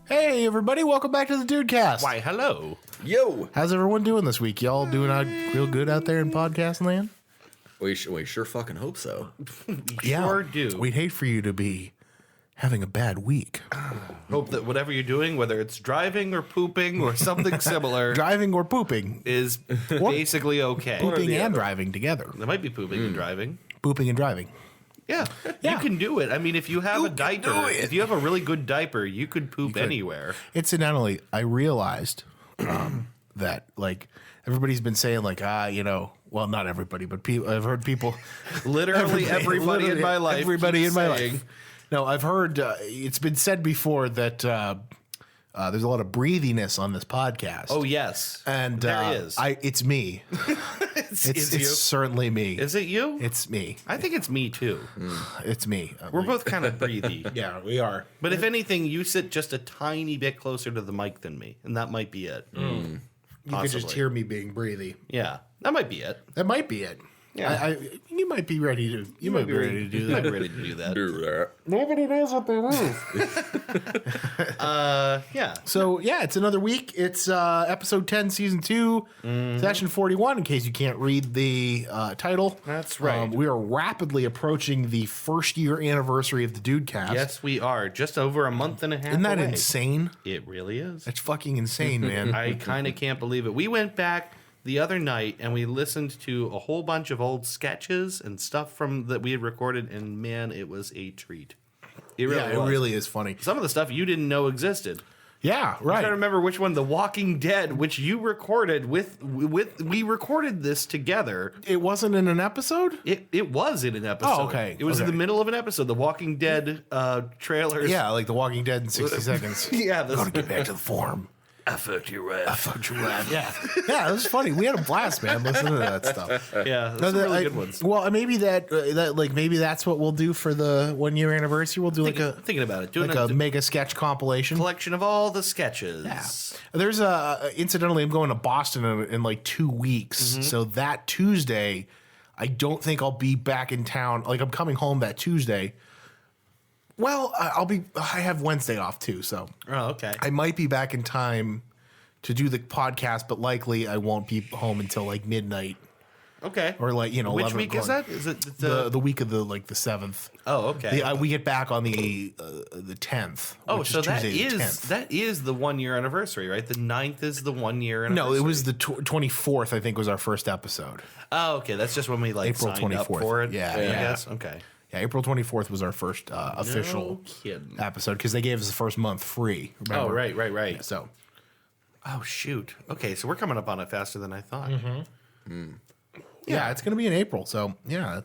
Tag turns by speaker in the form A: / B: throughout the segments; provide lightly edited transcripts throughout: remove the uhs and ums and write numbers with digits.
A: Hey, everybody. Welcome back to the Dudecast.
B: Why, hello.
C: Yo!
A: How's everyone doing this week? Y'all doing real good out there in podcast land?
C: We sure fucking hope so.
B: Sure do.
A: We'd hate for you to be having a bad week.
B: Hope that whatever you're doing, whether it's driving or pooping or something similar,
A: Driving or pooping.
B: is basically okay.
A: Pooping and driving together.
B: There might be pooping and driving.
A: Pooping and driving.
B: Yeah,
A: Yeah.
B: you can do it. I mean, if you have a diaper, if you have a really good diaper, you could poop anywhere.
A: Incidentally, I realized that, like, everybody's been saying, like, well, not everybody, but I've heard people.
B: Literally everybody in my life.
A: Everybody in my
B: saying,
A: life. No, I've heard it's been said before that there's a lot of breathiness on this podcast.
B: Oh, yes.
A: And
B: there is.
A: It's me. It's
B: you?
A: certainly me.
B: Is it you?
A: It's me.
B: I think it's me, too.
A: It's me.
B: We're both kind of breathy.
A: Yeah, we are.
B: But if anything, you sit just a tiny bit closer to the mic than me, and that might be it.
A: You could just hear me being breathy.
B: Yeah, that might be it.
A: That might be it.
B: Yeah.
A: You might be ready to. You might be ready to do
B: You might
A: that.
B: be ready to do that.
C: Do that.
A: Nobody knows what that is.
B: Yeah.
A: So yeah, it's another week. It's episode 10, season 2, session 41. In case you can't read the title,
B: That's right.
A: We are rapidly approaching the first year anniversary of the Dudecast.
B: Yes, we are. Just over a month and a half
A: Isn't that
B: away.
A: insane?
B: It really is.
A: That's fucking insane, man.
B: I kind of can't believe it. We went back the other night and we listened to a whole bunch of old sketches and stuff from that we had recorded, and man, it was a treat. It really
A: Yeah,
B: was.
A: it really is funny.
B: Some of the stuff you didn't know existed.
A: Yeah,
B: I don't
A: right.
B: remember which one, The Walking Dead, which you recorded with we recorded this together.
A: It wasn't in an episode?
B: It was in an episode.
A: Oh, okay.
B: It was in
A: Okay.
B: the middle of an episode. The Walking Dead trailers.
A: Yeah, like The Walking Dead in 60 seconds.
B: Yeah.
A: Gotta get back to the form.
B: I fucked your ass.
A: Fuck your laugh. Yeah. Yeah, it was funny. We had a blast, man, listening to that stuff.
B: Yeah, those are really good ones.
A: Well, maybe maybe that's what we'll do for the 1 year anniversary. We'll do
B: Thinking about it. Doing
A: like a mega sketch compilation.
B: collection of all the sketches.
A: Yeah. There's incidentally, I'm going to Boston in like 2 weeks. So that Tuesday, I don't think I'll be back in town. Like, I'm coming home that Tuesday. Well, I have Wednesday off too, so
B: Oh, okay.
A: I might be back in time to do the podcast, but likely I won't be home until like midnight
B: Okay.
A: or like,
B: Which
A: 11
B: week is
A: o'clock.
B: that? Is it
A: The week of the 7th.
B: Oh, okay.
A: We get back on the 10th.
B: Oh,
A: which
B: so
A: is Tuesday the 10th.
B: that is the 1 year anniversary, right? The 9th is the 1 year anniversary.
A: No, it was the 24th, I think, was our first episode.
B: Oh, okay. That's just when we
A: April
B: signed up
A: 24th.
B: for it.
A: Yeah,
B: I
A: yeah.
B: guess. Okay.
A: Yeah, April 24th was our first official
B: No kidding.
A: episode because they gave us the first month free.
B: Oh,
A: Remember?
B: right.
A: So,
B: Oh, shoot. Okay, so we're coming up on it faster than I thought.
A: yeah, it's going to be in April. So, yeah,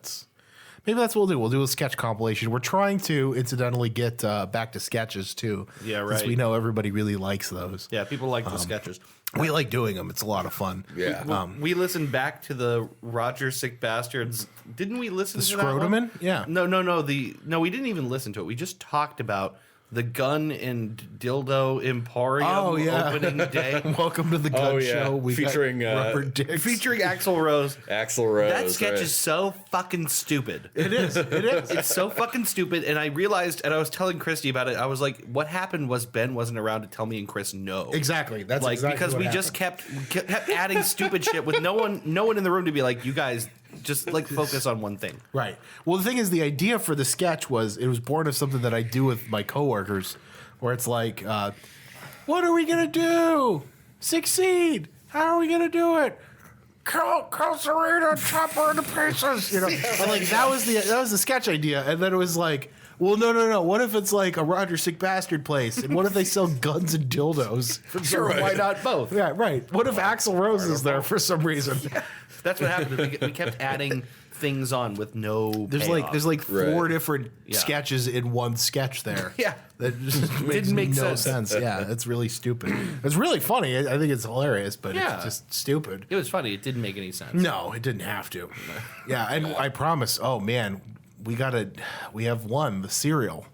A: maybe that's what we'll do. We'll do a sketch compilation. We're trying to, incidentally, get back to sketches, too.
B: Yeah,
A: Because
B: right.
A: we know everybody really likes those.
B: Yeah, people like the sketches.
A: We like doing them. It's a lot of fun.
C: Yeah.
B: We listened back to the Roger Sick Bastards. Didn't we listen to that one?
A: Scrotumin? Yeah.
B: No, we didn't even listen to it. We just talked about the Gun and Dildo Emporium opening day.
A: Welcome to the Gun Show. We got
C: Featuring
A: rubber dicks.
B: Featuring Axl Rose.
C: Axl Rose.
B: That sketch
C: right.
B: is so fucking stupid.
A: It is.
B: It's so fucking stupid. And I realized, and I was telling Christy about it, I was like, what happened was Ben wasn't around to tell me and Chris no.
A: Exactly. That's
B: Like,
A: exactly
B: because
A: what
B: we
A: happened.
B: just kept adding stupid shit with no one in the room to be like, you guys just like focus on one thing.
A: Right. Well, the thing is, the idea for the sketch was born of something that I do with my coworkers, where it's like, what are we gonna do? Succeed? How are we gonna do it? Kill Serena, chop her into pieces. And like that was the sketch idea, and then it was like, well, no. What if it's like a Roger Sick Bastard place, and what if they sell guns and dildos?
B: Sure, why not both?
A: Yeah, right. What if Axl Rose is there for some reason?
B: That's what happened. We kept adding things on with no payoff.
A: There's like four
C: Right.
A: different
B: Yeah.
A: sketches in one sketch there.
B: Yeah.
A: That just
B: Didn't make
A: no
B: sense.
A: Yeah, it's really stupid. It's really funny. I think it's hilarious, but
B: Yeah.
A: it's just stupid.
B: It was funny. It didn't make any sense.
A: No, it didn't have to. Yeah, and I promise. Oh man, we have the serial.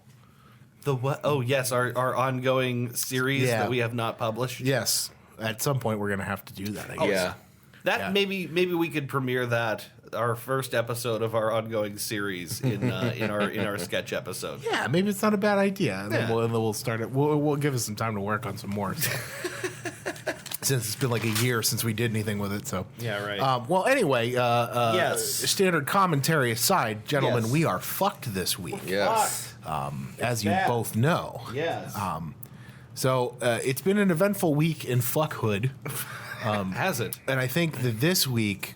B: The what? Oh yes, our ongoing series
A: Yeah.
B: that we have not published.
A: Yes, at some point we're gonna have to do that. I guess.
C: Yeah.
B: That
A: Yeah.
B: maybe we could premiere that our first episode of our ongoing series in our sketch episode.
A: Yeah, maybe it's not a bad idea. And then
B: Yeah.
A: we'll start it. We'll give us some time to work on some more. So. Since it's been like a year since we did anything with it, so
B: Yeah, right.
A: Well, anyway,
B: Yes.
A: standard commentary aside, gentlemen,
B: Yes.
A: we are fucked this week,
C: Yes.
A: as you
B: bad.
A: both know.
B: Yes.
A: So it's been an eventful week in fuckhood,
B: Has it?
A: and I think that this week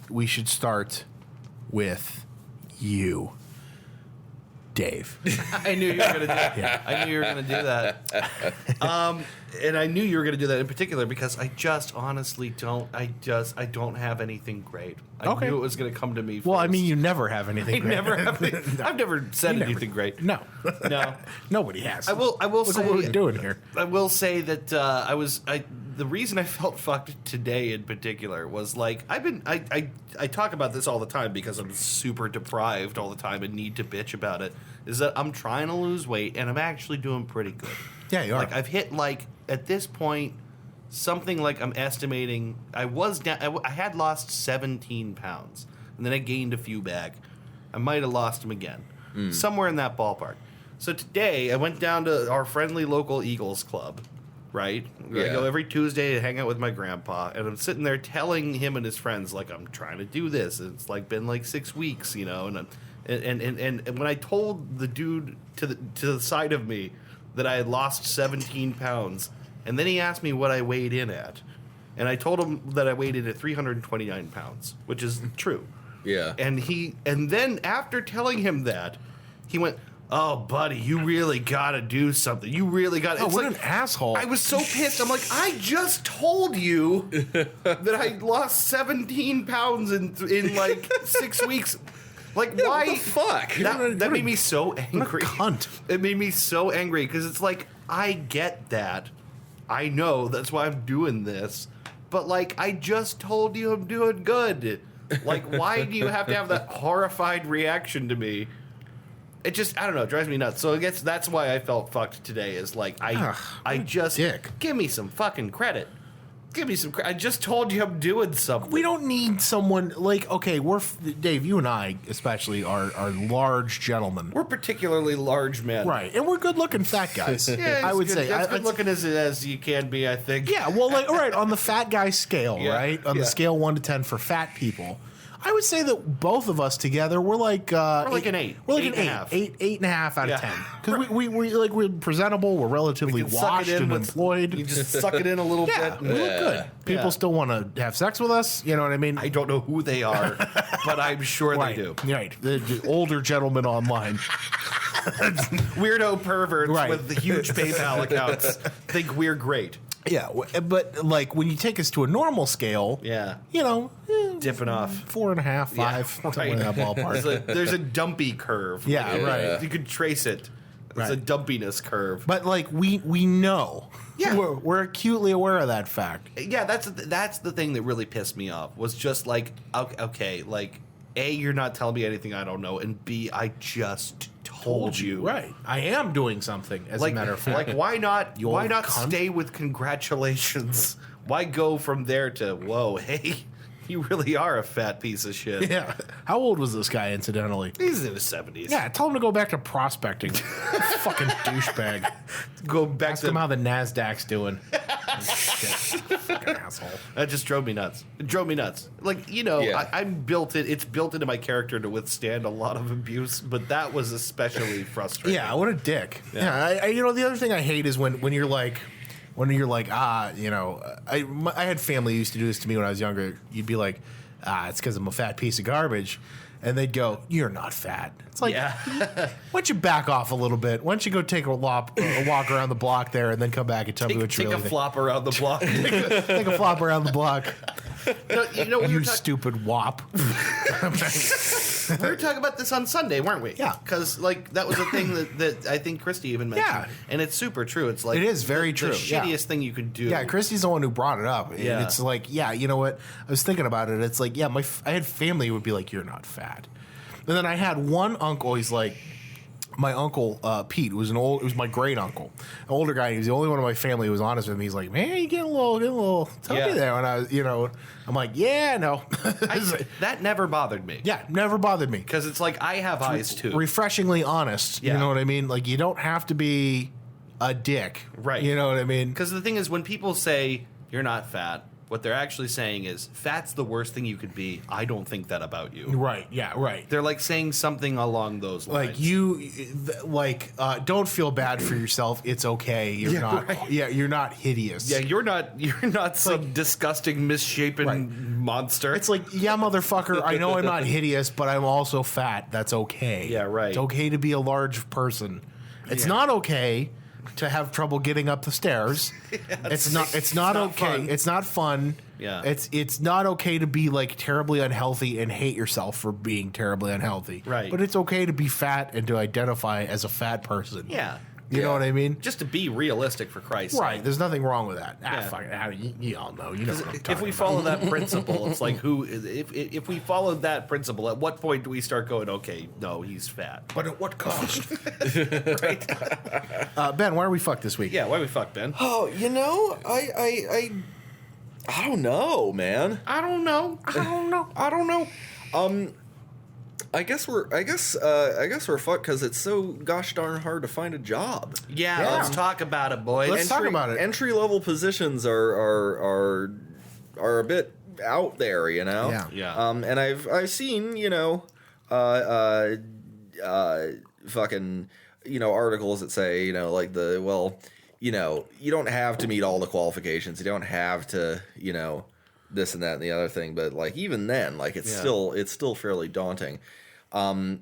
A: we should start with you, Dave.
B: I knew you were going to do that. I knew you were going to do that. And I knew you were going to do that in particular because I just honestly don't. I don't have anything great. I
A: Okay.
B: knew it was going to come to me.
A: Well, I
B: first.
A: mean, you never have anything.
B: I
A: great.
B: never have.
A: No.
B: I've never said
A: You never-
B: anything great.
A: No,
B: No.
A: nobody has.
B: I will
A: Look
B: say
A: at what we're doing here.
B: I will say that the reason I felt fucked today in particular was like I talk about this all the time because I'm super deprived all the time and need to bitch about it. Is that I'm trying to lose weight and I'm actually doing pretty good.
A: Yeah, you are.
B: Like I've hit like at this point something like I'm estimating I was down. I had lost 17 pounds and then I gained a few back. I might have lost them again, somewhere in that ballpark. So today I went down to our friendly local Eagles club. Right? I
C: Yeah.
B: go every Tuesday to hang out with my grandpa, and I'm sitting there telling him and his friends like I'm trying to do this. And it's like been like 6 weeks, you know. And when I told the dude to the side of me that I had lost 17 pounds, and then he asked me what I weighed in at, and I told him that I weighed in at 329 pounds, which is true.
C: Yeah.
B: And then after telling him that, he went, "Oh, buddy, you really got to do something. You really got to."
A: Oh,
B: It's
A: what
B: like,
A: an asshole!
B: I was so pissed. I'm like, I just told you that I lost 17 pounds in like 6 weeks. Like, why?
C: What the fuck?
B: That made me so angry.
A: cunt.
B: It made me so angry because it's like, I get that. I know that's why I'm doing this. But, like, I just told you I'm doing good. Like, why do you have to have that horrified reaction to me? It just, I don't know, it drives me nuts. So I guess that's why I felt fucked today is like, I just,
A: dick.
B: give me some fucking credit. Give me some credit. I just told you I'm doing something.
A: We don't need someone like, okay, Dave, you and I especially are large gentlemen.
B: We're particularly large men.
A: Right, and we're good-looking fat guys.
B: Yeah,
A: I would
B: good,
A: say.
B: as good looking as you can be, I think.
A: Yeah, well, like, all right, on the fat guy scale,
B: Yeah,
A: right? On
B: yeah.
A: the scale 1 to 10 for fat people, I would say that both of us together, we're like
B: an 8.
A: We're like
B: Eight
A: an
B: and a half.
A: 8.5 out
B: Yeah.
A: of 10. Because we're presentable, we're relatively
B: You can suck
A: washed
B: it in
A: and
B: with-
A: employed.
B: You just suck it in a little
A: Yeah,
B: bit.
A: we look good. People
B: Yeah.
A: still want to have sex with us. You know what I mean?
B: I don't know who they are, but I'm sure
A: right,
B: they do.
A: right. The older gentlemen online.
B: Weirdo perverts
A: Right.
B: with the huge PayPal accounts think we're great.
A: Yeah, but like when you take us to a normal scale,
B: Yeah.
A: you know,
B: Dipping off.
A: 4.5, 5, something in that ballpark.
B: There's a dumpy curve.
A: Yeah,
B: Like,
A: right.
B: You could trace it. It's a
A: Right.
B: dumpiness curve.
A: But like we know,
B: Yeah.
A: we're acutely aware of that fact.
B: Yeah, that's the thing that really pissed me off was just like, okay, like, A, you're not telling me anything I don't know, and B, I just told you.
A: Right, I am doing something. As
B: Like,
A: a matter of fact,
B: like why not?
A: You
B: Why
A: old
B: not
A: cunt.
B: stay with congratulations? Why go from there to whoa? Hey, you really are a fat piece of shit.
A: yeah. How old was this guy, incidentally?
B: He's in his 70s.
A: Yeah, tell him to go back to prospecting. Fucking douchebag.
B: Go back
A: Ask
B: to
A: him how the Nasdaq's doing. Shit. Fucking asshole.
B: that. Just drove me nuts. It drove me nuts. Like, you know,
C: Yeah.
B: I'm built it. It's built into my character to withstand a lot of abuse, but that was especially frustrating.
A: Yeah, what a dick.
B: Yeah.
A: Yeah, I you know, the other thing I hate is when you're like, you know, I had family who used to do this to me when I was younger. You'd be like, it's because I'm a fat piece of garbage. And they'd go, you're not fat. It's like,
B: Yeah.
A: why don't you back off a little bit? Why don't you go take a walk around the block there and then come back and tell me what you
B: Take
A: really
B: a
A: think.
B: flop around the block.
A: Take a flop around the block.
B: You know, we
A: You
B: were
A: stupid wop.
B: We were talking about this on Sunday, weren't we?
A: Yeah.
B: Because, like, that was a thing that I think Christy even mentioned.
A: Yeah.
B: And it's super true. It's like...
A: It is very
B: the
A: true, yeah.
B: shittiest thing you could do.
A: Yeah, Christy's the one who brought it up. And
B: Yeah.
A: it's like, yeah, you know what? I was thinking about it. It's like, yeah, I had family who would be like, you're not fat. And then I had one uncle, he's like, my uncle Pete it was my great uncle, an older guy. He was the only one in my family who was honest with me. He's like, man, you getting a little tubby there. And I was, I'm like, yeah, no.
B: That never bothered me.
A: Yeah, never bothered me.
B: Because it's like, I have eyes too.
A: Refreshingly honest.
B: Yeah.
A: You know what I mean? Like, you don't have to be a dick.
B: Right.
A: You know what I mean?
B: Because the thing is, when people say you're not fat, what they're actually saying is, fat's the worst thing you could be. I don't think that about you.
A: Right, yeah, right.
B: They're like saying something along those lines.
A: Like don't feel bad for yourself. It's okay. You're not. Right. Yeah, you're not hideous.
B: Yeah, you're not some disgusting, misshapen monster.
A: It's like, yeah, motherfucker. I know I'm not hideous, but I'm also fat. That's okay.
B: Yeah, right.
A: It's okay to be a large person. It's not okay to have trouble getting up the stairs. It's not okay.
B: Fun.
A: It's not fun.
B: Yeah.
A: It's not okay to be like terribly unhealthy and hate yourself for being terribly unhealthy.
B: Right.
A: But it's okay to be fat and to identify as a fat person.
B: Yeah.
A: You know what I mean?
B: Just to be realistic, for Christ's
A: Right.
B: sake.
A: There's nothing wrong with that.
B: Yeah.
A: Fuck it. You all know. You know what I'm talking
B: If we
A: about.
B: follow that principle, it's like if we followed that principle, at what point do we start going, okay, no, he's fat?
A: But at what cost?
B: Right?
A: Ben, why are we fucked this week?
B: Yeah, why we fuck, Ben?
C: Oh, I don't know, man.
B: I don't know.
C: I guess we're fucked because it's so gosh darn hard to find a job.
B: Yeah, let's talk about it, boys.
A: Let's talk about it.
C: Entry level positions are a bit out there, you know.
A: Yeah.
B: Yeah.
C: And I've seen, fucking, articles that say, you don't have to meet all the qualifications. You don't have to, this and that and the other thing. But like even then, like it's still fairly daunting.
B: I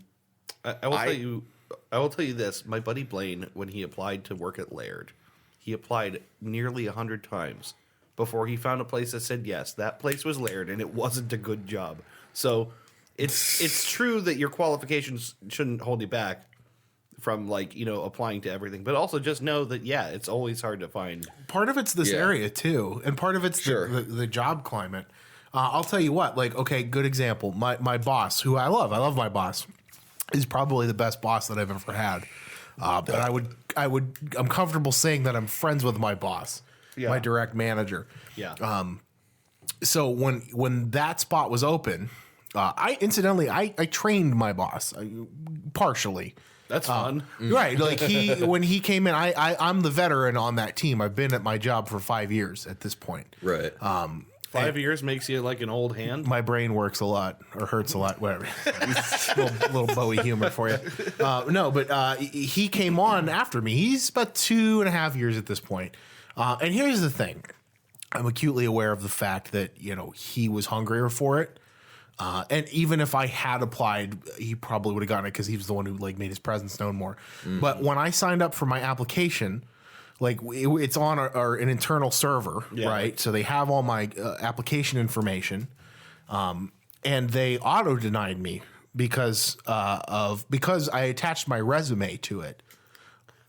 B: will tell you this. My buddy Blaine, when he applied to work at Laird, he applied nearly 100 times before he found a place that said yes. That place was Laird, and it wasn't a good job. So it's true that your qualifications shouldn't hold you back from applying to everything, but also just know that it's always hard to find.
A: Part of it's this area too, and part of it's the job climate. I'll tell you what, good example. My boss, who I love my boss, is probably the best boss that I've ever had. But I'm comfortable saying that I'm friends with my boss, my direct manager.
B: Yeah.
A: So when that spot was open, I trained my boss partially.
B: That's fun.
A: Right. Like when he came in, I'm the veteran on that team. I've been at my job for 5 years at this point.
C: Right.
B: 5 years makes you like an old hand.
A: My brain works a lot or hurts a lot, whatever. little Bowie humor for you. No, but he came on after me. He's about 2.5 years at this point. And here's the thing. I'm acutely aware of the fact that, he was hungrier for it. And even if I had applied, he probably would have gotten it because he was the one who made his presence known more. Mm-hmm. But when I signed up for my application, it's on an internal server, right? So they have all my application information, and they auto denied me because I attached my resume to it.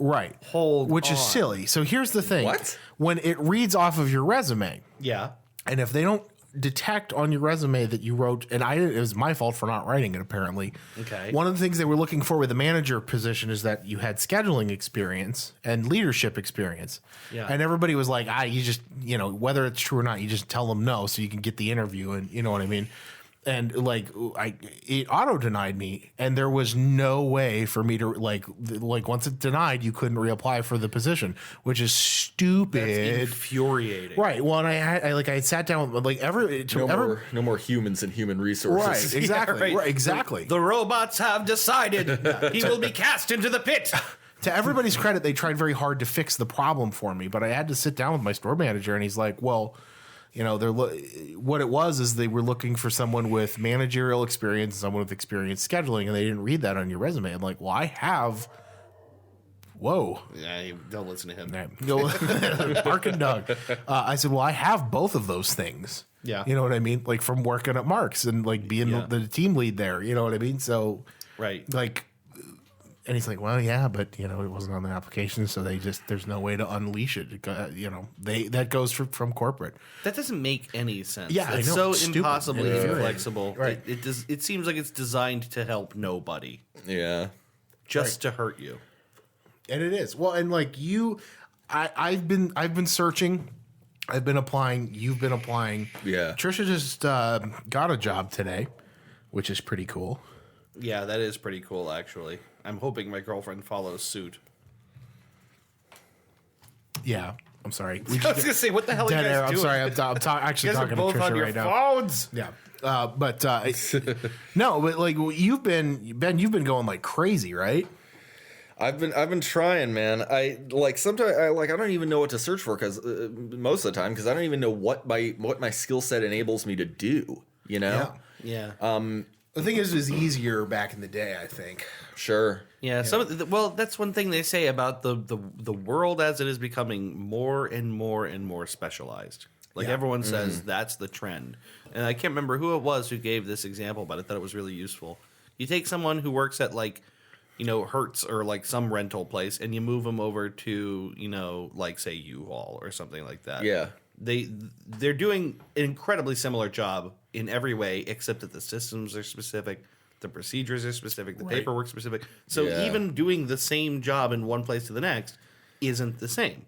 A: Right. Which is silly. So here's the thing.
C: What?
A: When it reads off of your resume.
B: Yeah.
A: And if they don't detect on your resume that you wrote, and it was my fault for not writing it, apparently.
B: Okay.
A: One of the things they were looking for with the manager position is that you had scheduling experience and leadership experience.
B: Yeah.
A: And everybody was like, you just, whether it's true or not, you just tell them no so you can get the interview, and you know what I mean? And it auto denied me, and there was no way for me to once it denied, you couldn't reapply for the position, which is stupid.
B: That's infuriating.
A: Right. Well, and I had sat down with
C: No more humans and human resources.
A: Right. Exactly.
B: Yeah,
A: right. Exactly.
B: The robots have decided he will be cast into the pit.
A: To everybody's credit, they tried very hard to fix the problem for me, but I had to sit down with my store manager, and he's like, well, what it was is they were looking for someone with managerial experience, someone with experience scheduling, and they didn't read that on your resume. I'm like, well, I have. Whoa.
B: Yeah, don't listen to him.
A: Barking dog. I said, well, I have both of those things.
B: Yeah.
A: You know what I mean? From working at Mark's and being the team lead there. You know what I mean? So,
B: right.
A: And he's like, well, yeah, but it wasn't on the application, so there's no way to unleash it. That goes from corporate.
B: That doesn't make any sense.
A: Yeah,
B: it's
A: I know.
B: so
A: It's stupid.
B: impossibly
A: Yeah.
B: inflexible.
A: Right.
B: It simms like it's designed to help nobody.
C: Yeah.
B: just to hurt you.
A: And it is. Well, and like I've been searching. I've been applying. You've been applying.
C: Yeah.
A: Trisha just got a job today, which is pretty cool.
B: Yeah, that is pretty cool, actually. I'm hoping my girlfriend follows suit.
A: Yeah. I'm sorry.
B: I was going to say, what the hell are you
A: Dead
B: guys
A: air.
B: doing?
A: I'm sorry. I'm actually
B: You guys are
A: talking to
B: both
A: Trisha
B: on your
A: right now.
B: phones.
A: Yeah. But no, but like you've been going like crazy, right?
C: I've been trying, man. I like sometimes I don't even know what to search for because most of the time because I don't even know what my skill set enables me to do. You know?
B: Yeah.
A: The thing is, it was easier back in the day, I think.
C: Sure.
B: Yeah, well, that's one thing they say about the world as it is becoming more and more and more specialized. Like everyone says, that's the trend. And I can't remember who it was who gave this example, but I thought it was really useful. You take someone who works at like, Hertz or like some rental place, and you move them over to, like say U-Haul or something like that.
C: Yeah.
B: They're doing an incredibly similar job in every way, except that the systems are specific. The procedures are specific. The paperwork specific. So even doing the same job in one place to the next isn't the same.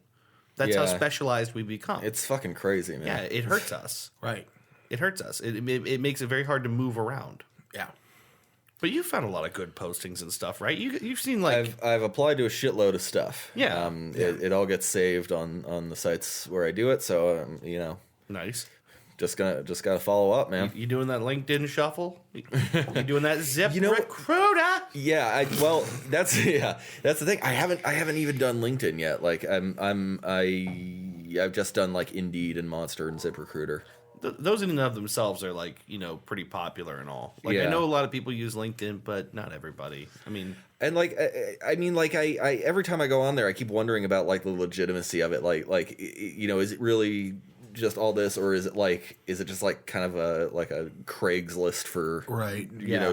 B: That's how specialized we become.
C: It's fucking crazy, man.
B: Yeah, it hurts us.
A: Right.
B: It hurts us. It makes it very hard to move around.
A: Yeah.
B: But you found a lot of good postings and stuff, right? You've seen like
C: I've applied to a shitload of stuff.
B: Yeah.
C: It all gets saved on the sites where I do it. So
B: nice.
C: just gotta follow up, man.
B: You doing that LinkedIn shuffle? You doing that Zip
C: You know-
B: Recruiter?
C: Yeah, that's the thing. I haven't even done LinkedIn yet. Like I've just done like Indeed and Monster and ZipRecruiter.
B: Those in and of themselves are like pretty popular and all. Like I
C: Yeah.
B: know a lot of people use LinkedIn, but not everybody. I mean,
C: And like I mean, like I every time I go on there, I keep wondering about like the legitimacy of it. Like is it really just all this, or is it just like kind of a Craigslist for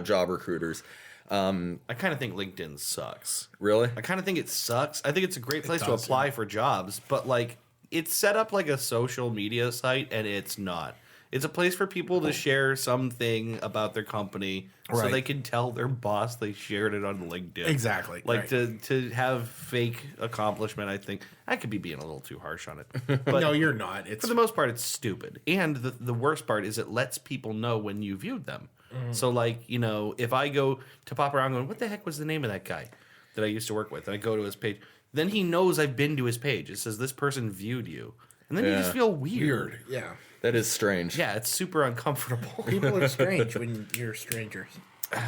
C: job recruiters?
B: I kind of think LinkedIn sucks.
C: Really?
B: I kind of think it sucks. I think it's a great place to apply for jobs, but like it's set up like a social media site, and it's not. It's a place for people to share something about their company so they can tell their boss they shared it on LinkedIn.
A: Exactly.
B: Like to have fake accomplishment, I think. I could be being a little too harsh on it. But
A: No, you're not. It's
B: for the most part, it's stupid. And the worst part is it lets people know when you viewed them. So like, if I go to pop around going, what the heck was the name of that guy that I used to work with? And I go to his page. Then he knows I've been to his page. It says this person viewed you. And then you just feel weird.
A: Yeah.
C: That is strange.
B: Yeah, it's super uncomfortable.
A: People are strange when you're strangers.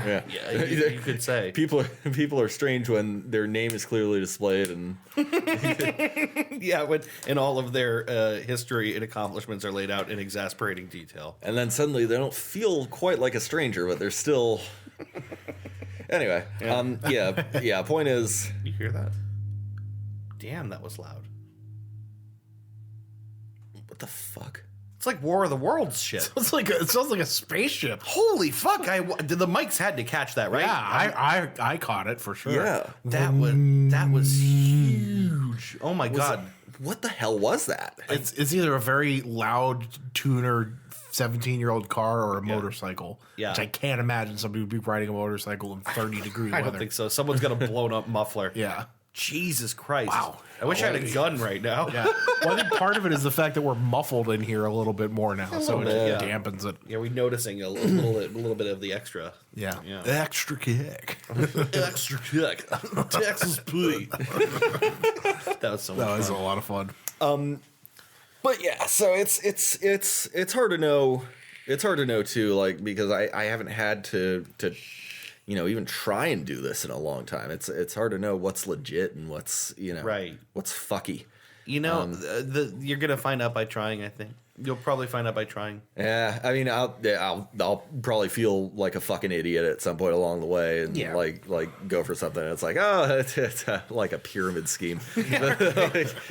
C: Yeah.
B: Yeah, you could say.
C: People are strange when their name is clearly displayed and
B: Yeah, and all of their history and accomplishments are laid out in exasperating detail.
C: then suddenly they don't feel quite like a stranger, but they're still. Anyway, Point is,
B: You hear that? Damn, that was loud.
C: what the fuck?
B: It's like War of the Worlds shit.
A: It sounds like a spaceship.
B: Holy fuck! The mics had to catch that, right?
A: Yeah, I caught it for sure.
C: Yeah.
B: That was huge. Oh my god.
C: What the hell was that?
A: It's either a very loud tuner 17-year-old car or a motorcycle.
B: Yeah.
A: Which I can't imagine somebody would be riding a motorcycle in 30-degree weather.
B: I don't think so. Someone's got a blown up muffler.
A: Yeah.
B: Jesus Christ.
A: Wow.
B: I wish I had a gun right now.
A: Yeah. Well, I think part of it is the fact that we're muffled in here a little bit more now, so it
B: bit,
A: just dampens it.
B: Yeah, we're noticing a little bit of the extra.
A: Yeah.
B: Yeah.
A: Extra kick.
B: Extra kick. Texas Pete. That was so much
A: That was a
B: fun.
A: lot of fun.
C: But yeah, so it's hard to know. It's hard to know too, like because I haven't had to even try and do this in a long time. It's hard to know what's legit and what's what's fucky.
B: You're gonna find out by trying. I think you'll probably find out by trying.
C: Yeah, I mean, I'll probably feel like a fucking idiot at some point along the way, and like go for something. And it's like, oh, it's like a pyramid scheme.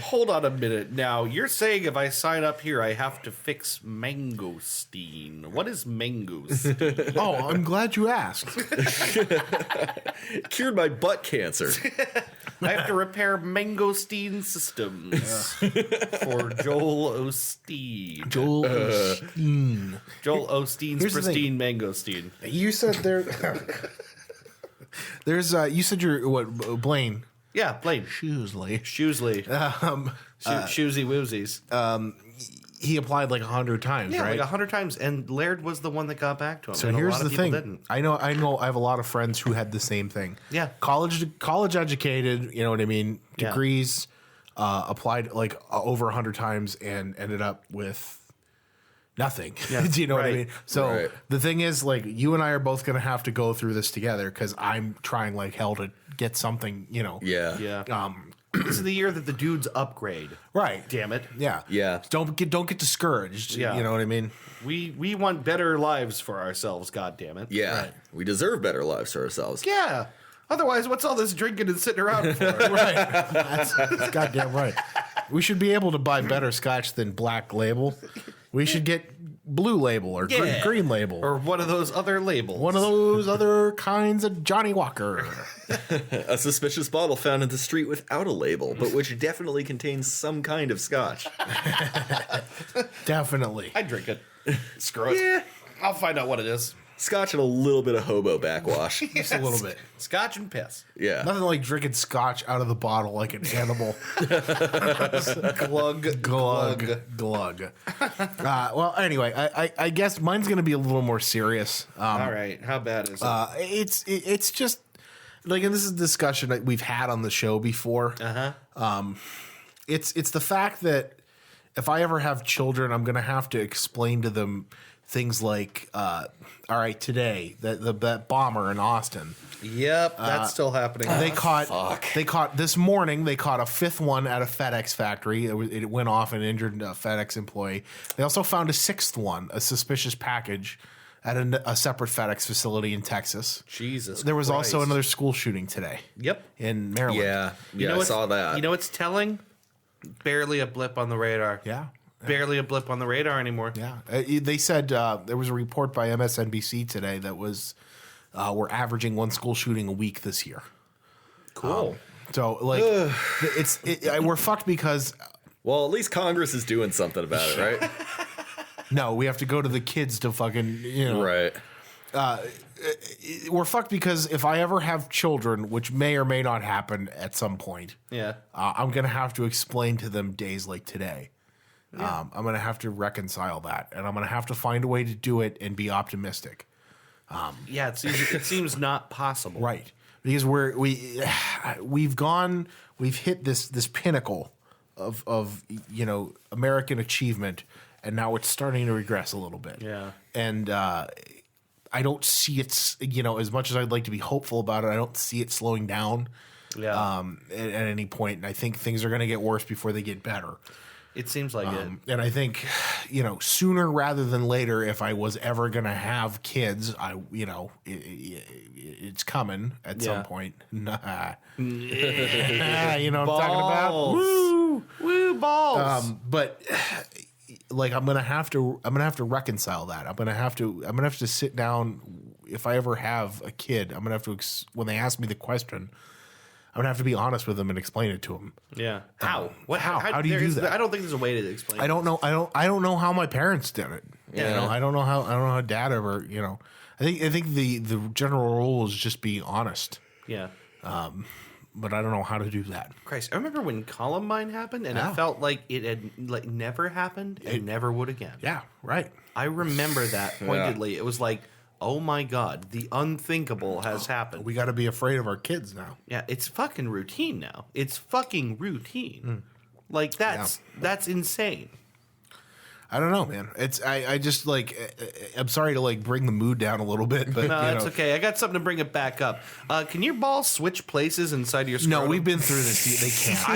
B: Hold on a minute. Now you're saying if I sign up here, I have to fix mangosteen. What is mangosteen?
A: Oh, I'm glad you asked.
C: Cured my butt cancer.
B: I have to repair mangosteen systems for Joel Osteen.
A: Joel Osteen.
B: Joel Osteen's
A: Here's the
B: pristine mangosteen.
A: You said there. There's you said you're what Blaine
B: Yeah, Blaine.
A: Shoesley.
B: Shoesley. Shoesy woozies.
A: He applied like 100 times,
B: Yeah,
A: right?
B: like 100 times. And Laird was the one that got back to him.
A: So
B: and
A: here's
B: a lot
A: the
B: of people
A: thing.
B: Didn't.
A: I know. I have a lot of friends who had the same thing.
B: Yeah.
A: College educated. You know what I mean?
B: Yeah.
A: Degrees. Applied like over 100 times and ended up with nothing.
B: Yeah,
A: Do you know what I
B: right.
A: mean? So
C: Right.
A: the thing is, like, you and I are both going to have to go through this together because I'm trying like hell to get something. You know.
C: Yeah.
B: Yeah. This is the year that the dudes upgrade.
A: Right.
B: Damn it.
A: Yeah.
C: Yeah.
A: Don't get discouraged.
B: Yeah.
A: You know what I mean?
B: We want better lives for ourselves, god damn it.
C: Yeah.
A: Right.
C: We deserve better lives for ourselves.
B: Yeah. Otherwise, what's all this drinking and sitting around for?
A: Right. That's goddamn right. We should be able to buy better scotch than Black Label. We should get Blue Label or
B: Yeah.
A: Green Label.
B: Or one of those other labels.
A: One of those other kinds of Johnny Walker.
C: A suspicious bottle found in the street without a label, but which definitely contains some kind of scotch.
A: Definitely.
B: I drink it. Screw it.
C: Yeah.
B: I'll find out what it is.
C: Scotch and a little bit of hobo backwash.
A: Just a little bit.
B: Scotch and piss.
C: Yeah.
A: Nothing like drinking scotch out of the bottle like an animal.
B: Glug.
A: Glug. Well, anyway, I guess mine's going to be a little more serious.
B: All right. How bad is it?
A: It's just like, and this is a discussion that we've had on the show before. It's the fact that if I ever have children, I'm going to have to explain to them things like, all right, today that bomber in Austin,
B: Yep. That's still happening.
A: they caught this morning. They caught a fifth one at a FedEx factory. It went off and injured a FedEx employee. They also found a sixth one, a suspicious package, at a separate FedEx facility in Texas.
B: Jesus
A: There was also
B: Christ.
A: another school shooting today.
B: Yep.
A: In Maryland.
C: Yeah.
B: You know
C: I
B: what's-
C: saw that.
B: You know what's telling? Barely a blip on the radar.
A: Yeah.
B: Barely a blip on the radar anymore.
A: Yeah. They said there was a report by MSNBC today that was we're averaging one school shooting a week this year.
B: Cool.
A: So like we're fucked because
C: Well, at least Congress is doing something about it, right?
A: no, we have to go to the kids to fucking
C: Right.
A: We're fucked because if I ever have children, which may or may not happen at some point,
B: Yeah.
A: I'm gonna have to explain to them days like today. I'm gonna have to reconcile that, and I'm gonna have to find a way to do it and be optimistic.
B: Yeah. It seems not possible.
A: Right. Because we've hit this pinnacle of American achievement, and now it's starting to regress a little bit.
B: Yeah.
A: And I don't see it, as much as I'd like to be hopeful about it, I don't see it slowing down
B: Yeah.
A: at any point. And I think things are going to get worse before they get better.
B: It seems like it.
A: And I think, sooner rather than later, if I was ever going to have kids, it's coming at some
B: Yeah.
A: point. Nah. You know what I'm talking about?
B: Balls.
A: Woo!
B: Woo balls.
A: But like I'm gonna have to reconcile that. I'm gonna have to sit down. If I ever have a kid, I'm gonna have to when they ask me the question, I'm gonna have to be honest with them and explain it to them.
B: Yeah. How? What?
A: How do you do that?
B: I don't think there's a way to explain.
A: I don't know. I don't know how my parents did it.
C: Yeah.
A: I don't know how dad ever. I think the general rule is just be honest.
B: Yeah.
A: But I don't know how to do that.
B: Christ, I remember when Columbine happened, and
A: Yeah.
B: it felt like it had never happened and never would again.
A: Yeah. Right.
B: I remember that pointedly. It was like, oh my god, the unthinkable has happened.
A: We got to be afraid of our kids now.
B: Yeah, it's fucking routine now. It's fucking routine. Like that's insane.
A: I don't know, man. I just like I'm sorry to like bring the mood down a little bit, but
B: No, that's okay. I got something to bring it back up. Can your balls switch places inside your scrotum?
A: No, we've been through this. They can't.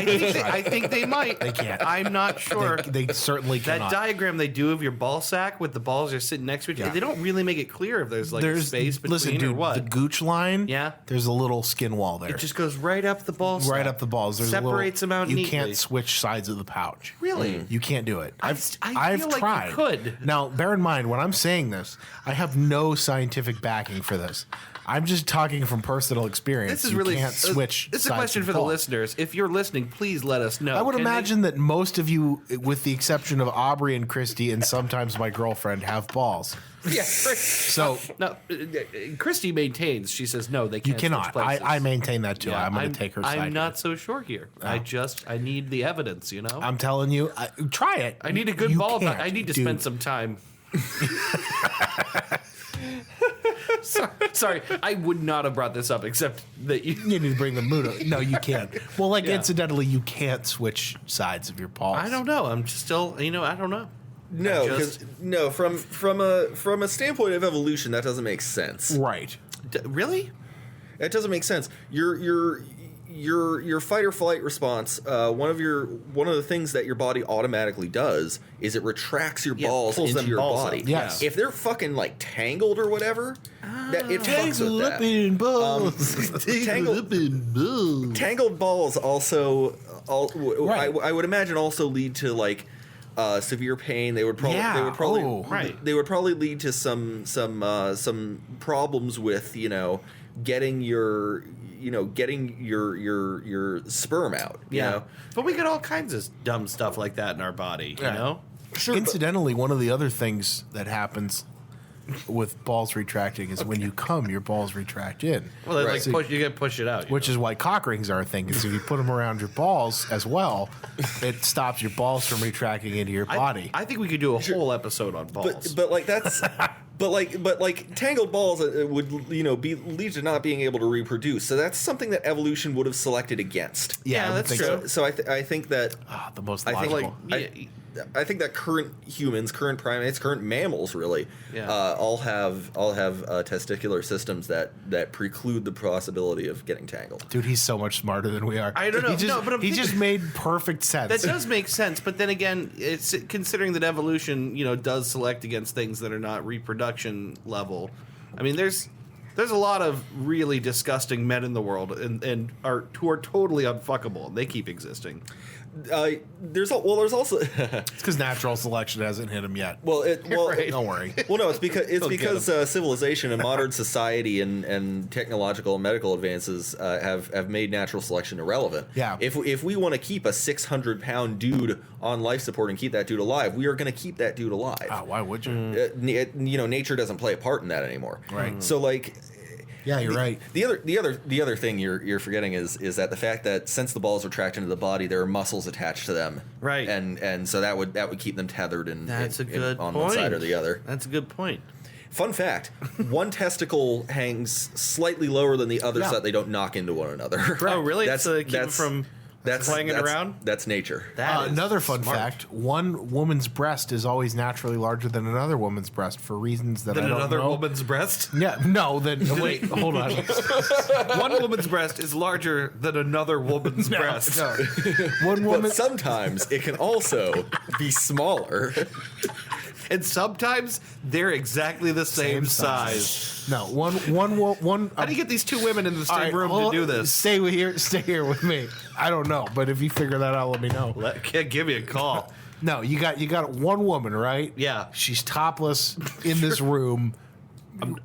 B: I think they might.
A: They can't.
B: I'm not sure.
A: They certainly
B: That
A: cannot.
B: diagram they do of your ball sack with the balls are sitting next to each other,
A: Yeah.
B: they don't really make it clear if there's like space between
A: listen,
B: or
A: dude,
B: what.
A: the gooch line.
B: Yeah.
A: There's a little skin wall there.
B: It just goes right up the ball sack.
A: right up the balls. There's
B: Separates
A: a little,
B: them out
A: You
B: neatly.
A: can't switch sides of the pouch.
B: Really?
A: You can't do it.
B: I
A: I've
B: feel like you
A: tried.
B: could.
A: Now, bear in mind when I'm saying this, I have no scientific backing for this. I'm just talking from personal experience.
B: This is
A: you
B: really
A: can't switch.
B: This is a
A: sides
B: question
A: of
B: for the
A: ball.
B: listeners. If you're listening, please let us know.
A: I would
B: Can they-
A: imagine that most of you, with the exception of Aubrey and Christy, and sometimes my girlfriend, have balls.
B: Yeah.
A: So
B: No, Christy maintains. She says no. They
A: you
B: can't.
A: cannot.
B: switch places.
A: I maintain that too.
B: Yeah,
A: I'm going to take her side.
B: I'm not
A: here.
B: so sure here. I need the evidence. You know.
A: I'm telling you, try it.
B: I need a good
A: You
B: ball.
A: can't,
B: I need to
A: dude.
B: spend some time. Sorry, I would not have brought this up except that you.
A: You need to bring the mood up. No, you can't. Well, like
B: Yeah.
A: incidentally, you can't switch sides of your balls.
B: I don't know. I'm just still. I don't know.
C: No,
B: Just-
C: because from a standpoint of evolution, that doesn't make sense.
A: Right.
B: Really?
C: It doesn't make sense. Your fight or flight response. One of the things that your body automatically does is it retracts your
B: Yeah,
C: balls
B: pulls
C: into
B: them
C: your
B: balls
C: body.
B: up.
A: Yes.
C: If they're fucking like tangled or whatever, that it fucks with that.
A: in balls.
C: Tangled balls also,
A: Right.
C: I would imagine, also lead to like severe pain. They would probably
A: Yeah. Oh.
B: Right.
C: They would probably lead to some problems with getting your sperm out. You know?
B: But we get all kinds of dumb stuff like that in our body.
A: Yeah.
B: You know.
C: Sure, but-
A: Incidentally, one of the other things that happens with balls retracting is when you come, your balls retract in.
B: Well, they
C: Right.
B: like you got to push it out.
A: Which is why cock rings are a thing. Is if you put them around your balls as well, it stops your balls from retracting into your body.
B: I think we could do a whole episode on balls.
C: But like that's but like tangled balls would lead to not being able to reproduce. So that's something that evolution would have selected against.
B: Yeah,
A: I would
B: that's
A: think
B: true.
A: so.
C: So I think that
A: The most
C: I think,
A: logical.
C: I think that current humans, current primates, current mammals, really,
B: Yeah.
C: all have testicular systems that preclude the possibility of getting tangled.
A: Dude, he's so much smarter than we are.
B: I don't know.
A: He just,
B: No, but I'm
A: he just made perfect sense.
B: That does make sense, but then again, it's considering that evolution, does select against things that are not reproduction level. I mean, there's a lot of really disgusting men in the world, and who are totally unfuckable. And they keep existing.
C: There's also
A: It's because natural selection hasn't hit him yet.
B: Right.
A: Don't worry.
C: Well, no, it's because
B: get
C: civilization and modern society and technological and medical advances have made natural selection irrelevant.
A: Yeah.
C: If we want to keep a 600-pound dude on life support and keep that dude alive, we are going to keep that dude alive.
A: Oh, why would you?
C: Nature doesn't play a part in that anymore.
A: Right.
C: So like.
A: Yeah, you're right.
C: The other thing you're forgetting is that the fact that since the balls retract into the body, there are muscles attached to them,
B: Right.
C: And so that would keep them tethered on
B: point.
C: one side or the other.
B: That's a good point.
C: Fun fact: one testicle hangs slightly lower than the other
A: Yeah.
C: so that they don't knock into one another.
B: Oh, really? That's to keep them from slanging around?
C: That's nature.
B: That is
A: Another fun
B: smart.
A: fact: one woman's breast is always naturally larger than another woman's breast for reasons that I
B: Than
A: don't
B: another
A: know.
B: woman's breast?
A: Yeah, no. Then wait, hold on.
B: One woman's breast is larger than another woman's breast.
A: No. One woman.
C: But sometimes it can also be smaller.
B: And sometimes they're exactly the same size.
A: No, one.
B: How do you get these two women in the same
A: All right,
B: room
A: hold-
B: to do this?
A: Stay here with me. I don't know, but if you figure that out, let me know.
B: Give me a call.
A: No, you got one woman, right?
B: Yeah.
A: She's topless in this room.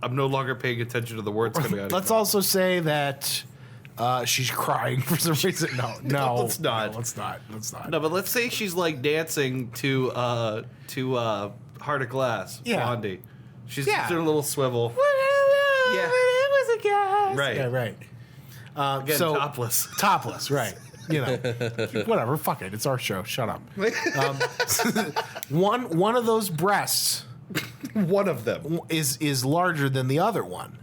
B: I'm no longer paying attention to the words coming out.
A: Let's also say that she's crying for some reason. No,
B: let's not.
A: No, let's not. Let's not.
B: No, but let's say she's like dancing to Heart of Glass,
A: Yeah.
B: Blondie. She's
A: Yeah.
B: doing a little swivel.
A: Yeah, it was a guy.
B: Right.
A: Yeah, right.
B: Again,
A: so
B: topless.
A: topless, right? Whatever. Fuck it. It's our show. Shut up. One of those breasts
B: One of them.
A: is larger than the other one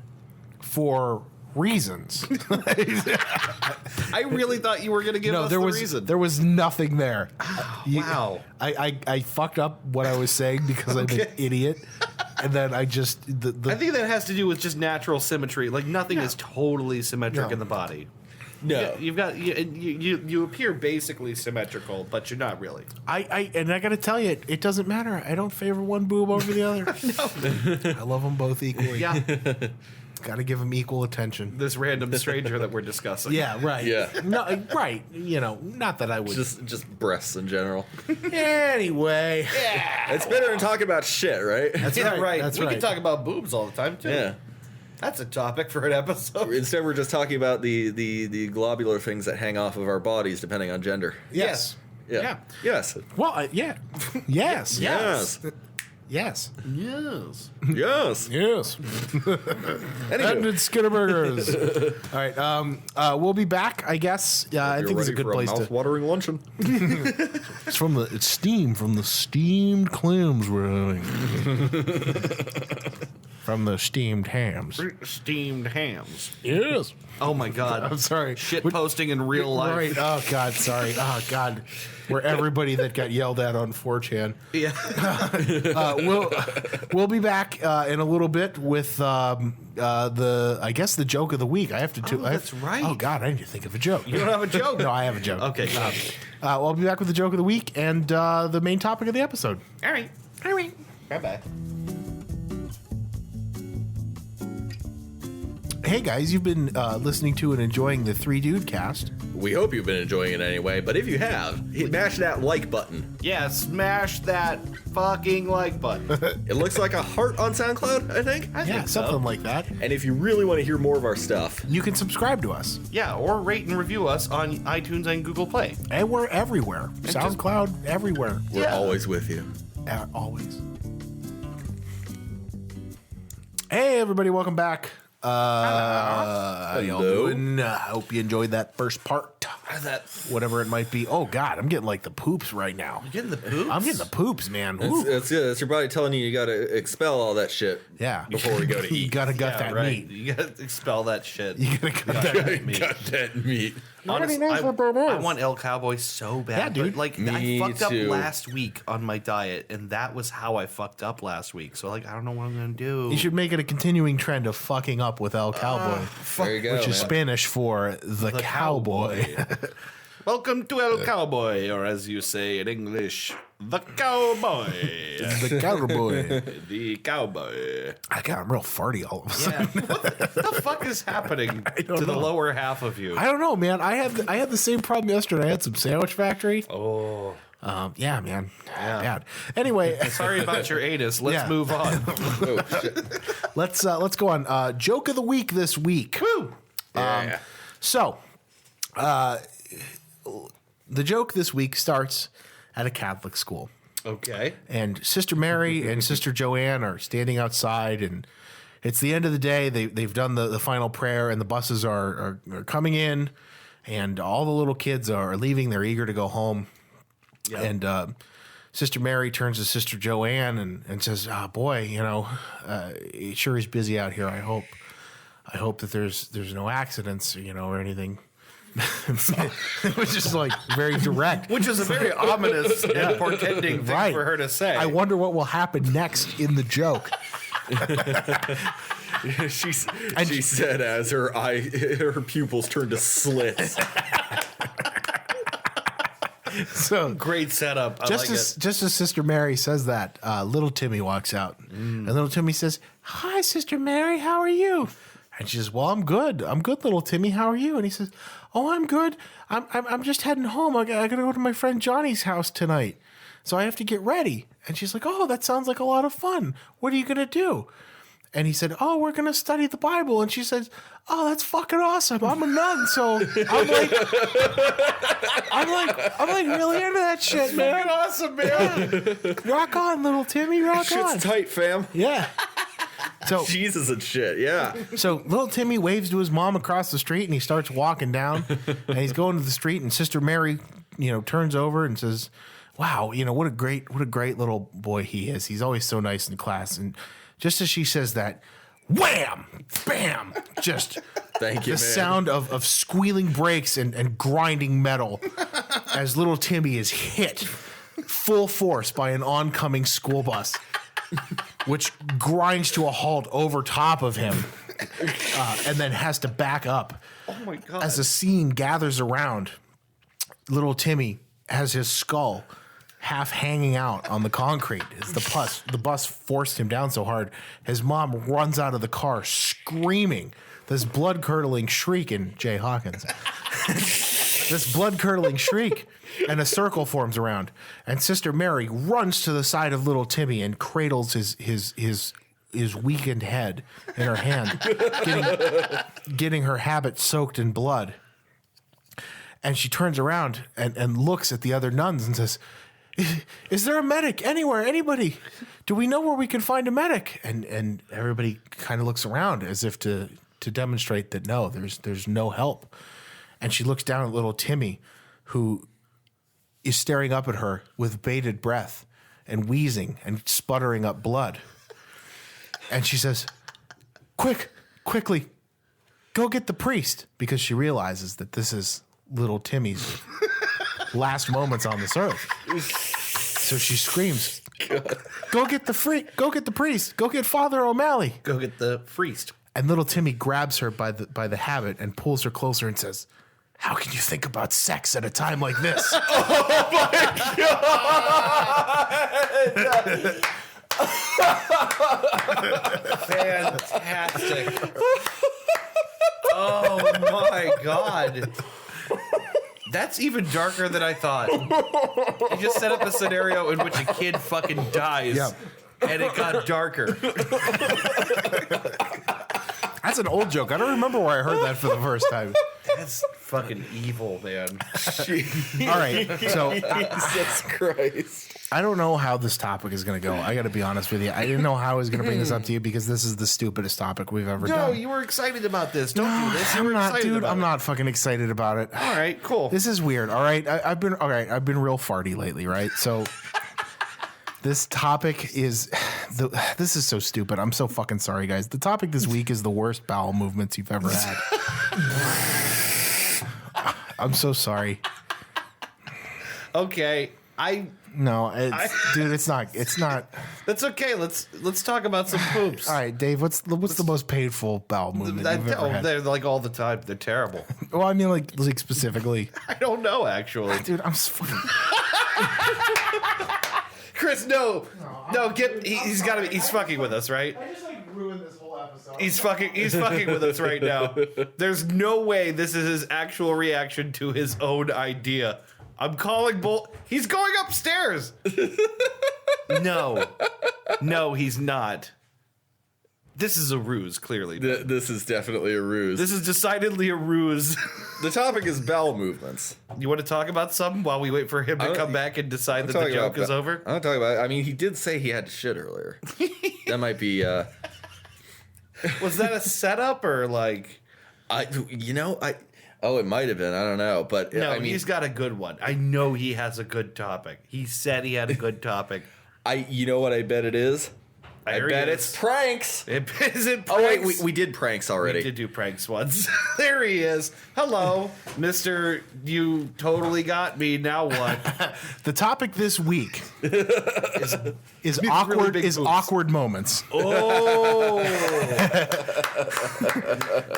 A: for reasons.
B: I really thought you were going to give
A: No,
B: us
A: there
B: the
A: was
B: reason.
A: there was nothing there.
B: Wow.
A: I fucked up what I was saying because I'm an idiot, and then I just
B: I think that has to do with just natural symmetry. Like nothing is totally symmetric
A: No.
B: in the body.
C: No.
B: You've got you appear basically symmetrical, but you're not really.
A: I got to tell you, it doesn't matter. I don't favor one boob over the other. I love them both equally.
B: Yeah,
A: Got to give them equal attention.
B: this random stranger that we're discussing.
A: Yeah, right.
C: Yeah.
A: No, right. Not that I would.
C: Just breasts in general.
A: Anyway.
C: It's better than talking about shit, right?
A: That's
B: Yeah,
A: right.
B: right.
A: That's
B: we
A: right.
B: can talk about boobs all the time too.
C: Yeah.
B: That's a topic for an episode.
C: Instead, we're just talking about the globular things that hang off of our bodies, depending on gender.
A: Yes.
B: Yeah.
C: Yes.
A: Well, yeah. Yes.
C: Yes.
A: Yes.
B: Yes.
C: Yes.
A: Yes. Ended Skitterburgers. All right. We'll be back, I guess. I think it's a good place to.
C: Mouth-watering luncheon.
A: It's steam from the steamed clams we're having. From the steamed hams.
B: Steamed hams.
A: Yes.
B: Oh my God.
A: I'm sorry.
B: Shit posting in real life.
A: Right. Oh God. Sorry. Oh God. Where everybody that got yelled at on 4chan.
B: Yeah.
A: We'll be back in a little bit with I guess the joke of the week. I have to.
B: That's right.
A: Oh God. I need to think of a joke.
B: You don't have a joke?
A: No, I have a joke.
B: Okay.
A: Well, I'll be back with the joke of the week and the main topic of the episode.
B: All right. Bye-bye.
A: Hey guys, you've been listening to and enjoying the Three Dude Cast.
C: We hope you've been enjoying it anyway, but if you have, mash that like button.
B: Yeah, smash that fucking like button.
C: It looks like a heart on SoundCloud, I think.
B: I think so.
A: Something like that.
C: And if you really want to hear more of our stuff,
A: You can subscribe to us,
B: Yeah, or rate and review us on iTunes and Google Play.
A: and we're everywhere. SoundCloud, everywhere.
C: we're
B: Yeah.
C: always with you.
A: Always. Hey everybody, welcome back. How y'all
C: Hello.
A: doing? I hope you enjoyed that first part. Whatever it might be. Oh God, I'm getting like the poops right now.
B: You getting the poops?
A: I'm getting the poops, man. Ooh.
C: It's your body telling you got to expel all that shit.
A: Yeah.
C: Before we go to
A: You
C: eat.
A: gotta gut that
B: right.
A: meat.
B: You gotta expel that shit.
A: You gotta gut that meat.
C: Got that meat.
B: Honestly,
A: knows what that
B: I
A: is.
B: want El Cowboy so bad.
A: Yeah, dude.
B: But, like,
C: Me
B: I fucked
C: too.
B: up last week on my diet, and that was how I fucked up last week. So, like, I don't know what I'm gonna do.
A: You should make it a continuing trend of fucking up with El Cowboy,
C: There you go.
A: which is
C: man.
A: Spanish for the cowboy.
B: Welcome to El Cowboy, or as you say in English, the cowboy.
A: The cowboy.
B: The cowboy.
A: I'm real farty all of a sudden.
B: Yeah. What the fuck is happening to
A: don't
B: the
A: know.
B: lower half of you?
A: I don't know, man. I had the same problem yesterday. I had some Sandwich Factory.
B: Oh.
A: Yeah, man.
B: Yeah.
A: Bad. Anyway,
B: Sorry about your anus. Let's
A: Yeah.
B: move on.
C: Oh, shit.
A: let's go on. Joke of the week this week.
B: Woo.
C: Yeah.
A: So, the joke this week starts at a Catholic school.
B: Okay.
A: And Sister Mary and Sister Joanne are standing outside, and it's the end of the day. They've done the final prayer, and the buses are coming in, and all the little kids are leaving. They're eager to go home.
B: Yeah.
A: And Sister Mary turns to Sister Joanne and says, boy, it sure is busy out here. I hope that there's no accidents, or anything. It was just like very direct.
B: Which is a very ominous and portending thing
A: Right.
B: for her to say.
A: I wonder what will happen next in the joke.
C: She said as her pupils turned to slits.
A: So
B: Great setup. I like it.
A: just as Sister Mary says that, little Timmy walks out, and little Timmy says, "Hi, Sister Mary, how are you?" And she says, "Well, I'm good. I'm good, little Timmy. How are you?" And he says, "Oh, I'm good. I'm just heading home. I gotta go to my friend Johnny's house tonight, so I have to get ready." And she's like, "Oh, that sounds like a lot of fun. What are you gonna do?" And he said, "Oh, we're gonna study the Bible." And she says, "Oh, that's fucking awesome. I'm a nun, so I'm like really into that shit, man.
B: Awesome, man.
A: Rock on, little Timmy. Rock on."
C: Shit's tight, fam.
A: Yeah. So
C: Jesus and shit. Yeah.
A: So little Timmy waves to his mom across the street, and he starts walking down, and he's going to the street, and Sister Mary, turns over and says, "Wow, what a great little boy he is. He's always so nice in class." And just as she says that, wham, bam, just
C: Thank you,
A: the
C: man.
A: sound of squealing brakes and grinding metal as little Timmy is hit full force by an oncoming school bus, which grinds to a halt over top of him, and then has to back up.
B: Oh my god.
A: As the scene gathers around, little Timmy has his skull half hanging out on the concrete as the bus forced him down so hard. His mom runs out of the car screaming this blood-curdling shriek in Jay Hawkins. This blood-curdling shriek, and a circle forms around. And Sister Mary runs to the side of little Timmy and cradles his weakened head in her hand, getting her habit soaked in blood. And she turns around and looks at the other nuns and says, "Is there a medic anywhere? Anybody? Do we know where we can find a medic?" And everybody kind of looks around as if to demonstrate that no, there's no help. And she looks down at little Timmy, who is staring up at her with bated breath and wheezing and sputtering up blood. And she says, quickly, go get the priest," because she realizes that this is little Timmy's last moments on this earth. So she screams, Go get the priest, go get Father O'Malley.
B: Go get the priest.
A: And little Timmy grabs her by the habit and pulls her closer and says, "How can you think about sex at a time like this?"
C: Oh my God!
B: Fantastic. Oh my God. That's even darker than I thought. You just set up a scenario in which a kid fucking dies.
A: Yeah.
B: And it got darker.
A: That's an old joke. I don't remember where I heard that for the first time.
B: That's fucking evil, man.
A: All right, so
C: Jesus Christ.
A: I don't know how this topic is going to go. I got to be honest with you. I didn't know how I was going to bring this up to you because this is the stupidest topic we've ever
B: No,
A: done.
B: you were excited about this. Don't do this. You
A: I'm
B: were
A: not,
B: excited
A: dude.
B: about
A: I'm
B: it.
A: not fucking excited about it.
B: All right, cool.
A: This is weird. All right, I've been real farty lately, right? So this topic is this is so stupid. I'm so fucking sorry, guys. The topic this week is the worst bowel movements you've ever had. I'm so sorry.
B: Okay,
A: No, dude, it's not.
B: That's okay. Let's talk about some poops.
A: All right, Dave. What's the most painful bowel movement you've ever had?
B: They're like all the time. They're terrible.
A: Well, I mean, like specifically,
B: I don't know, actually.
A: dude. I'm fucking.
B: Chris, no, he's got to be. He's fucking with us, right?
A: I just ruined this whole episode.
B: He's fucking with us right now. There's no way this is his actual reaction to his own idea. I'm calling bull. He's going upstairs. No, he's not. This is a ruse, clearly.
C: This is definitely a ruse.
B: This is decidedly a ruse.
C: The topic is bowel movements.
B: You want to talk about something while we wait for him to come back and decide that the joke is over?
C: I'm not talking about. I mean, he did say he had to shit earlier. That might be.
B: Was that a setup or like?
C: Oh, it might have been. I don't know, but
B: No,
C: I mean,
B: he's got a good one. I know he has a good topic. He said he had a good topic.
C: You know what I bet it is? I bet it's pranks.
B: Is it pranks?
C: Oh wait, we did pranks already.
B: We did do pranks once. There he is. Hello, Mr. You totally got me. Now what?
A: The topic this week is awkward
B: big boobs.
A: awkward moments.
B: Oh,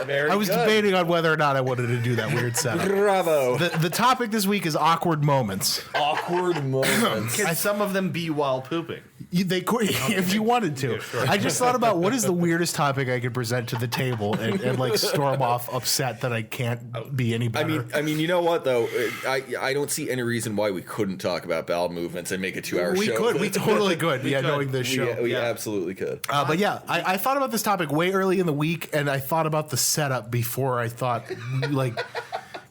B: very
A: I was
B: good.
A: debating on whether or not I wanted to do that weird setup.
C: Bravo.
A: The topic this week is awkward moments.
C: Awkward moments.
B: Can some of them be while pooping?
A: They could, if you wanted to.
B: Yeah, sure.
A: I just thought about what is the weirdest topic I could present to the table and like storm off upset that I can't be any better.
C: I mean, you know what though? I don't see any reason why we couldn't talk about bowel movements and make a 2-hour show.
A: We totally could. Yeah,
B: could.
A: knowing this show.
C: We absolutely could.
A: But yeah, I thought about this topic way early in the week, and I thought about the setup before I thought like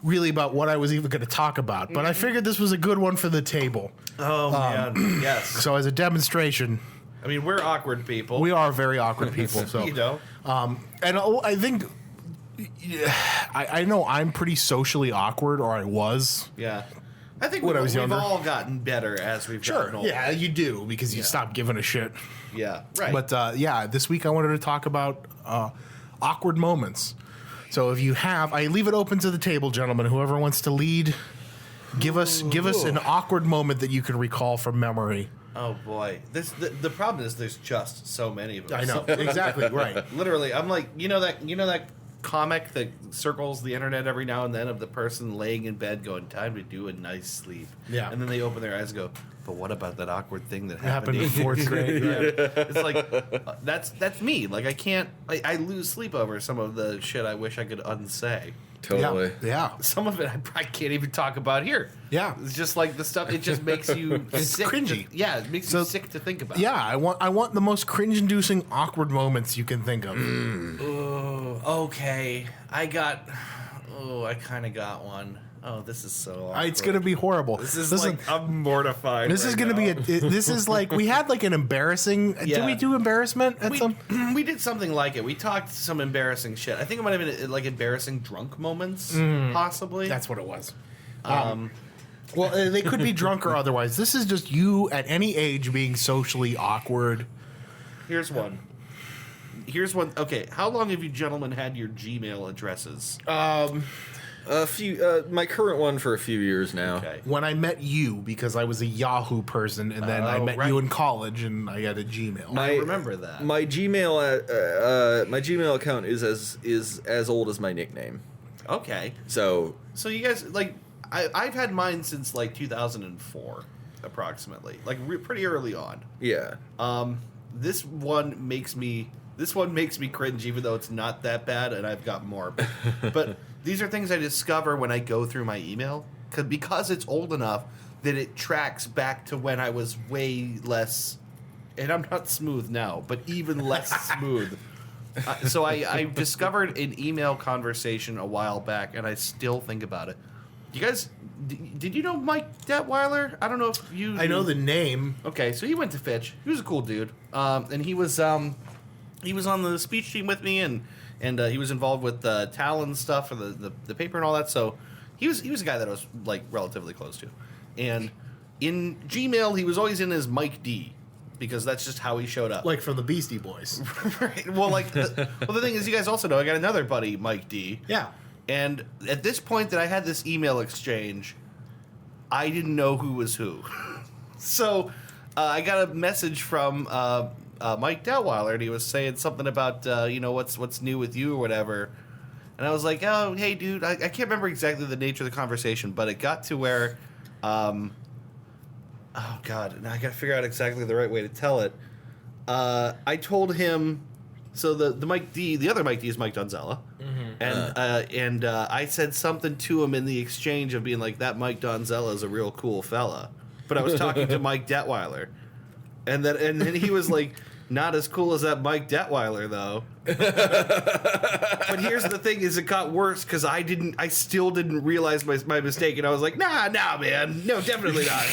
A: really about what I was even going to talk about. But I figured this was a good one for the table.
B: Oh man, yes.
A: So as a demonstration,
B: I mean, we're awkward people.
A: we are very awkward people. So
B: you know.
A: and I think I know I'm pretty socially awkward, or I was.
B: Yeah. I think
A: When I
B: we've,
A: was
B: we've
A: younger.
B: all gotten better as we've gotten older.
A: Yeah, you do because you stop giving a shit.
B: Yeah. Right.
A: But yeah, this week I wanted to talk about awkward moments. So if you have, I leave it open to the table, gentlemen. Whoever wants to lead, give us an awkward moment that you can recall from memory.
B: oh boy, the problem is there's just so many of them.
A: I know exactly right.
B: Literally, I'm like, you know that comic that circles the internet every now and then of the person laying in bed going, "Time to do a nice sleep."
A: Yeah.
B: And then they open their eyes and go, "But what about that awkward thing that
A: Happened in
B: happened
A: fourth grade.
B: Yeah. It's like that's me. Like I lose sleep over some of the shit I wish I could unsay.
C: Totally.
A: Yeah.
B: Some of it I probably can't even talk about here.
A: Yeah.
B: It's just like the stuff. It just makes you sick.
A: cringy.
B: It makes you sick to think about.
A: Yeah, I want the most cringe-inducing, awkward moments you can think of.
B: Oh, okay. I kind of got one. Oh, this is so awkward.
A: It's gonna be horrible.
B: This is I'm mortified.
A: This is gonna be this is like we had like an embarrassing.
B: Yeah.
A: Did we do embarrassment at some?
B: We did something like it. We talked some embarrassing shit. I think it might have been like embarrassing drunk moments, possibly.
A: That's what it was. Well, they could be drunk or otherwise. This is just you at any age being socially awkward.
B: Here's one. Okay, how long have you gentlemen had your Gmail addresses?
C: A few. My current one for a few years now.
B: Okay.
A: When I met you, because I was a Yahoo person, and then I met
B: right.
A: you in college, and I had a Gmail.
B: I remember that.
C: My Gmail account is as old as my nickname.
B: Okay.
C: So
B: You guys, like, I've had mine since, like, 2004, approximately. Like, pretty early on.
C: yeah.
B: This one makes me cringe, even though it's not that bad, and I've got more. But these are things I discover when I go through my email, because it's old enough that it tracks back to when I was way less, and I'm not smooth now, but even less smooth. So I discovered an email conversation a while back, and I still think about it. You guys, did you know Mike Detweiler? I don't know if you...
A: I know the name.
B: Okay, so he went to Fitch. He was a cool dude, and he was on the speech team with me, and he was involved with Talon stuff for the paper and all that. So he was a guy that I was like relatively close to, and in Gmail he was always in as Mike D, because that's just how he showed up.
A: Like from the Beastie Boys.
B: Right. Well, the thing is, you guys also know I got another buddy, Mike D.
A: Yeah.
B: And at this point that I had this email exchange, I didn't know who was who. So I got a message from Mike Detweiler, and he was saying something about what's new with you or whatever. And I was like, oh, hey, dude, I can't remember exactly the nature of the conversation, but it got to where, oh God, now I got to figure out exactly the right way to tell it. I told him, so the Mike D, the other Mike D is Mike Donzella, and I said something to him in the exchange of being like, that Mike Donzella is a real cool fella, but I was talking to Mike Detweiler, and then he was like, not as cool as that Mike Detweiler though. But here's the thing: is it got worse because I still didn't realize my mistake, and I was like, nah, man, no, definitely not.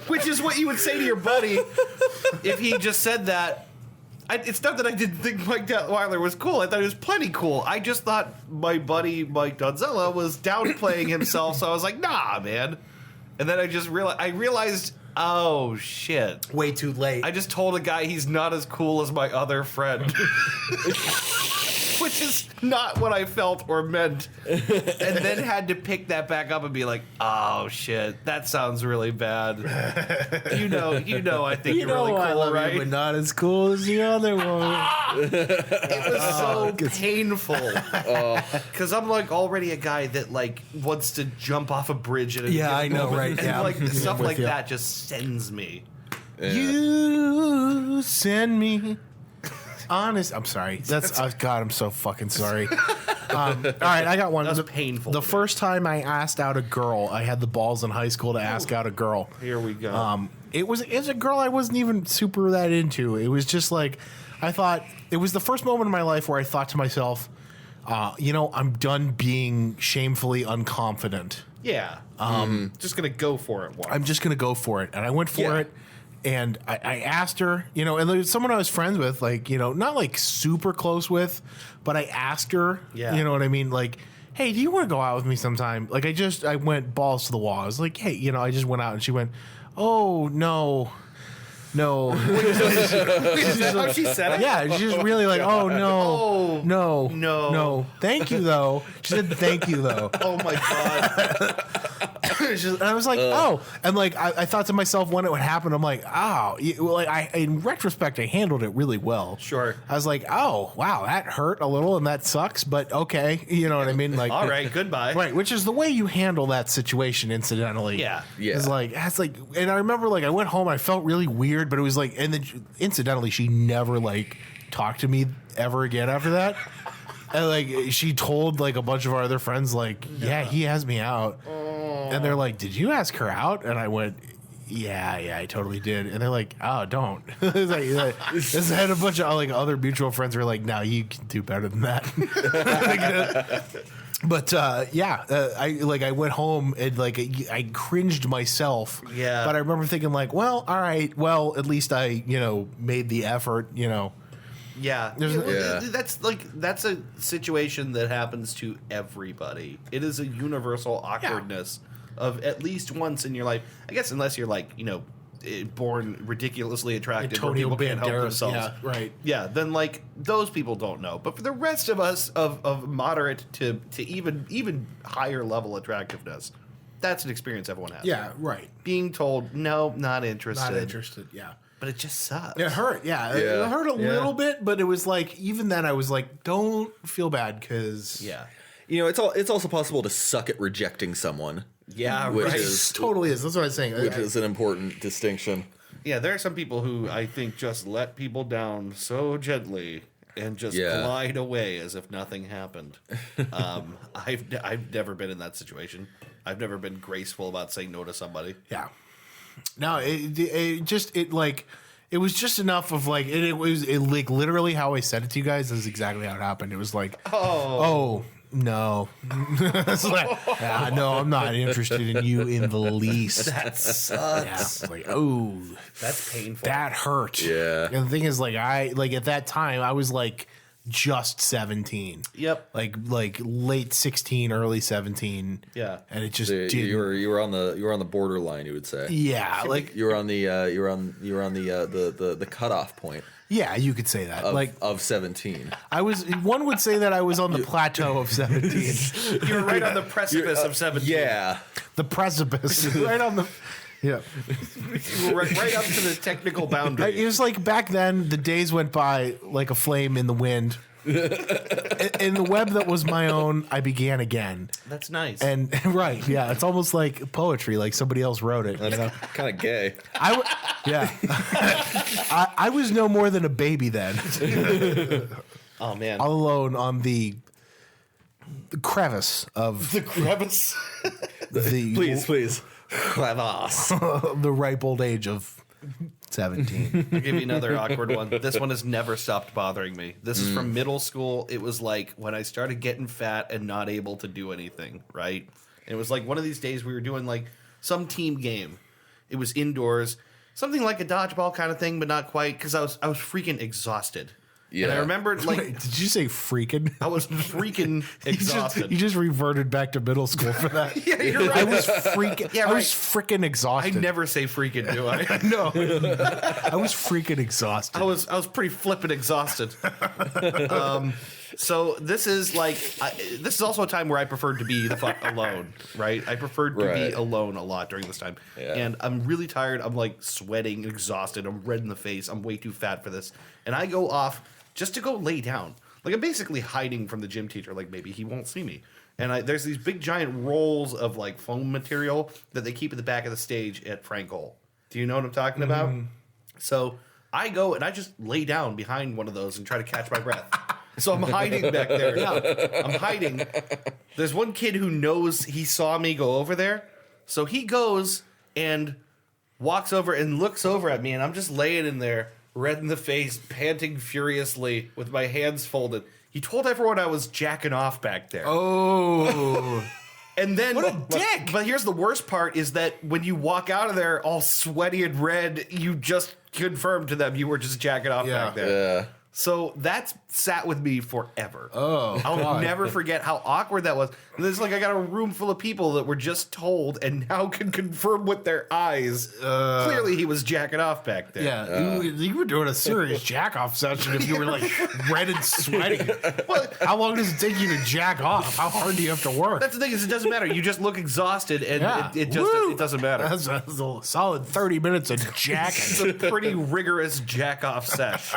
B: Which is what you would say to your buddy if he just said that. It's not that I didn't think Mike Detweiler was cool. I thought he was plenty cool. I just thought my buddy Mike Donzella was downplaying himself, so I was like, nah, man. And then I just realized, oh, shit.
A: Way too late.
B: I just told a guy he's not as cool as my other friend. Which is not what I felt or meant. And then had to pick that back up and be like, oh, shit, that sounds really bad. You know, I think you're really cool,
A: I love
B: right?
A: you, but not as cool as the other one.
B: It was so painful. Because I'm like already a guy that like wants to jump off a bridge at a
A: Yeah,
B: given
A: I know,
B: moment.
A: right,
B: And
A: yeah.
B: like stuff
A: With
B: like
A: you.
B: that just sends me.
C: Yeah.
A: You send me honest. I'm sorry. God, I'm so fucking sorry. All right, I got one.
B: That was painful.
A: The first time I asked out a girl, I had the balls in high school to ask out a girl.
B: Here we go.
A: It was a girl I wasn't even super that into. It was just like, I thought, it was the first moment in my life where I thought to myself, I'm done being shamefully unconfident.
B: Yeah. Just gonna go for it once.
A: I'm just going to go for it. And I went for
B: Yeah.
A: it. And I asked her, and there was someone I was friends with, like, not like super close with, but I asked her,
B: Yeah.
A: you know what I mean? Like, hey, do you want to go out with me sometime? Like, I went balls to the wall. I was like, hey, I just went out, and she went, oh, no.
B: Is that how she said it?
A: Yeah, she's just really like, oh, no.
B: Oh,
A: No. Thank you, though. She said, thank you, though.
B: Oh my god.
A: And I was like, oh, and like I thought to myself when it would happen, I'm like, oh, in retrospect, I handled it really well.
B: Sure.
A: I was like, oh, wow, that hurt a little and that sucks, but okay, you know what I mean? Like,
B: All right, goodbye.
A: right, which is the way you handle that situation. Incidentally,
B: Yeah.
C: Yeah.
A: It's like, and I remember like I went home, I felt really weird, but it was like, and then incidentally, she never like talked to me ever again after that. And like she told like a bunch of our other friends, like, yeah, he has me out. And they're like, did you ask her out? And I went, yeah, I totally did. And they're like, oh, don't. It's like, this had a bunch of like other mutual friends who were like, no, you can do better than that. But I went home and like I cringed myself.
B: Yeah.
A: But I remember thinking like, well, all right, well, at least I made the effort.
B: Yeah.
C: Yeah.
B: That's a situation that happens to everybody. It is a universal awkwardness of at least once in your life. I guess unless you're like, born ridiculously attractive or
A: Antonio
B: people can't help
A: Banderas,
B: themselves.
A: yeah, right.
B: Yeah, then like those people don't know. But for the rest of us of moderate to even higher level attractiveness, that's an experience everyone has.
A: Yeah, right.
B: Being told, no, not interested.
A: Not interested, yeah.
B: But it just sucks.
A: It hurt, yeah. It hurt a little bit, but it was like, even then I was like, don't feel bad because...
B: Yeah.
C: It's also possible to suck at rejecting someone.
B: Yeah,
C: which
B: right.
C: is
A: totally is. That's what I was saying.
C: which is an important distinction.
B: Yeah, there are some people who I think just let people down so gently and just glide away as if nothing happened. I've never been in that situation. I've never been graceful about saying no to somebody.
A: Yeah. No, it was just enough of like it was like literally how I said it to you guys is exactly how it happened. It was like, oh no, it's like, no, I'm not interested in you in the least.
B: That sucks.
A: Yeah, it's like, oh,
B: That's painful.
A: that hurt.
C: Yeah.
A: And the thing is, like, at that time I was like just 17.
B: Yep.
A: Like late 16, early 17.
B: Yeah.
A: And it just
C: So
A: didn't.
C: you were on the borderline, you would say.
A: Yeah, like
C: You were on the cutoff point
A: yeah, you could say that.
C: of 17.
A: One would say that I was on the plateau of 17.
B: You're right on the precipice of 17.
C: Yeah.
A: The precipice. Right on the yeah.
B: You were right up to the technical boundary.
A: It was like back then the days went by like a flame in the wind. In the web that was my own, I began again.
B: That's nice.
A: And right, yeah, it's almost like poetry, like somebody else wrote it.
C: Kind of gay.
A: I was no more than a baby then,
B: oh, man.
A: all alone on the crevice of
B: The crevice.
A: the
C: Please. Crevasse.
A: the ripe old age of 17.
B: I'll give you another awkward one. This one has never stopped bothering me. This is from middle school. It was like when I started getting fat and not able to do anything, right? And it was like one of these days we were doing like some team game. It was indoors, something like a dodgeball kind of thing, but not quite because I was freaking exhausted.
C: Yeah.
B: And I remembered like
A: Wait, did you say freaking?
B: I was freaking exhausted.
A: You just reverted back to middle school for that.
B: Yeah, you're right.
A: I was freaking.
B: Yeah,
A: I was
B: right.
A: freaking
B: I
A: exhausted.
B: never say freaking, do I?
A: No, I was freaking exhausted.
B: I was pretty flippin' exhausted. So this is like this is also a time where I preferred to be the fuck alone, right? I preferred to be alone a lot during this time, and I'm really tired. I'm like sweating, exhausted. I'm red in the face. I'm way too fat for this, and I go off just to go lay down. Like I'm basically hiding from the gym teacher. Like maybe he won't see me. And there's these big giant rolls of like foam material that they keep at the back of the stage at Frank Hole. Do you know what I'm talking about? So I go and I just lay down behind one of those and try to catch my breath. So I'm hiding back there. Now, I'm hiding. There's one kid who knows he saw me go over there. So he goes and walks over and looks over at me. And I'm just laying in there, red in the face, panting furiously with my hands folded. He told everyone I was jacking off back there.
A: Oh,
B: And then,
A: what a dick!
B: But here's the worst part is that when you walk out of there all sweaty and red, you just confirmed to them you were just jacking off back there.
C: Yeah.
B: So that's sat with me forever.
A: Oh,
B: I'll
A: God.
B: never forget how awkward that was. And it's like I got a room full of people that were just told and now can confirm with their eyes. Clearly he was jacking off back there.
A: yeah. You were doing a serious jack off session if you were like red and sweating. How long does it take you to jack off? How hard do you have to work?
B: That's the thing is it doesn't matter. You just look exhausted and it doesn't matter.
A: That's a solid 30 minutes of
B: It's
A: jacking.
B: a pretty rigorous jack off sesh.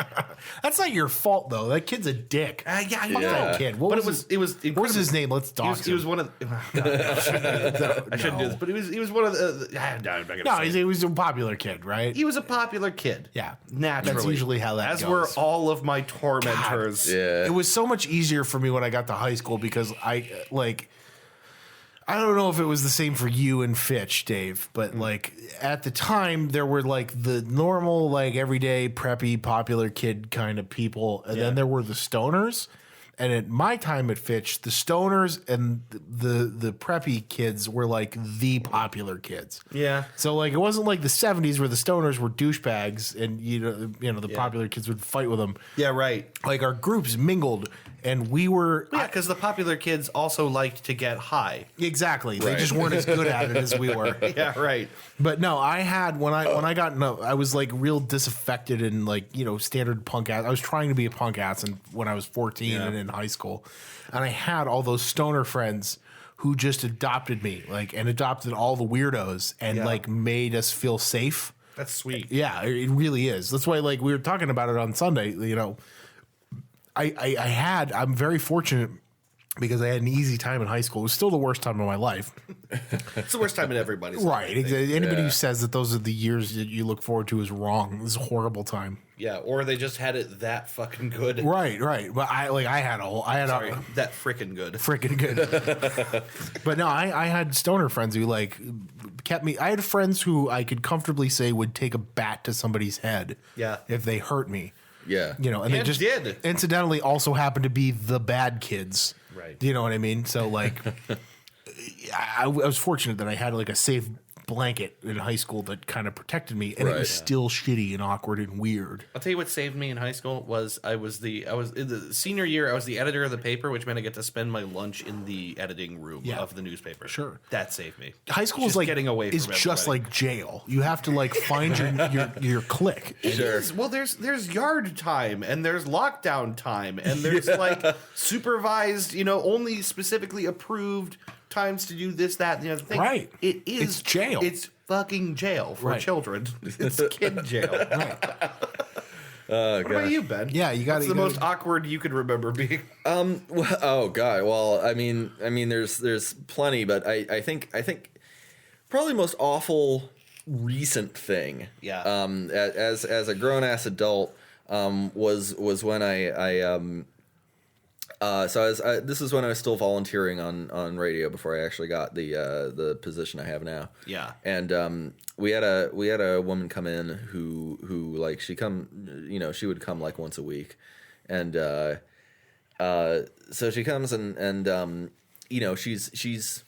A: That's not your fault though. That kid's a dick.
B: Yeah, I
A: Fuck
B: know.
A: that kid.
B: But it was
A: what was his name? Let's talk.
B: He was one of. I shouldn't do this, but he was one of the. I'm not gonna
A: No,
B: say
A: he was a popular kid, right?
B: he was a popular kid.
A: Yeah,
B: naturally.
A: That's usually how that
B: As
A: goes.
B: were all of my tormentors.
C: Yeah.
A: It was so much easier for me when I got to high school because I don't know if it was the same for you and Fitch, Dave, but like at the time there were like the normal, like everyday preppy popular kid kind of people, and then there were the stoners. And at my time at Fitch, the stoners and the preppy kids were like the popular kids.
B: Yeah.
A: So like it wasn't like the 70s where the stoners were douchebags and you know the popular kids would fight with them.
B: Yeah, right.
A: Like our groups mingled and we were
B: Yeah, because the popular kids also liked to get high.
A: exactly. They
C: Right.
A: just weren't as good at it as we were.
B: Yeah, right.
A: But no, I had when I got I was like real disaffected and like standard punk ass. I was trying to be a punk ass and when I was 14 and in high school, and I had all those stoner friends who just adopted me and adopted all the weirdos and like made us feel safe.
B: That's sweet.
A: Yeah, it really is. That's why we were talking about it on Sunday. I'm very fortunate because I had an easy time in high school. It was still the worst time of my life.
B: It's the worst time in everybody's
A: Right.
B: life. I think.
A: Anybody who says that those are the years that you look forward to is wrong. This is a horrible time.
B: Yeah, or they just had it that fucking good.
A: Right. But I had
B: Sorry, that frickin' good.
A: freaking good. But no, I had stoner friends who kept me. I had friends who I could comfortably say would take a bat to somebody's head.
B: Yeah.
A: If they hurt me.
C: Yeah.
A: And they
B: And
A: just
B: did.
A: incidentally also happened to be the bad kids.
B: Right.
A: You know what I mean? So I was fortunate that I had a safe blanket in high school that kind of protected me, and it was
C: Right.
A: still shitty and awkward and weird.
B: I'll tell you what saved me in high school was I was in the senior year. I was the editor of the paper, which meant I get to spend my lunch in the editing room of the newspaper.
A: Sure.
B: That saved me.
A: High school
B: Just
A: is
B: getting away
A: is
B: from
A: just
B: everybody.
A: like jail. You have to find your clique.
B: It is. Well, there's yard time and there's lockdown time and there's supervised, only specifically approved times to do this, that, and the other thing.
A: Right.
B: It is
A: It's jail.
B: It's fucking jail for
A: Right.
B: children. It's kid jail. What about you, Ben?
A: Yeah, you got
B: What's the most awkward you could remember being?
C: Oh God. Well, I mean, there's plenty, but I think probably the most awful recent thing.
B: Yeah.
C: As a grown ass adult, was when this is when I was still volunteering on radio before I actually got the position I have now.
B: Yeah.
C: And we had a woman come in who she would come once a week, and so she comes and she's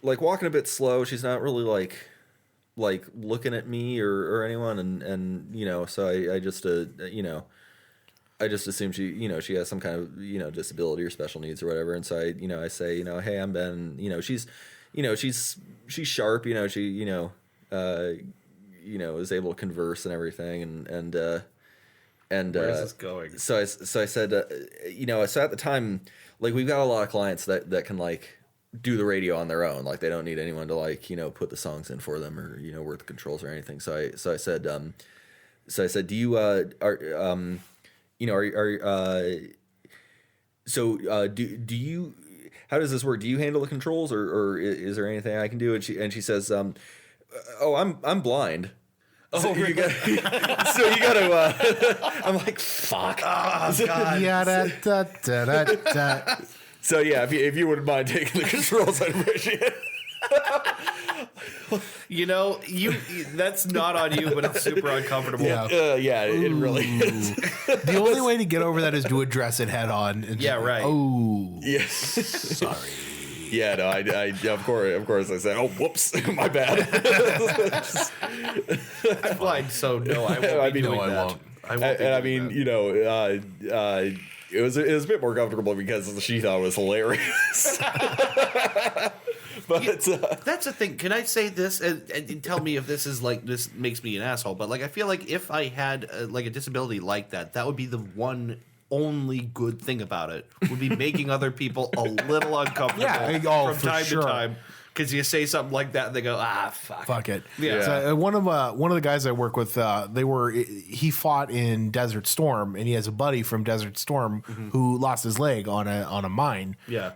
C: walking a bit slow. She's not really looking at me or anyone, and so I just I just assume she has some kind of disability or special needs or whatever, and so I say hey, I'm Ben. She's sharp. She is able to converse and everything, and
B: Where's this going?
C: So I said so at the time we've got a lot of clients that can do the radio on their own, they don't need anyone to put the songs in for them or work the controls or anything. So I said do you do you, how does this work? Do you handle the controls or is there anything I can do? And she says, I'm blind. So you got to, I'm like, fuck.
B: Oh, God.
A: Yeah, da.
C: So yeah, if you wouldn't mind taking the controls, I'd appreciate it.
B: That's not on you, but it's super uncomfortable.
A: Yeah.
C: Yeah, it really is.
A: The only way to get over that is to address it head on. And
B: Yeah, right.
A: Oh,
C: Yes.
A: sorry.
C: Yeah, no, I of course I said, oh, whoops, my bad.
B: I'm blind, so no, I won't
C: I
B: be
C: mean,
B: doing
C: no, I
B: that.
A: won't.
B: I won't.
C: And I mean, it was a bit more comfortable because she thought it was hilarious. But
B: That's the thing. Can I say this and tell me if this is this makes me an asshole? But I feel like if I had a disability like that, that would be the one only good thing about it. Would be making other people a little uncomfortable
A: Yeah,
B: from
A: for
B: time
A: sure.
B: to time. because you say something like that, and they go, fuck
A: it.
B: Yeah.
A: So, one of the guys I work with, he fought in Desert Storm, and he has a buddy from Desert Storm who lost his leg on a mine.
B: Yeah.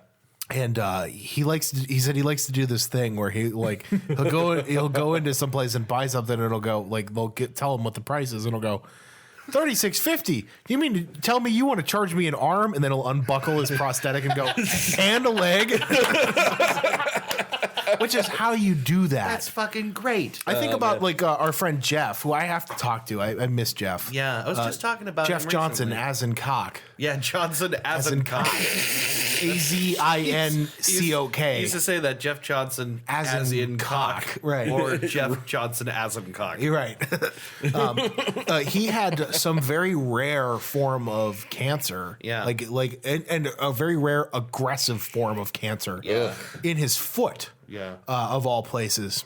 A: And he said he likes to do this thing where he'll go into some place and buy something, and it'll go like tell him what the price is, and it'll go $36.50. You mean to tell me you want to charge me an arm? And then he'll unbuckle his prosthetic and go and a leg. Which is how you do that.
B: That's fucking great.
A: I think about our friend Jeff, who I have to talk to. I miss Jeff.
B: Yeah, I was just talking about
A: Jeff
B: him
A: Johnson,
B: recently.
A: as in cock.
B: Yeah, Johnson as in cock.
A: AZINCOK.
B: He used to say that Jeff Johnson
A: As
B: in
A: in
B: cock.
A: cock, right.
B: Or Jeff Johnson as in cock.
A: You're right. He had some very rare form of cancer.
B: Yeah.
A: And a very rare aggressive form of cancer.
B: Yeah.
A: In his foot.
B: Yeah.
A: Of all places.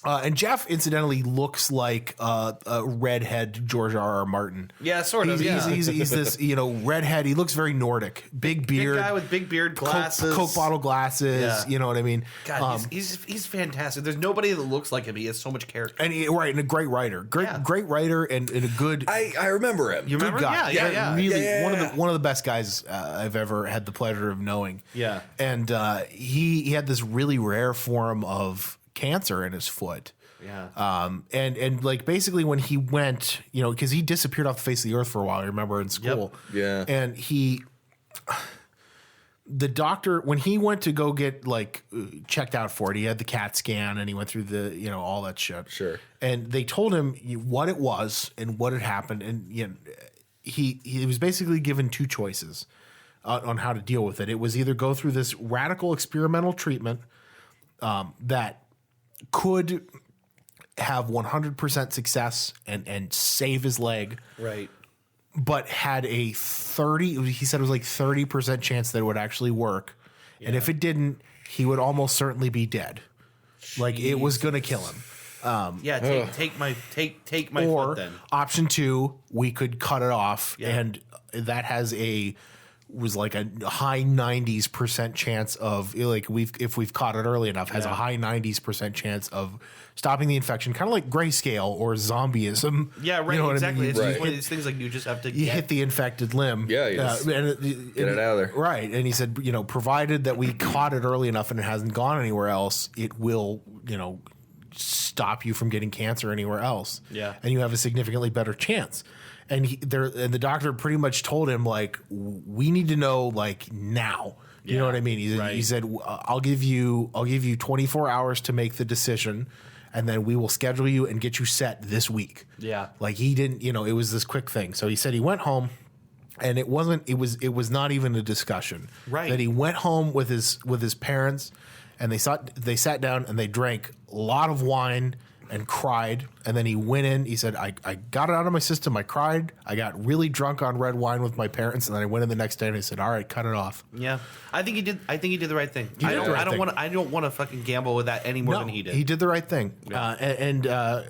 A: And Jeff, incidentally, looks like a redhead George R.R. Martin.
B: Yeah, sort of.
A: He's this, redhead. He looks very Nordic. Big beard.
B: Big guy with big beard, glasses.
A: Coke bottle glasses.
B: Yeah.
A: You know what I mean?
B: God, he's fantastic. There's nobody that looks like him. He has so much character.
A: And and a great writer. Great writer and a good...
C: I remember him.
B: You remember?
A: Good guy.
B: Yeah.
A: Really, one of the best guys I've ever had the pleasure of knowing.
B: Yeah.
A: And he had this really rare form of cancer in his foot.
B: Yeah.
A: And like basically when he went, because he disappeared off the face of the earth for a while, I remember in school.
C: Yep. Yeah.
A: And the doctor, when he went to go get checked out for it, he had the CAT scan and he went through the, all that shit.
C: Sure.
A: And they told him what it was and what had happened. And he was basically given two choices on how to deal with it. It was either go through this radical experimental treatment that could have 100% success and save his leg,
B: Right.
A: but had a 30% chance that it would actually work. Yeah. And if it didn't, he would almost certainly be dead. Jeez. Like it was going to kill him.
B: Take my
A: or
B: foot then.
A: Option 2, we could cut it off,
B: Yeah.
A: and that was like a high 90% chance of if we've caught it early enough, has a high 90% chance of stopping the infection, kind of like grayscale or zombieism.
B: Yeah, right.
A: You know
B: Exactly.
A: what I mean?
B: It's just one of these things like you just have to
A: Hit the infected limb.
C: Yeah, you just get it out of there.
A: Right. And he said, provided that we caught it early enough and it hasn't gone anywhere else, it will, stop you from getting cancer anywhere else.
B: Yeah.
A: And you have a significantly better chance. And the doctor pretty much told him, we need to know now. You know what I mean? He said, I'll give you 24 hours to make the decision, and then we will schedule you and get you set this week.
B: Yeah.
A: He didn't, it was this quick thing. So he said he went home, and it was not even a discussion.
B: Right.
A: That he went home with his parents, and they sat down and they drank a lot of wine and cried. And then he went in. He said, I got it out of my system. I cried. I got really drunk on red wine with my parents. And then I went in the next day and I said, all right, cut it off.
B: Yeah. I think he did the right thing.
A: I
B: don't want to fucking gamble with that any more than he did.
A: He did the right thing. Yeah.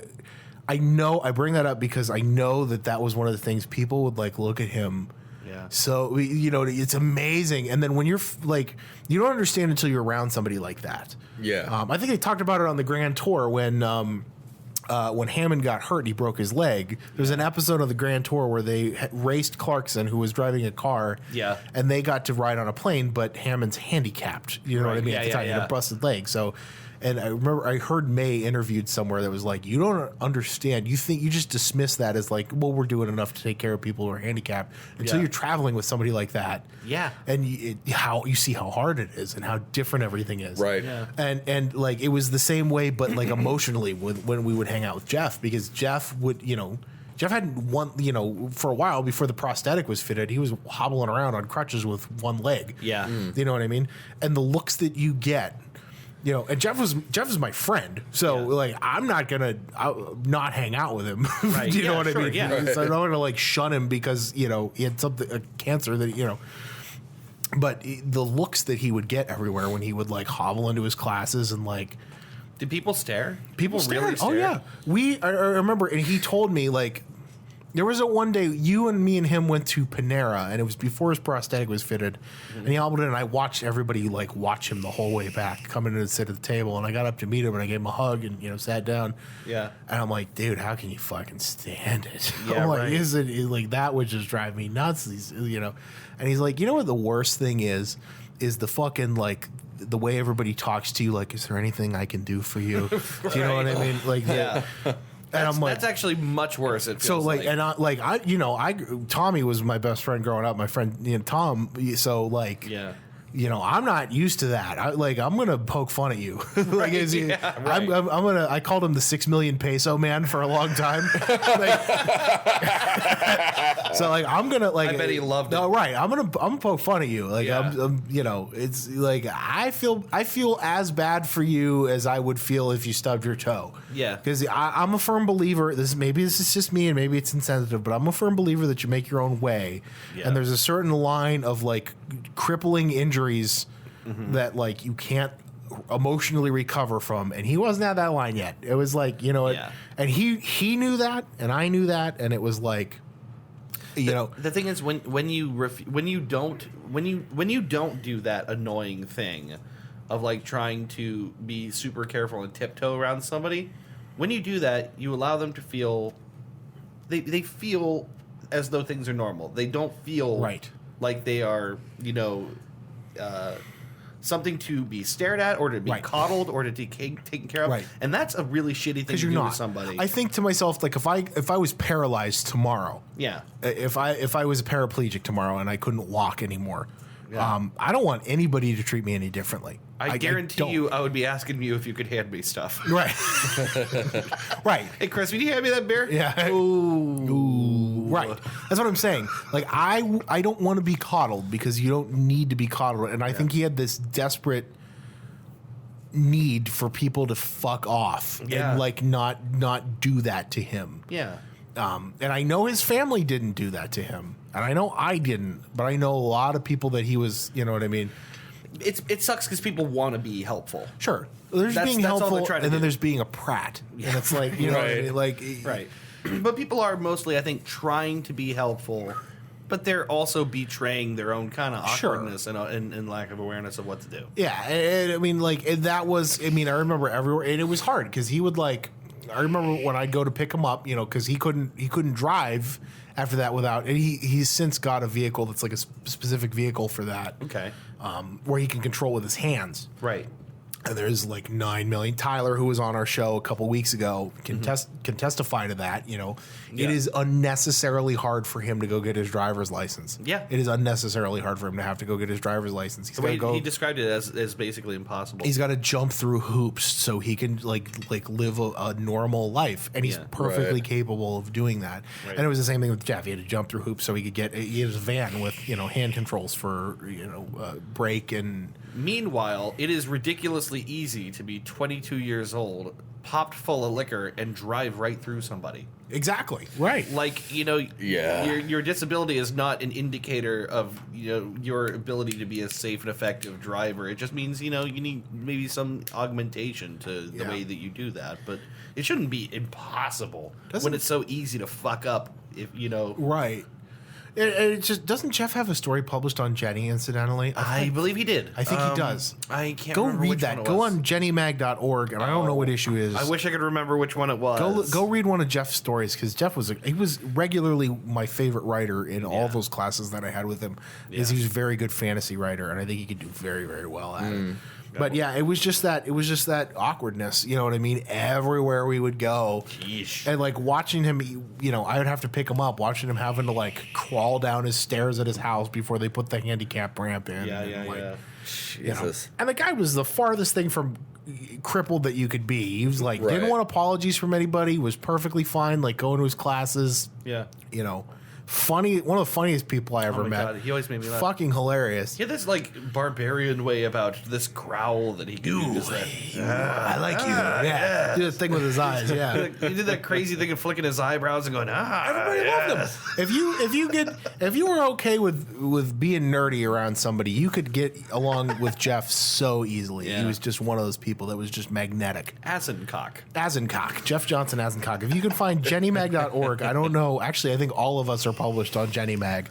A: I know I bring that up because I know that was one of the things people would look at him.
B: Yeah.
A: So, it's amazing. And then when you're you don't understand until you're around somebody like that.
C: Yeah.
A: I think they talked about it on the Grand Tour when Hammond got hurt and he broke his leg. There's an episode of the Grand Tour where they raced Clarkson, who was driving a car.
B: Yeah.
A: And they got to ride on a plane, but Hammond's handicapped. You know what I mean?
B: Yeah,
A: At the time, he had a busted leg. So, and I remember I heard May interviewed somewhere that was like, you don't understand. You just dismiss that as we're doing enough to take care of people who are handicapped until you're traveling with somebody like that.
B: Yeah.
A: And how you see how hard it is and how different everything is.
C: Right.
B: Yeah.
A: And it was the same way, but emotionally when we would hang out with Jeff, because Jeff would, Jeff hadn't for a while before the prosthetic was fitted, he was hobbling around on crutches with one leg.
B: Yeah.
A: You know what I mean? And the looks that you get, and Jeff was my friend, so I'm not gonna not hang out with him.
B: Right.
A: Do you know what I mean?
B: Yeah.
A: So I don't want to shun him because he had a cancer that But the looks that he would get everywhere when he would hobble into his classes and
B: Did people stare?
A: people
B: really
A: stared. Oh yeah, I remember, and he told me There was a one day you and me and him went to Panera, and it was before his prosthetic was fitted. And he hobbled in, and I watched everybody like watch him the whole way back, come in and sit at the table. And I got up to meet him, and I gave him a hug, and sat down.
B: Yeah.
A: And I'm like, dude, how can you fucking stand it?
B: Yeah,
A: I'm like,
B: right.
A: is it like that would just drive me nuts? And he's like, you know what the worst thing is the fucking like the way everybody talks to you. Like, is there anything I can do for you? Do you know what I mean? Like,
B: Yeah.
A: And I'm like,
B: that's actually much worse. It feels
A: so like, and I Tommy was my best friend growing up. My friend, Tom. So like,
B: yeah.
A: I'm not used to that. I'm gonna poke fun at you. Like,
B: yeah, right.
A: I'm gonna. I called him the 6 million peso man for a long time. So like, I'm gonna like.
B: I bet he loved it.
A: No, right. I'm gonna poke fun at you. Like,
B: Yeah.
A: it's like I feel as bad for you as I would feel if you stubbed your toe.
B: Yeah.
A: Because I'm a firm believer. Maybe this is just me, and maybe it's insensitive, but I'm a firm believer that you make your own way.
B: Yeah.
A: And there's a certain line of like crippling injuries that like you can't emotionally recover from, and he wasn't at that line yet. It was like,
B: Yeah.
A: and he knew that, and I knew that, and it was like,
B: The thing is, when you don't do that annoying thing of like trying to be super careful and tiptoe around somebody, when you do that, you allow them to feel they feel as though things are normal. They don't feel
A: Right.
B: like they are something to be stared at or to be
A: Right.
B: coddled or to be taken care of.
A: Right.
B: And that's a really shitty thing to
A: because
B: do
A: you're not
B: with somebody.
A: I think to myself, like, if I was paralyzed tomorrow,
B: yeah.
A: if I was a paraplegic tomorrow and I couldn't walk anymore,
B: Yeah.
A: I don't want anybody to treat me any differently.
B: I guarantee
A: don't.
B: you I would be asking you if you could hand me stuff.
A: Right. Right.
B: Hey, Chris, will you hand me that beer?
A: Yeah.
B: Ooh.
A: Right. That's what I'm saying. Like, I don't want to be coddled because you don't need to be coddled. And I think he had this desperate need for people to fuck off
B: Yeah.
A: and like not do that to him.
B: Yeah.
A: And I know his family didn't do that to him. And I know I didn't, but I know a lot of people that he was, you know what I mean?
B: It sucks because people want to be helpful.
A: Sure. There's
B: That's-
A: being
B: that's all they're
A: helpful,
B: trying to
A: and then
B: do.
A: there's being a prat. And it's like, you know what I
C: Right.
A: mean? Like,
B: Right. But people are mostly, I think, trying to be helpful, but they're also betraying their own kind of
A: Sure.
B: awkwardness and lack of awareness of what to do.
A: yeah. And I mean, like, and that was, I mean, I remember everywhere, and it was hard because he would like, I remember when I'd go to pick him up, because he couldn't drive after that without, and he's since got a vehicle that's like a specific vehicle for that.
B: Okay.
A: Where he can control with his hands.
B: Right.
A: And there's like 9 million. Tyler, who was on our show a couple weeks ago, can testify to that.
B: Yeah.
A: It is unnecessarily hard for him to go get his driver's license.
B: Yeah.
A: It is unnecessarily hard for him to have to go get his driver's license. He's got to
B: Wait,
A: go.
B: he described it as basically impossible.
A: He's got to jump through hoops so he can like live a normal life, and he's
B: Yeah.
A: perfectly
C: Right.
A: capable of doing that.
B: Right.
A: And it was the same thing with Jeff. He had to jump through hoops so he could he had his van with hand controls for brake and.
B: Meanwhile, it is ridiculously easy to be 22 years old, popped full of liquor, and drive right through somebody.
A: Exactly. Right.
B: Like,
C: Yeah.
B: your disability is not an indicator of, your ability to be a safe and effective driver. It just means, you need maybe some augmentation to the
A: Yeah.
B: way that you do that. But it shouldn't be impossible
A: Doesn't-
B: when it's so easy to fuck up if,
A: Right. It just doesn't Jeff have a story published on Jenny? Incidentally,
B: I believe he did.
A: I think he does.
B: I can't
A: Go
B: remember
A: read
B: which one
A: that.
B: it
A: Go
B: was.
A: on jennymag.org, and I don't know what issue it is.
B: I wish I could remember which one it was.
A: Go read one of Jeff's stories because Jeff was regularly my favorite writer in all
B: Yeah.
A: those classes that I had with him. Is he was a very good fantasy writer, and I think he could do very, very well at it. But yeah, it was just that awkwardness. You know what I mean? Everywhere we would go,
B: Yeesh.
A: and like watching him, I would have to pick him up. Watching him having to like crawl down his stairs at his house before they put the handicap ramp in.
B: Yeah,
A: and, like,
C: Jesus.
A: And the guy was the farthest thing from crippled that you could be. He was like, didn't
C: Right.
A: want apologies from anybody, was perfectly fine, like going to his classes,
B: Yeah.
A: one of the funniest people I ever
B: my
A: met.
B: God, he always made me laugh.
A: Fucking hilarious.
B: He had this like barbarian way about this growl that he could do. Just that,
A: I like you. Yeah. Do the thing with his eyes. Yeah.
B: he did that crazy thing of flicking his eyebrows and going, everybody
A: loved him. If you were okay with being nerdy around somebody, you could get along with Jeff so easily.
B: Yeah.
A: He was just one of those people that was just magnetic.
B: Asincock.
A: Jeff Johnson Asincock. If you can find jennymag.org, I don't know. Actually, I think all of us are published on Jenny Mag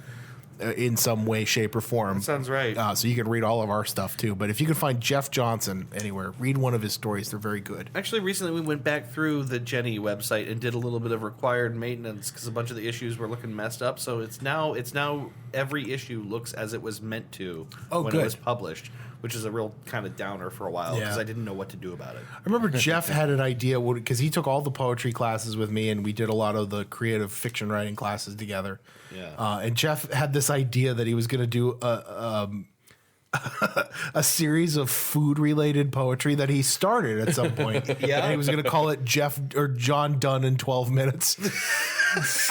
A: in some way, shape, or form.
B: That sounds right.
A: So you can read all of our stuff too. But if you can find Jeff Johnson anywhere, read one of his stories. They're very good.
B: Actually, recently we went back through the Jenny website and did a little bit of required maintenance because a bunch of the issues were looking messed up. So it's now every issue looks as it was meant to when it was published, which is a real kind of downer for a while because I didn't know what to do about it.
A: I remember Jeff had an idea because he took all the poetry classes with me and we did a lot of the creative fiction writing classes together.
B: Yeah.
A: And Jeff had this idea that he was going to do a series of food-related poetry that he started at some point.
B: Yeah.
A: And he was going to call it Jeff or John Dunn in 12 minutes. This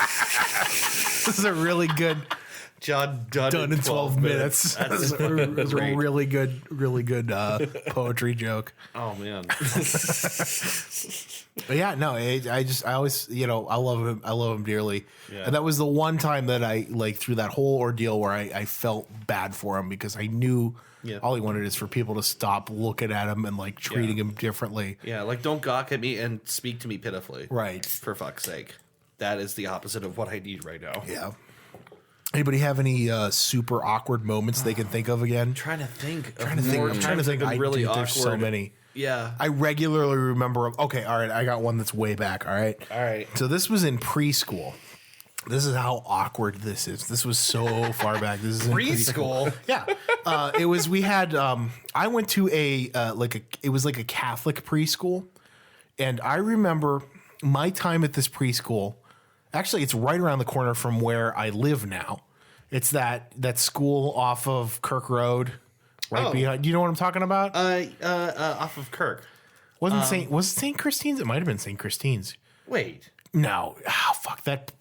A: is a really good...
B: John Dunn
A: in 12 minutes.
B: That's
A: a really good poetry joke.
B: Oh man.
A: But yeah, no, I always, I love him. I love him dearly.
B: Yeah.
A: And that was the one time that I through that whole ordeal where I felt bad for him because I knew all he wanted is for people to stop looking at him and treating him differently.
B: Yeah, don't gawk at me and speak to me pitifully.
A: Right.
B: For fuck's sake. That is the opposite of what I need right now.
A: Yeah. Anybody have any super awkward moments they can think of again?
B: I'm trying to think.
A: I'm trying to think.
B: Really awkward.
A: There's so many.
B: Yeah.
A: I regularly remember. Okay, all right. I got one that's way back. All right.
B: All right.
A: So this was in preschool. This is how awkward this is. This was so far back. This is in preschool. Yeah. It was. We had. I went to it was like a Catholic preschool, and I remember my time at this preschool. Actually, it's right around the corner from where I live now. It's that school off of Kirk Road, right behind. Do you know what I'm talking about?
B: Off of Kirk.
A: Was it St. Christine's? It might have been St. Christine's.
B: Wait.
A: No. Oh, fuck that.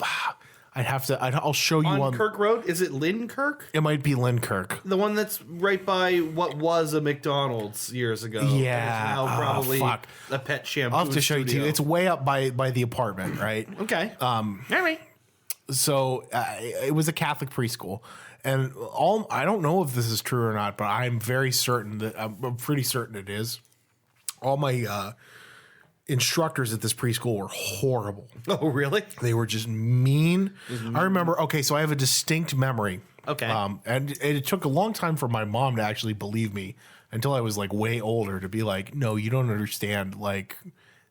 A: I'd have to. I'll show you
B: on Kirk Road. Is it Lynn Kirk?
A: It might be Lynn Kirk.
B: The one that's right by what was a McDonald's years ago.
A: Yeah.
B: Now probably
A: fuck.
B: a pet shampoo.
A: I'll have to show you too. It's way up by the apartment, right?
B: Okay. All right.
A: So it was a Catholic preschool, and I don't know if this is true or not, but I'm very certain that I'm pretty certain it is. All my instructors at this preschool were horrible.
B: Oh, really?
A: They were just mean. I remember. Okay, so I have a distinct memory.
B: Okay.
A: And it took a long time for my mom to actually believe me until I was way older to be like, no, you don't understand.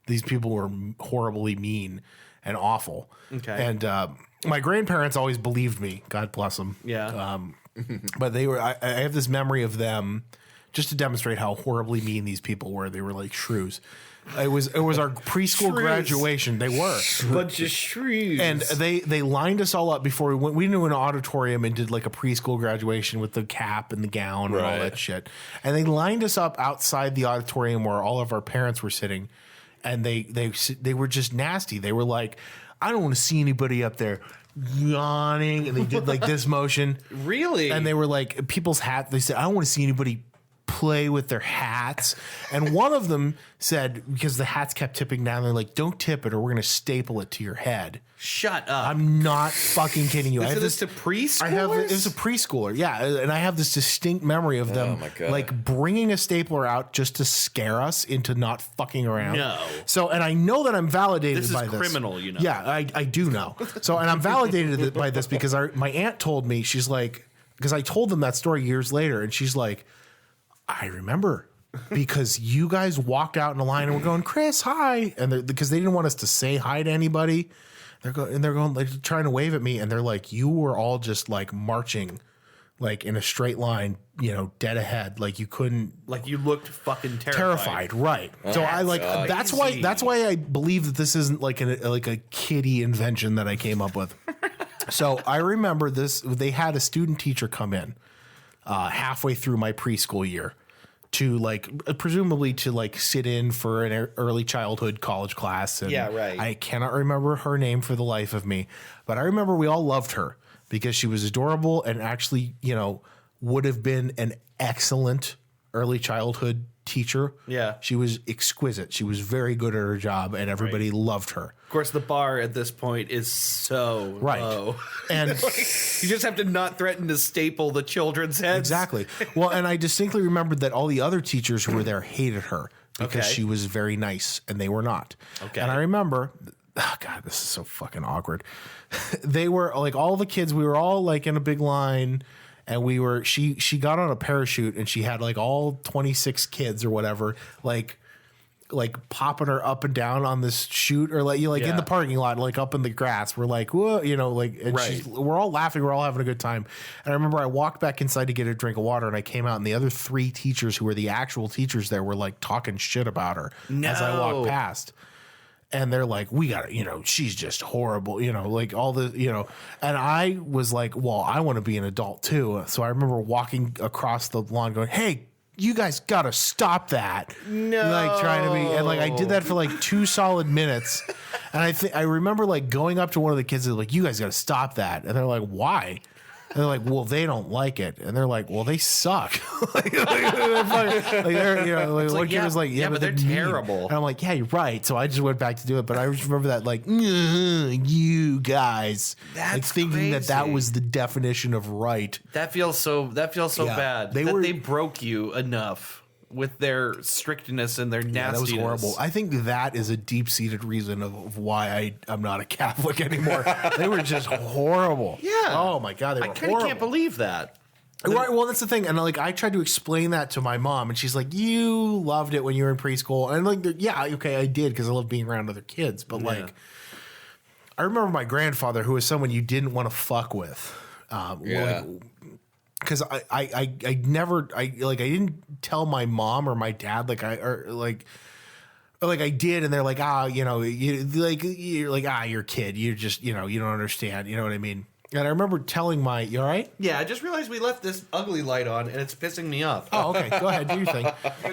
A: These people were horribly mean and awful.
B: Okay.
A: And my grandparents always believed me. God bless them.
B: Yeah.
A: But they were. I have this memory of them just to demonstrate how horribly mean these people were. They were like shrews. It was our preschool graduation. They were
B: bunch of shrews,
A: and they lined us all up before we went. We went to an auditorium and did a preschool graduation with the cap and the gown and all that shit. And they lined us up outside the auditorium where all of our parents were sitting, and they were just nasty. They were like, I don't want to see anybody up there yawning, and they did this motion.
B: Really?
A: And they were like, people's hat. They said, I don't want to see anybody play with their hats. And one of them said, because the hats kept tipping down, they're like, don't tip it or we're going to staple it to your head.
B: Shut up.
A: I'm not fucking kidding you.
B: Is this to preschoolers?
A: It was a preschooler, yeah. And I have this distinct memory of them bringing a stapler out just to scare us into not fucking around.
B: No.
A: So, and I know that I'm validated by this.
B: This is criminal, you know.
A: Yeah, I do know. So, and I'm validated by this because my aunt told me, she's like, because I told them that story years later, and she's like, I remember because you guys walked out in a line and were going, Chris, hi. And because they didn't want us to say hi to anybody. They're going trying to wave at me. And they're like, you were all just marching in a straight line, dead ahead. You couldn't.
B: You looked fucking terrified.
A: Right. So that's why I believe that this isn't a kiddie invention that I came up with. So I remember this. They had a student teacher come in halfway through my preschool year. to like presumably to like sit in for an early childhood college class. And
B: Yeah, right.
A: I cannot remember her name for the life of me, but I remember we all loved her because she was adorable and actually, you know, would have been an excellent early childhood teacher.
B: Yeah.
A: She was exquisite. She was very good at her job and everybody loved her.
B: Of course, the bar at this point is so low.
A: And
B: You just have to not threaten to staple the children's heads.
A: exactly. Well, and I distinctly remembered that all the other teachers who were there hated her because
B: Okay.
A: she was very nice and they were not.
B: Okay.
A: And I remember, oh God, this is so fucking awkward. They were like all the kids, we were all like in a big line. And we were, she got on a parachute and she had like all 26 kids or whatever, like popping her up and down on this chute or like, you like in
B: Yeah.
A: the parking lot, like up in the grass. We're like, whoa, you know, like, and
B: Right.
A: we're all laughing. We're all having a good time. And I remember I walked back inside to get a drink of water and I came out and the other 3 teachers who were the actual teachers there were like talking shit about her as I walked
B: No.
A: past. And they're like, we got to, you know, she's just horrible, you know, like all the, you know, and I was like, well, I want to be an adult too. So I remember walking across the lawn going, hey, you guys got to stop that.
B: No.
A: Like trying to be, and like I did that for like 2 solid minutes. And I remember like going up to one of the kids and like, you guys got to stop that. And they're like, why? And they're like, well, they don't like it. And they're like, well, they suck. They're, you know, like, one kid was like, yeah,
B: but they're
A: mean.
B: terrible.
A: And I'm like, yeah, you're right. So I just went back to do it. But I just remember that, like, you guys, like
B: That's
A: thinking that
B: crazy.
A: was the definition of right.
B: That feels so
A: Yeah.
B: bad.
A: They
B: They
A: were-
B: they broke you enough with their strictness and their nastiness.
A: Yeah, that was horrible. I think that is a deep-seated reason of why I'm not a Catholic anymore. They were just horrible.
B: Yeah.
A: Oh my God, they were
B: I kind
A: horrible.
B: of can't believe that.
A: Right. Well, that's the thing. And like, I tried to explain that to my mom, and she's like, "You loved it when you were in preschool." And like, yeah, okay, I did because I love being around other kids. But like, I remember my grandfather, who was someone you didn't want to fuck with.
C: Yeah.
A: Because I never I didn't tell my mom or my dad or I did, and they're like, you're a kid, you're just, you know, you don't understand, you know what I mean. And I remember telling you all right?
B: Yeah, I just realized we left this ugly light on, and it's pissing me off.
A: Oh, okay, go ahead, do your thing.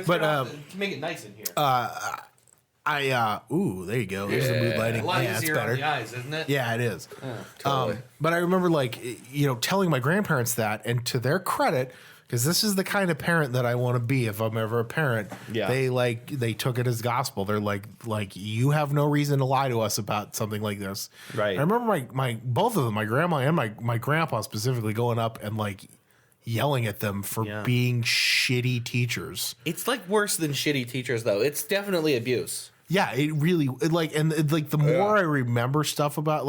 A: But
B: to make it nice in here.
A: there you go. There's the mood lighting.
B: a lot
A: Yeah, it's
B: easier on
A: better.
B: the eyes, isn't it?
A: Yeah, it is.
C: Totally.
A: But I remember, like, you know, telling my grandparents that, and to their credit, because this is the kind of parent that I want to be if I'm ever a parent.
B: Yeah.
A: They took it as gospel. They're like you have no reason to lie to us about something like this.
B: Right.
A: I remember my both of them, my grandma and my grandpa specifically, going up and like yelling at them for
B: Yeah.
A: being shitty teachers.
B: It's like worse than shitty teachers, though. It's definitely abuse.
A: Yeah, it really the more I remember stuff about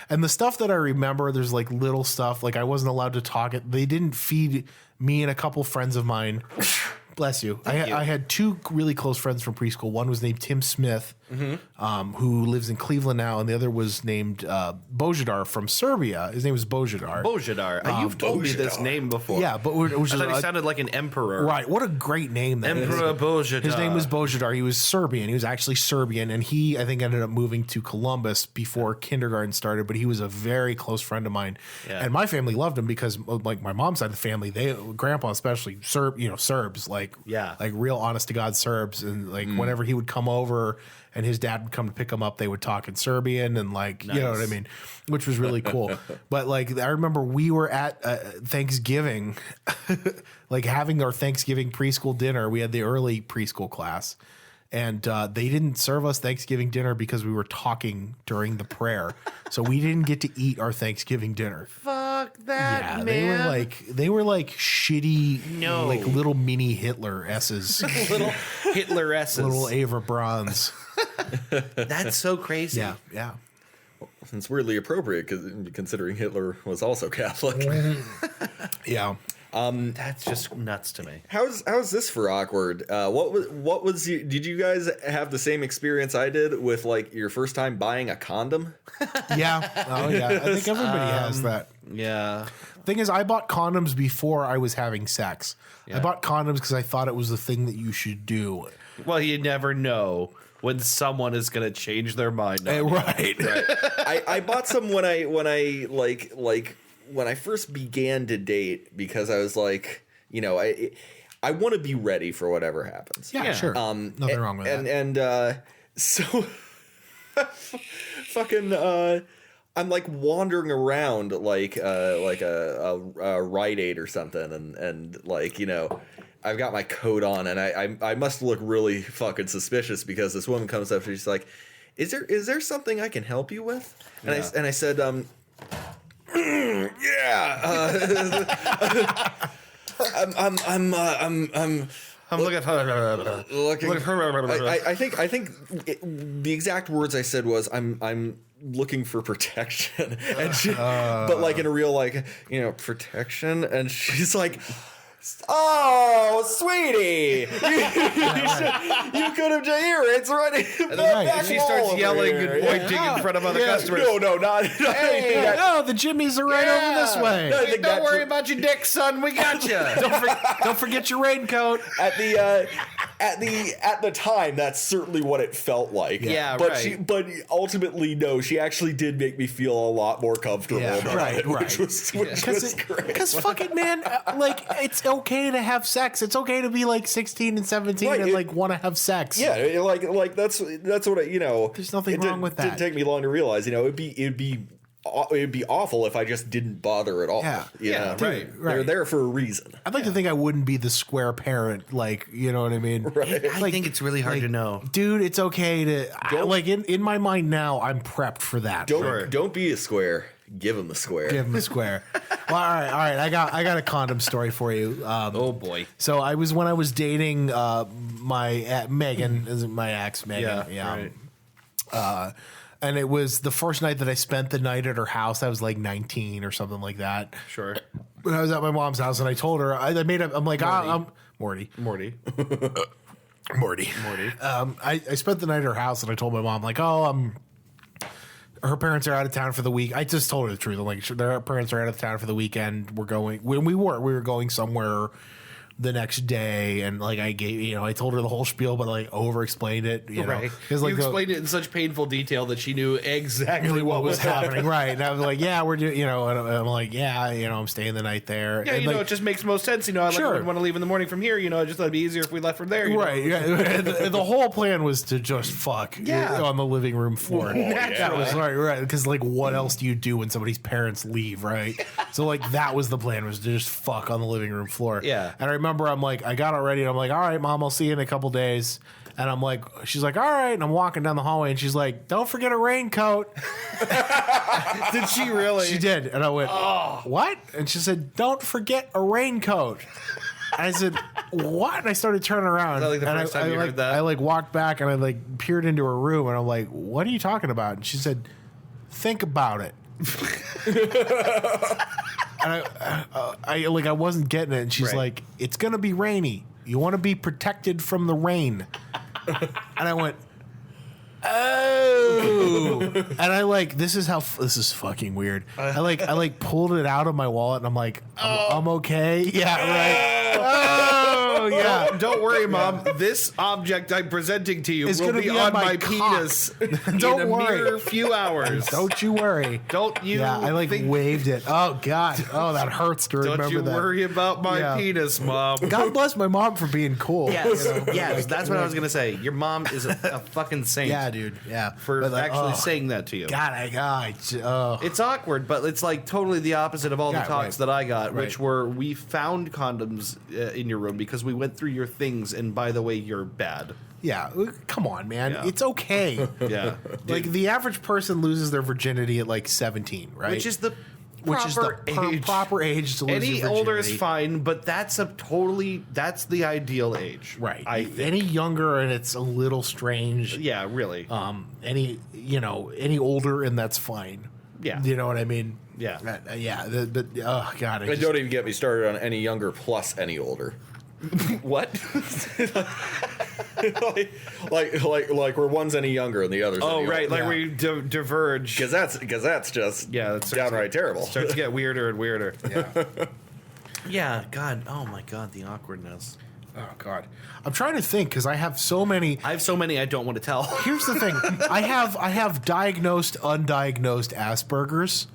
A: and the stuff that I remember, there's like little stuff like I wasn't allowed to talk it. They didn't feed me and a couple friends of mine. Bless you. I had 2 really close friends from preschool. One was named Tim Smith, who lives in Cleveland now, and the other was named Božidar from Serbia. His name was Božidar.
B: Božidar. You've told me this name before.
A: Yeah, but it was
B: I
A: just
B: thought he sounded like an emperor.
A: right. What a great name that is.
B: Emperor Božidar.
A: His name was Božidar. He was Serbian. He was actually Serbian, and he, I think, ended up moving to Columbus before kindergarten started. But he was a very close friend of mine,
B: Yeah.
A: and my family loved him because, like, my mom's side of the family, grandpa especially, Serbs, like real honest to God Serbs, and like whenever he would come over and his dad would come to pick him up, they would talk in Serbian and like you know what I mean, which was really cool. But like I remember we were at Thanksgiving, like having our Thanksgiving preschool dinner. We had the early preschool class. And they didn't serve us Thanksgiving dinner because we were talking during the prayer, so we didn't get to eat our Thanksgiving dinner.
B: Fuck that,
A: Yeah,
B: man.
A: they were like shitty,
B: No.
A: like little mini Hitler S's,
B: Little Hitler S's.
A: little Ava Brauns.
B: That's so crazy.
A: Yeah.
C: It's weirdly appropriate considering Hitler was also Catholic.
A: Yeah.
B: That's just nuts to me.
C: How's this for awkward? What was did you guys have the same experience I did with like your first time buying a condom?
A: Yeah. Oh, yeah. I think everybody has that.
B: Yeah.
A: Thing is, I bought condoms before I was having sex. I bought condoms because I thought it was the thing that you should do.
B: Well, you never know when someone is going to change their mind. on you.
A: Right.
C: I bought some when I first began to date because I was like, you know, I want to be ready for whatever happens.
A: Yeah, sure. Nothing wrong with that.
C: And so fucking I'm like wandering around like a Rite Aid or something, and like, you know, I've got my coat on, and I must look really fucking suspicious because this woman comes up and she's like, is there something I can help you with? And I said,
B: I'm looking for.
C: I think the exact words I said was I'm looking for protection, and she, but like in a real, like, you know, protection, and she's like, oh, sweetie, you could have just here. It's right.
B: And she starts yelling and pointing in front of other customers.
C: No, not.
A: Hey, no, the Jimmys are right over this way.
C: No,
B: Hey, don't worry about your dick, son. We got you.
A: Don't forget your raincoat.
C: At the time, that's certainly what it felt like.
B: Yeah,
C: but
B: right.
C: But ultimately, no, she actually did make me feel a lot more comfortable.
A: Yeah,
C: about
A: right,
C: it, which
A: right.
C: was great.
A: Because fucking man, like, it's okay to have sex. It's okay to be like 16 and 17
C: Right,
A: and like want to have sex.
C: Yeah, like that's what I, you know.
A: There's nothing wrong with that.
C: It didn't take me long to realize. You know, it'd be awful if I just didn't bother at all.
A: Yeah.
C: You know?
B: right.
C: They're there for a reason.
A: I'd like to think I wouldn't be the square parent, like, you know what I mean?
C: Right.
B: I think it's really hard
A: like,
B: to know.
A: Dude, it's okay to like in my mind now, I'm prepped for that.
C: Don't be a square. Give him the square.
A: Give him a square. Well, all right. I got a condom story for you.
B: Oh boy.
A: So when I was dating my Megan, isn't my ex Megan?
B: Yeah. Right.
A: And it was the first night that I spent the night at her house. I was like 19 or something like that.
B: Sure.
A: When I was at my mom's house, and I told her I'm like, I'm Morty.
B: Morty.
A: I spent the night at her house, and I told my mom, like, her parents are out of town for the week. I just told her the truth. I'm like, their parents are out of town for the weekend. We were going somewhere the next day, and like I told her the whole spiel, but like over explained it, you know,
B: Right.
A: because like
B: you explained it in such painful detail that she knew exactly
A: what was happening, right? And I was like, yeah, we're doing, you know, and I'm like, yeah, you know, I'm staying the night there.
B: Yeah,
A: and
B: you
A: like,
B: know, it just makes most sense. You know, I wouldn't want to leave in the morning from here. You know, I just thought it'd be easier if we left from there. You
A: right?
B: know?
A: Yeah, the whole plan was to just fuck on the living room floor. That was right, because like, what else do you do when somebody's parents leave, right? So like, that was the plan, was to just fuck on the living room floor.
B: Yeah.
A: And I remember I'm like, I got it ready, and I'm like, all right, Mom, I'll see you in a couple days. And I'm like, she's like, all right. And I'm walking down the hallway, and she's like, don't forget a raincoat.
B: Did she really?
A: She did. And I went, what? And she said, don't forget a raincoat. And I said, what? And I started turning around.
B: Is that like the first time you heard that?
A: I like walked back, and I like peered into her room, and I'm like, what are you talking about? And she said, think about it. And I wasn't getting it. And she's
B: Right.
A: like, it's going to be rainy. You want to be protected from the rain. And I went, oh. And I like, this is fucking weird. I pulled it out of my wallet, and I'm like, I'm okay. Yeah, right. Oh, yeah.
B: Don't worry, Mom. This object I'm presenting to you
A: It's
B: will
A: gonna
B: be
A: be
B: on
A: on my
B: my
A: cock.
B: penis
A: Don't
B: in a
A: worry.
B: mere few hours.
A: Don't you worry.
B: Don't you?
A: Yeah, I like
B: think,
A: waved it. Oh, God. Oh, that hurts to remember
B: Don't you
A: that.
B: worry about my
A: Yeah.
B: penis, Mom.
A: God bless my mom for being cool.
B: Yes,
A: you know?
B: yes, that's what I was gonna say. Your mom is a fucking saint.
A: Yeah, dude. Yeah.
B: for
A: But, like,
B: actually saying that to you.
A: God,
B: It's awkward, but it's like totally the opposite of all the
A: Yeah,
B: talks
A: right.
B: that I got,
A: Right.
B: which were we found condoms in your room because we went through your things, and by the way, you're bad.
A: yeah. Come on, man.
B: Yeah.
A: It's okay.
B: Yeah,
A: Like, the average person loses their virginity at like 17, right?
B: which is the
A: age. Proper age to lose
B: Any
A: your
B: older is
A: virginity.
B: fine, but that's the ideal age,
A: Right.
B: I think.
A: Any younger, and it's a little strange.
B: Yeah, really.
A: Any older, and that's fine.
B: Yeah.
A: You know what I mean?
B: Yeah.
A: Yeah. But oh, God.
C: And don't even get me started on any younger plus any older.
B: What?
C: like where one's any younger and the other's
B: Oh,
C: any
B: right.
C: older.
B: Like where you diverge.
C: Because that's just
B: That's
C: downright terrible.
B: Starts to get weirder and weirder.
A: Yeah.
B: Yeah. God. Oh my God. The awkwardness.
A: Oh, God. I'm trying to think, because I have so many.
B: I have so many I don't want to tell.
A: Here's the thing. I have diagnosed, undiagnosed Asperger's.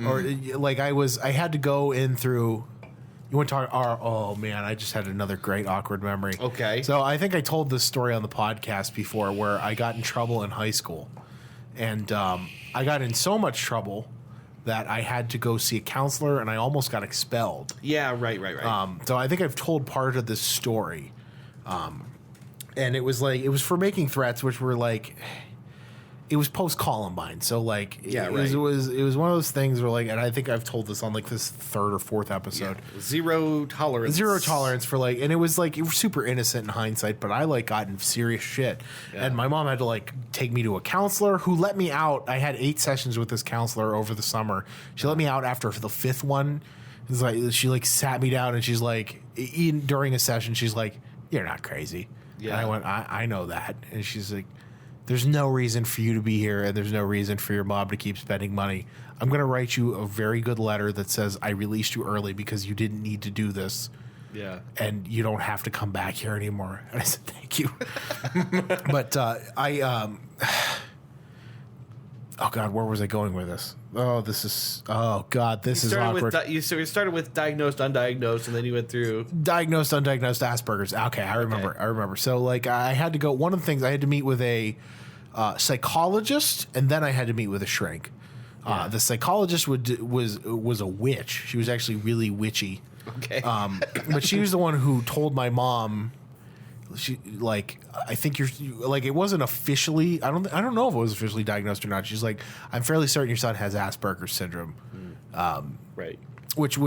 A: Or like I had to go in through You want to talk? Oh man, I just had another great awkward memory.
B: Okay.
A: So I think I told this story on the podcast before, where I got in trouble in high school, and I got in so much trouble that I had to go see a counselor, and I almost got expelled.
B: Yeah, right.
A: So I think I've told part of this story, and it was for making threats, which were like. It was post Columbine, so like it was one of those things where like, and I think I've told this on like this third or fourth episode.
B: Yeah. Zero tolerance
A: for like, and it was super innocent in hindsight, but I like got in serious shit, and my mom had to like take me to a counselor who let me out. I had 8 sessions with this counselor over the summer. She let me out after the 5th one. It's like she like sat me down and she's like, during a session, she's like, "You're not crazy." Yeah, and I went, I know that," and she's like. There's no reason for you to be here, and there's no reason for your mom to keep spending money. I'm going to write you a very good letter that says I released you early because you didn't need to do this.
B: Yeah.
A: And you don't have to come back here anymore. And I said, thank you. But oh, God, where was I going with this? This is awkward.
B: You started with diagnosed, undiagnosed, and then you went through...
A: Diagnosed, undiagnosed Asperger's. Okay, I remember. So, like, I had to go... One of the things, I had to meet with a psychologist, and then I had to meet with a shrink. The psychologist was a witch. She was actually really witchy.
B: Okay.
A: But she was the one who told my mom... She like I think you're like it wasn't officially I don't know if it was officially diagnosed or not. She's like, I'm fairly certain your son has Asperger's syndrome,
B: right?
A: Which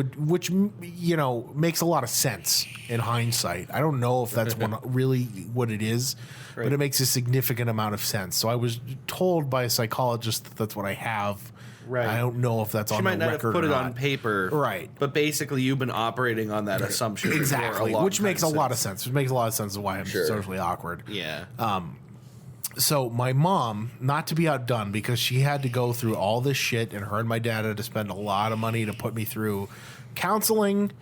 A: makes a lot of sense in hindsight. I don't know if that's really what it is, right. But it makes a significant amount of sense. So I was told by a psychologist that that's what I have. Right. I don't know if that's on the record.
B: She might not have put it on paper.
A: Right.
B: But basically, you've been operating on that assumption.
A: Exactly. Which makes a lot of sense. Which makes a lot of sense of why I'm socially awkward.
B: Yeah.
A: So my mom, not to be outdone, because she had to go through all this shit, and her and my dad had to spend a lot of money to put me through counseling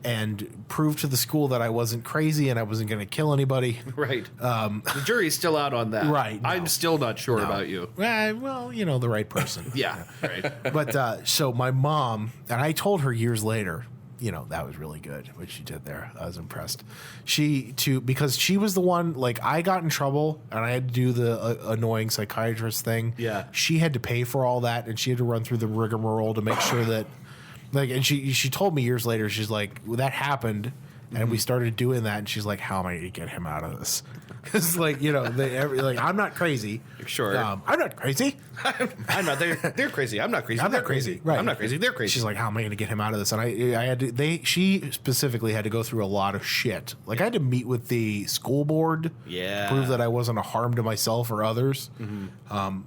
A: and prove to the school that I wasn't crazy and I wasn't going to kill anybody.
B: Right. The jury's still out on that.
A: Right. No.
B: I'm still not sure about you.
A: Well, the right person.
B: Yeah. Right.
A: But so my mom, and I told her years later, that was really good what she did there. I was impressed. Because she was the one, like, I got in trouble and I had to do the annoying psychiatrist thing.
B: Yeah.
A: She had to pay for all that, and she had to run through the rigmarole to make sure that. Like, and she told me years later, she's like, well, that happened, and we started doing that, and she's like, how am I going to get him out of this? Because, like, I'm not crazy.
B: Sure.
A: I'm not crazy.
B: I'm not. They're crazy. I'm not crazy.
A: I'm not crazy. Right.
B: I'm not crazy. They're crazy.
A: She's like, how am I going to get him out of this? And I had to. She specifically had to go through a lot of shit. Like, I had to meet with the school board.
B: Yeah.
A: To prove that I wasn't a harm to myself or others.
B: Mm-hmm.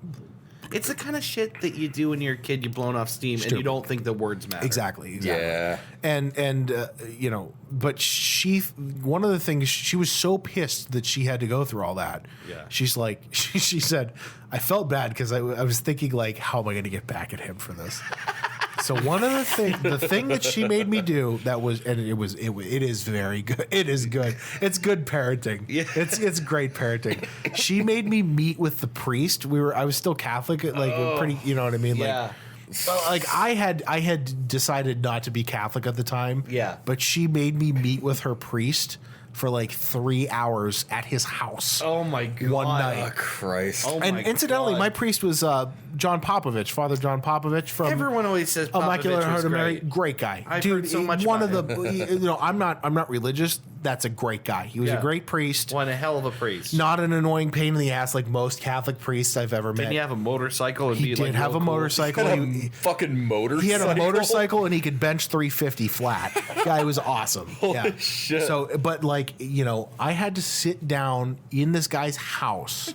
B: It's the kind of shit that you do when you're a kid, you've blown off steam, and you don't think the words matter.
A: Exactly.
C: Yeah.
A: And but one of the things, she was so pissed that she had to go through all that.
B: Yeah.
A: She's like, she said, I felt bad because I was thinking, like, how am I going to get back at him for this? So one of the thing that she made me do it is very good. It is good. It's good parenting.
B: Yeah.
A: It's great parenting. She made me meet with the priest. I was still Catholic, like pretty, you know what I mean?
B: Yeah.
A: Like I had decided not to be Catholic at the time.
B: Yeah.
A: But she made me meet with her priest for like 3 hours at his house.
B: Oh my God.
A: One night.
C: Oh, Christ.
B: Oh
A: and incidentally,
B: God.
A: My priest was John Popovich, Father John Popovich from
B: Everyone always says
A: Immaculate
B: Popovich
A: Heart
B: was
A: of Mary.
B: great.
A: Great guy.
B: I've
A: Dude,
B: heard so much
A: one
B: about
A: of the I'm not religious. That's a great guy. He was a great priest.
B: One a hell of a priest.
A: Not an annoying pain in the ass like most Catholic priests I've ever met.
B: Didn't he have a motorcycle?
A: He did have a motorcycle.
C: Fucking motorcycle.
A: He had a motorcycle and he could bench 350 flat. Guy was awesome.
C: Holy shit.
A: So, but like, I had to sit down in this guy's house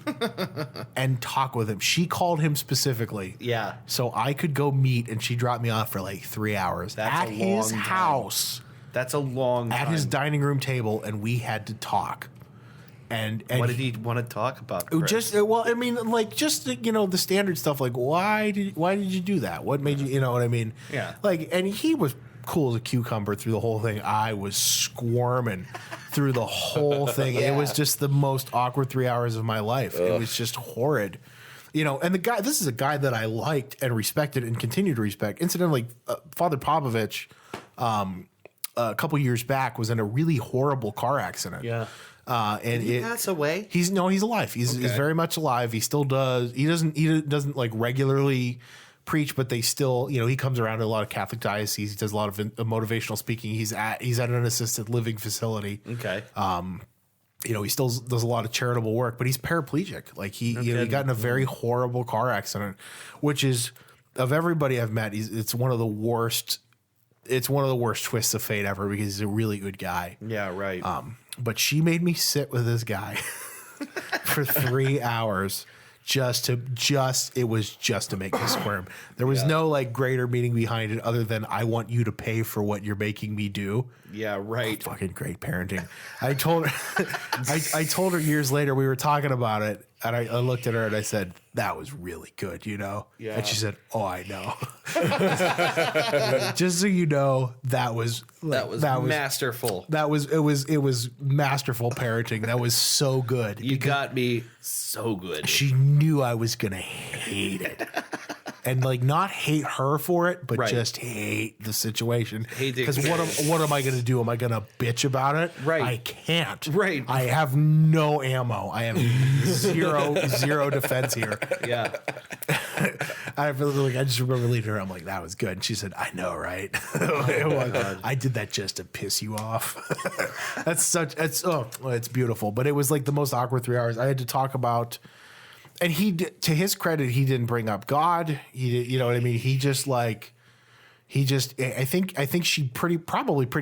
A: and talk with him. She called him specifically.
B: Yeah.
A: So I could go meet, and she dropped me off for like 3 hours
B: That's
A: at
B: a
A: his
B: long
A: house.
B: That's a long time.
A: At his dining room table, and we had to talk. And
B: what did he want to talk about? Chris?
A: The standard stuff, like why did you do that? What made you know what I mean?
B: Yeah.
A: Like, and he was cool as a cucumber through the whole thing. I was squirming through the whole thing.
C: Yeah.
A: It was just the most awkward 3 hours of my life. Ugh. It was just horrid. And this is a guy that I liked and respected and continue to respect. Incidentally, Father Popovich, a couple years back was in a really horrible car accident.
B: Yeah.
A: And
B: Did he pass away?
A: He's alive. He's very much alive. He still does. He doesn't like regularly preach, but they still, he comes around to a lot of Catholic dioceses. He does a lot of motivational speaking. He's at an assisted living facility.
B: Okay.
A: He still does a lot of charitable work, but he's paraplegic. Like he got in a very horrible car accident, which is, of everybody I've met, it's one of the worst. It's one of the worst twists of fate ever because he's a really good guy.
B: Yeah, right.
A: But she made me sit with this guy for 3 hours it was just to make me squirm. There was no like greater meaning behind it other than I want you to pay for what you're making me do.
B: Yeah, right.
A: Oh, fucking great parenting. I told her, I told her years later, we were talking about it, and I looked at her and I said, that was really good,
B: Yeah.
A: And she said, oh, I know. Just so you know, that was
B: masterful.
A: It was masterful parenting. That was so good.
B: You got me so good.
A: She knew I was gonna hate it. And like not hate her for it, but just hate the situation. Because what am I going to do? Am I going to bitch about it?
B: Right.
A: I can't.
B: Right.
A: I have no ammo. I have zero defense here.
B: Yeah.
A: I just remember leaving her. I'm like, that was good. And she said, I know, right? I did that just to piss you off. It's beautiful. But it was like the most awkward 3 hours. I had to talk about. And to his credit, he didn't bring up God. He did, you know what I mean? I think she pretty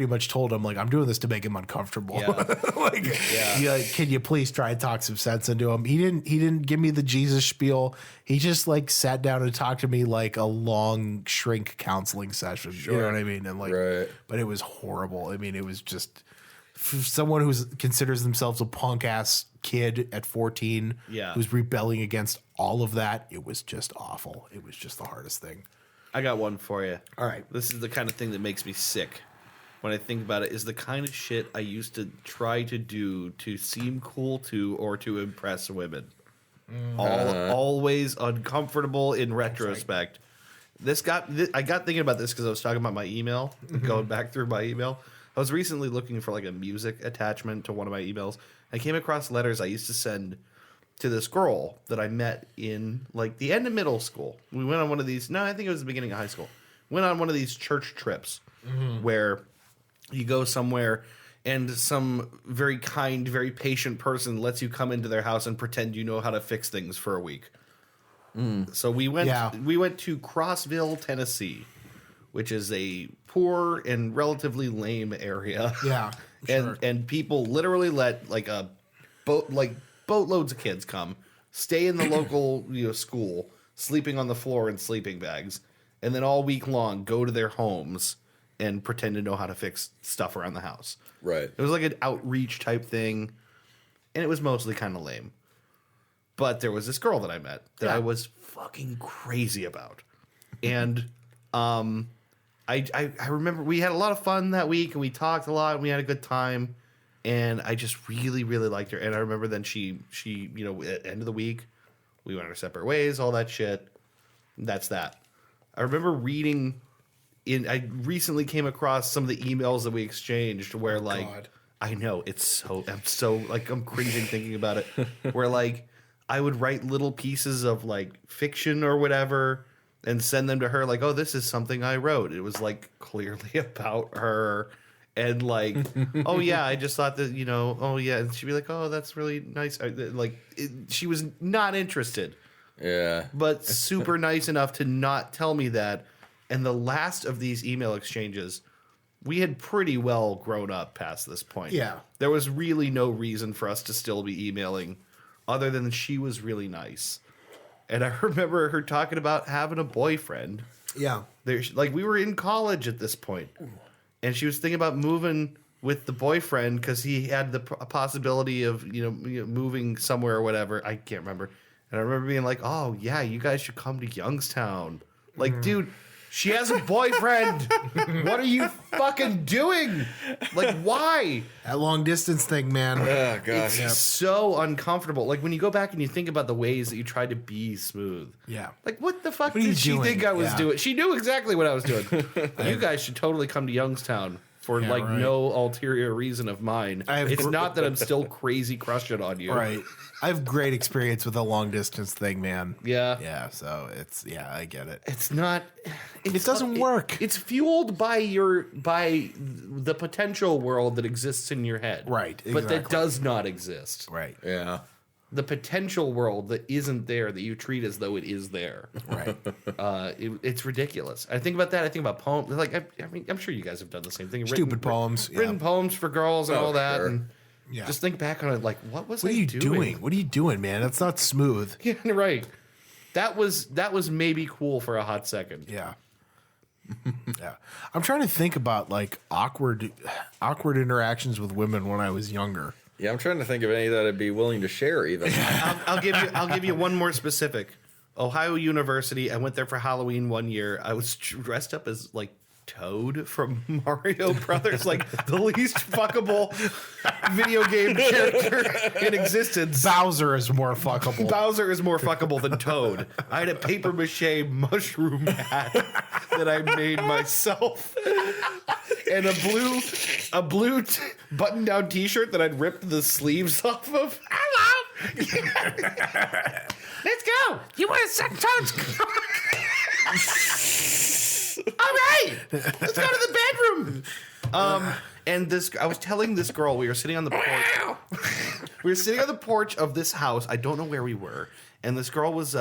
A: much told him like, I'm doing this to make him uncomfortable.
B: Yeah.
A: Can you please try and talk some sense into him? He didn't give me the Jesus spiel. He just like sat down and talked to me like a long shrink counseling session. Sure. You know what I mean? And like, but it was horrible. I mean, it was just for someone who considers themselves a punk ass kid at 14 who's rebelling against all of that. It was just awful. It was just the hardest thing.
B: I got one for you.
A: All right.
B: This is the kind of thing that makes me sick when I think about it, is the kind of shit I used to try to do to seem cool to or to impress women. Always uncomfortable in retrospect. I got thinking about this because I was talking about my email, going back through my email. I was recently looking for like a music attachment to one of my emails. I came across letters I used to send to this girl that I met in like the end of middle school. We went on one of these. No, I think it was the beginning of high school. Went on one of these church trips where you go somewhere and some very kind, very patient person lets you come into their house and pretend you know how to fix things for a week. So we went to Crossville, Tennessee, which is a poor and relatively lame area.
A: Yeah. Sure.
B: And people literally let like boatloads of kids come, stay in the local school, sleeping on the floor in sleeping bags, and then all week long go to their homes and pretend to know how to fix stuff around the house.
C: Right.
B: It was like an outreach type thing, and it was mostly kind of lame. But there was this girl that I met that I was fucking crazy about. And I remember we had a lot of fun that week, and we talked a lot, and we had a good time. And I just really, really liked her. And I remember then she at the end of the week, we went our separate ways, all that shit. That's that. I remember reading I recently came across some of the emails that we exchanged where I know I'm cringing thinking about it. Where like I would write little pieces of like fiction or whatever and send them to her like, oh, this is something I wrote. It was like clearly about her. And like, oh yeah, I just thought that, oh yeah. And she'd be like, oh, that's really nice. She was not interested.
C: Yeah.
B: But super nice enough to not tell me that. And the last of these email exchanges, we had pretty well grown up past this point.
A: Yeah.
B: There was really no reason for us to still be emailing other than she was really nice. And I remember her talking about having a boyfriend.
A: Yeah.
B: We were in college at this point. And she was thinking about moving with the boyfriend because he had the possibility of, moving somewhere or whatever. I can't remember. And I remember being like, oh, yeah, you guys should come to Youngstown. Like, dude, she has a boyfriend. What are you fucking doing? Like, why?
A: That long distance thing, man.
C: Oh, gosh.
B: It's so uncomfortable. Like, when you go back and you think about the ways that you tried to be smooth.
A: Yeah.
B: Like, what the fuck did she think I was doing? She knew exactly what I was doing. You guys should totally come to Youngstown for
A: Yeah,
B: like
A: right.
B: no ulterior reason of mine. It's not that I'm still crazy crushing on you.
A: Right. I have great experience with the long distance thing, man.
B: Yeah.
A: Yeah. So I get it.
B: It's not.
A: It doesn't work.
B: It's fueled by the potential world that exists in your head.
A: Right,
B: But that
A: exactly.
B: does not exist.
A: Right.
C: Yeah.
B: The potential world that isn't there that you treat as though it is there.
A: Right.
B: It's ridiculous. I think about that. I think about poems. Like I mean, I'm sure you guys have done the same thing.
A: Stupid poems.
B: Written
A: Yeah.
B: poems for girls and
C: Oh,
B: all that.
C: sure.
B: And
A: Yeah.
B: just think back on it. Like, what was
A: What
B: I
A: are you
B: doing?
A: doing? What are you doing, man? That's not smooth.
B: Yeah, right. That was maybe cool for a hot second.
A: Yeah. Yeah. I'm trying to think about like awkward interactions with women when I was younger.
C: Yeah, I'm trying to think of any that I'd be willing to share even.
B: I'll give you one more specific. Ohio University. I went there for Halloween one year. I was dressed up as like Toad from Mario Brothers, like the least fuckable video game character in existence.
A: Bowser is more fuckable.
B: Bowser is more fuckable than Toad. I had a paper mache mushroom hat that I made myself, and a blue button down T-shirt that I'd ripped the sleeves off of. Hello, let's go. You want to suck Toad's cock? All right, let's go to the bedroom. And I was telling this girl, we were sitting on the porch. We were sitting on the porch of this house. I don't know where we were, and this girl was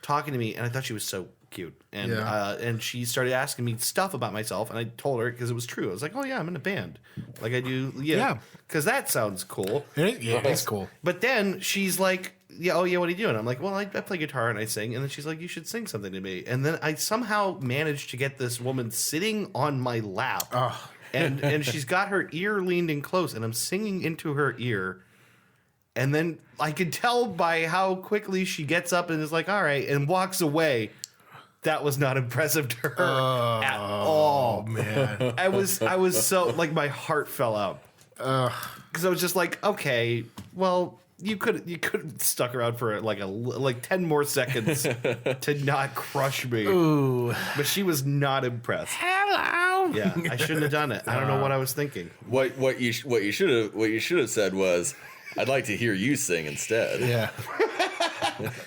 B: talking to me, and I thought she was so cute. And and she started asking me stuff about myself, and I told her because it was true. I was like, "Oh yeah, I'm in a band. Like I do,
A: Yeah.
B: because that sounds cool."
A: Yeah, it's cool.
B: But then she's like, "Yeah, oh yeah, what are you doing?" I'm like, "Well, I play guitar and I sing." And then she's like, "You should sing something to me." And then I somehow managed to get this woman sitting on my lap, and she's got her ear leaned in close, and I'm singing into her ear. And then I could tell by how quickly she gets up and is like, "All right," and walks away. That was not impressive to her at all.
A: Oh man.
B: I was so like my heart fell out because I was just like, okay, well, you could have stuck around for like 10 more seconds to not crush me.
A: Ooh.
B: But she was not impressed.
A: Hello.
B: Yeah, I shouldn't have done it. I don't know what I was thinking.
C: What you should have said was, "I'd like to hear you sing instead."
A: Yeah.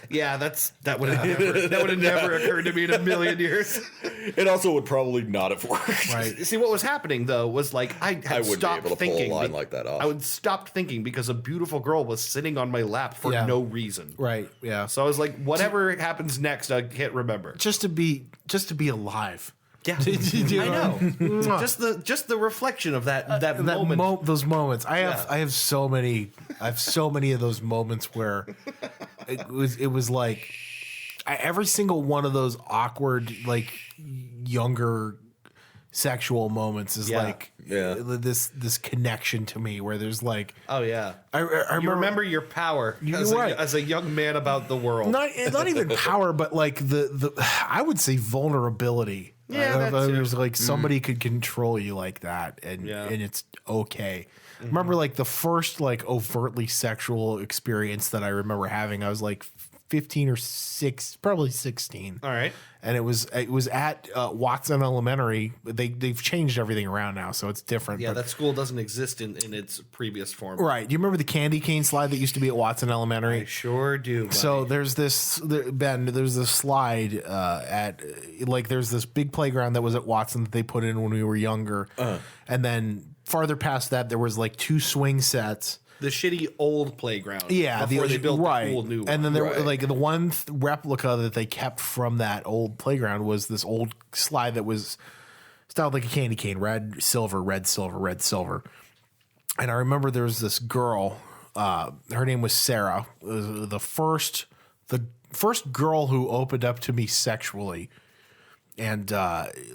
B: Yeah, that would have never occurred to me in a million years.
C: It also would probably not have worked.
A: Right.
B: See, what was happening though was like I had
C: I wouldn't be
B: stopped
C: able to pull a
B: thinking.
C: line like that off.
B: I would stop thinking because a beautiful girl was sitting on my lap for
A: Yeah.
B: no reason.
A: Right. Yeah.
B: So I was like, whatever happens next, I can't remember.
A: Just to be alive.
B: Yeah,
A: You
B: I know. just the reflection of that moment.
A: Those moments. I
B: Yeah.
A: have so many of those moments where it was like every single one of those awkward like younger sexual moments is
B: Yeah.
A: like
C: Yeah.
A: this connection to me where there's like
B: Oh yeah,
A: I
B: you remember your power
A: You're right.
B: as a young man about the world.
A: not even power but like the I would say vulnerability.
B: Yeah, that too.
A: There's like somebody could control you like that, and
B: Yeah.
A: and it's okay. I remember like the first like overtly sexual experience that I remember having. I was like 15 or 16.
B: All right.
A: And it was at Watson Elementary. They've changed everything around now, so it's different.
B: Yeah,
A: but-
B: that school doesn't exist in its previous form.
A: right. Do you remember the candy cane slide that used to be at Watson Elementary?
B: I sure do. Buddy.
A: So there's this there's this slide at like there's this big playground that was at Watson that they put in when we were younger, and then farther past that there was like 2 swing sets.
B: the shitty old playground.
A: Yeah,
B: before they built
A: right.
B: the cool new one.
A: And then there
C: Right.
A: like the one replica that they kept from that old playground was this old slide that was styled like a candy cane, red, silver, red, silver, red, silver. And I remember there was this girl. Her name was Sarah. It was the first girl who opened up to me sexually. And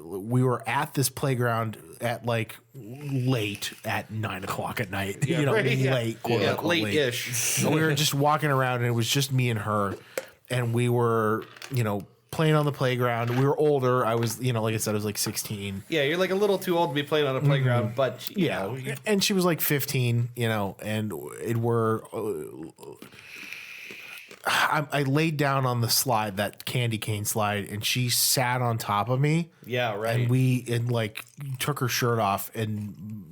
A: we were at this playground at like late at 9 o'clock at night.
B: Yeah,
A: you know,
B: right, yeah.
A: late, quote
B: Yeah,
A: unquote, late.
B: late-ish.
A: And we were just walking around, and it was just me and her, and we were, playing on the playground. We were older. I was, like I said, I was like 16.
B: Yeah, you're like a little too old to be playing on a playground, but you
A: Yeah,
B: know,
A: and she was like 15, and I laid down on the slide, that candy cane slide, and she sat on top of me.
B: Yeah, right.
A: And like took her shirt off and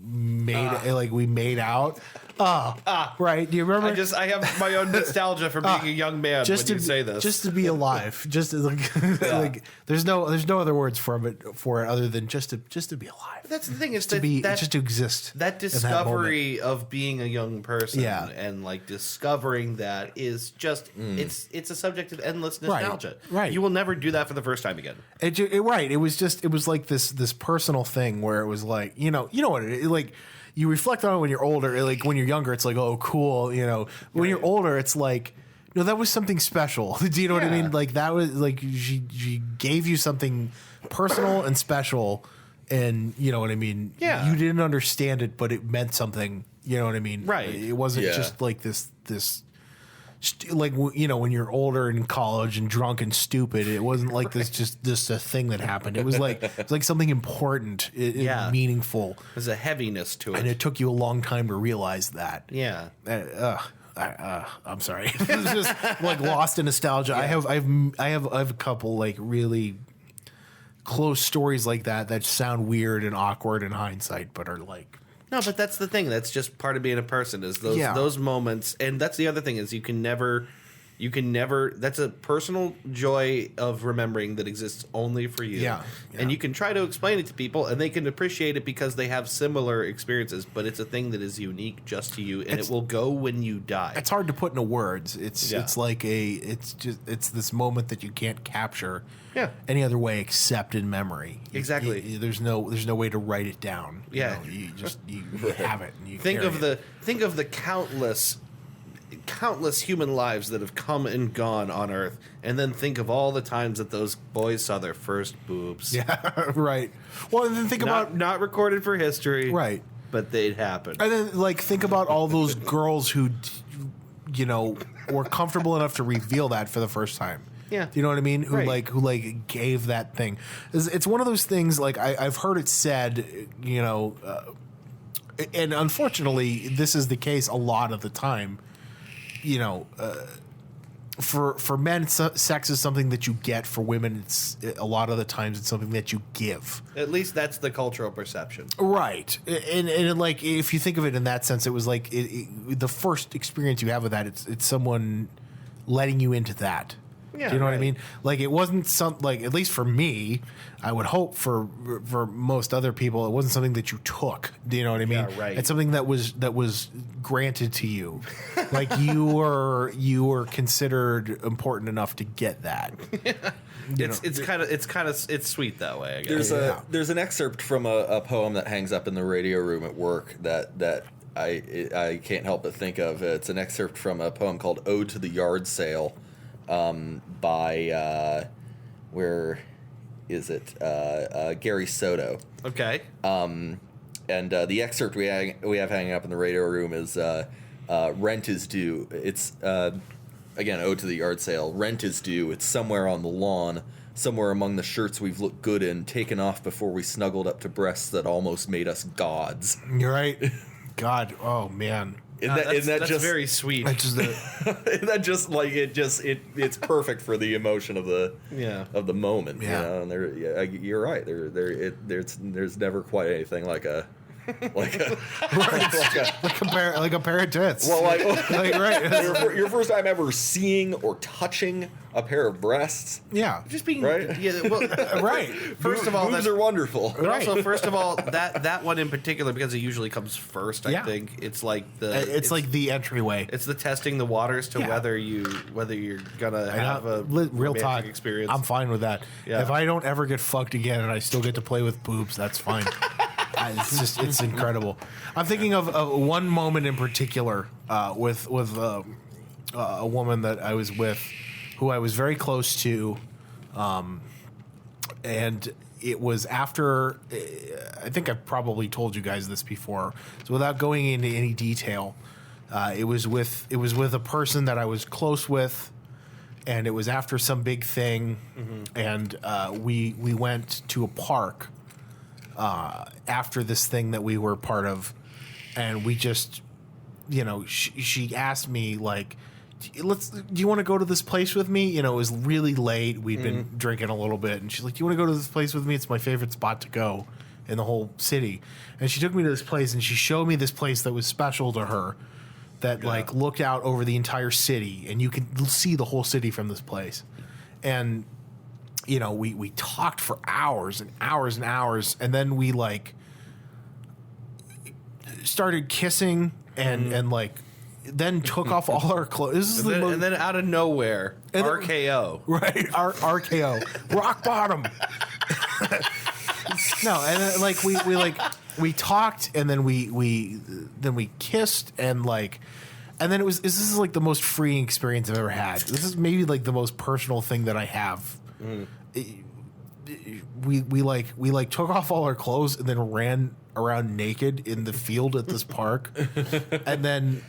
A: we made out. Right. Do you remember?
B: I have my own nostalgia for being a young man when you say this.
A: Just to be alive. Just to, like there's no other words for it other than just to be alive.
B: That's the thing is
A: just to exist.
B: That discovery of being a young person and like discovering that is just it's a subject of endless nostalgia.
A: Right.
B: You will never do that for the first time again.
A: Right. It was like this personal thing where it was like, you know what like you reflect on it when you're older. Like when you're younger, it's like, oh, cool. When you're older, it's like, no, that was something special. Do you know what I mean? Like that was like she gave you something personal and special, and you know what I mean.
B: Yeah,
A: you didn't understand it, but it meant something. You know what I mean?
B: Right.
A: It wasn't just like this. Like when you're older and in college and drunk and stupid, it wasn't like this just a thing that happened. It was like something important, meaningful.
B: There's a heaviness to it,
A: and it took you a long time to realize that.
B: Yeah.
A: I'm sorry. It's just like lost in nostalgia. Yeah. I have a couple like really close stories like that sound weird and awkward in hindsight, but are like.
B: No, but that's the thing. That's just part of being a person is those moments. And that's the other thing is you can never, that's a personal joy of remembering that exists only for you.
A: Yeah.
B: And you can try to explain it to people and they can appreciate it because they have similar experiences, but it's a thing that is unique just to you and it will go when you die.
A: It's hard to put into words. It's like it's this moment that you can't capture any other way except in memory.
B: Exactly.
A: There's no way to write it down.
B: Yeah.
A: You have it. And you
B: think of the countless human lives that have come and gone on Earth, and then think of all the times that those boys saw their first boobs.
A: Yeah, right. Well, and then think about
B: not recorded for history,
A: right?
B: But they'd happen.
A: And then think about all those girls who, were comfortable enough to reveal that for the first time.
B: Yeah.
A: Do you know what I mean? Who gave that thing. It's one of those things like I've heard it said, and unfortunately this is the case a lot of the time. For men, sex is something that you get. For women, a lot of the times it's something that you give.
B: At least that's the cultural perception,
A: right? And like if you think of it in that sense, it was like the first experience you have with that. It's someone letting you into that.
B: Yeah,
A: do you know what I mean? Like it wasn't at least for me, I would hope for most other people, it wasn't something that you took. Do you know what I mean?
B: Yeah, right.
A: It's something that was granted to you. Like you were considered important enough to get that.
B: It's sweet that way, I guess.
C: There's an excerpt from a poem that hangs up in the radio room at work that I can't help but think of. It's an excerpt from a poem called Ode to the Yard Sale. By where is it? Gary Soto.
B: Okay.
C: And the excerpt we have hanging up in the radio room is "Rent is due." It's again Ode to the Yard Sale. Rent is due. It's somewhere on the lawn, somewhere among the shirts we've looked good in, taken off before we snuggled up to breasts that almost made us gods.
A: You're right. God. Oh man.
B: That's very sweet.
C: It's perfect for the emotion of the moment.
A: Yeah.
C: And you're right. There's never quite anything like a
A: like a pair of tits.
C: Well,
A: right.
C: Your first time ever seeing or touching a pair of breasts.
A: Yeah.
B: Just being
C: right.
B: Yeah. Well,
A: right.
B: First of all,
C: boobs are wonderful.
B: But also, first of all, that one in particular, because it usually comes first. I think it's like
A: it's like the entryway.
B: It's the testing the waters to whether you're gonna have a
A: real talk
B: experience.
A: I'm fine with that.
B: Yeah.
A: If I don't ever get fucked again and I still get to play with boobs, that's fine. It's incredible. I'm thinking of one moment in particular with a woman that I was with, who I was very close to, and it was after. I think I've probably told you guys this before, so without going into any detail, it was with a person that I was close with, and it was after some big thing, and we went to a park. After this thing that we were part of, and we just, she asked me like, do you want to go to this place with me? You know, it was really late. We'd been drinking a little bit, and she's like, do you want to go to this place with me? It's my favorite spot to go in the whole city. And she took me to this place, and she showed me this place that was special to her, that like looked out over the entire city, and you could see the whole city from this place. And you know, we talked for hours and hours and hours, and then we like started kissing and like then took off all our clothes.
B: And then out of nowhere, RKO.
A: Right, RKO, rock bottom. No, and then, like we talked, and then we kissed, and like, and then this is like the most freeing experience I've ever had. This is maybe like the most personal thing that I have. We took off all our clothes and then ran around naked in the field at this park, and then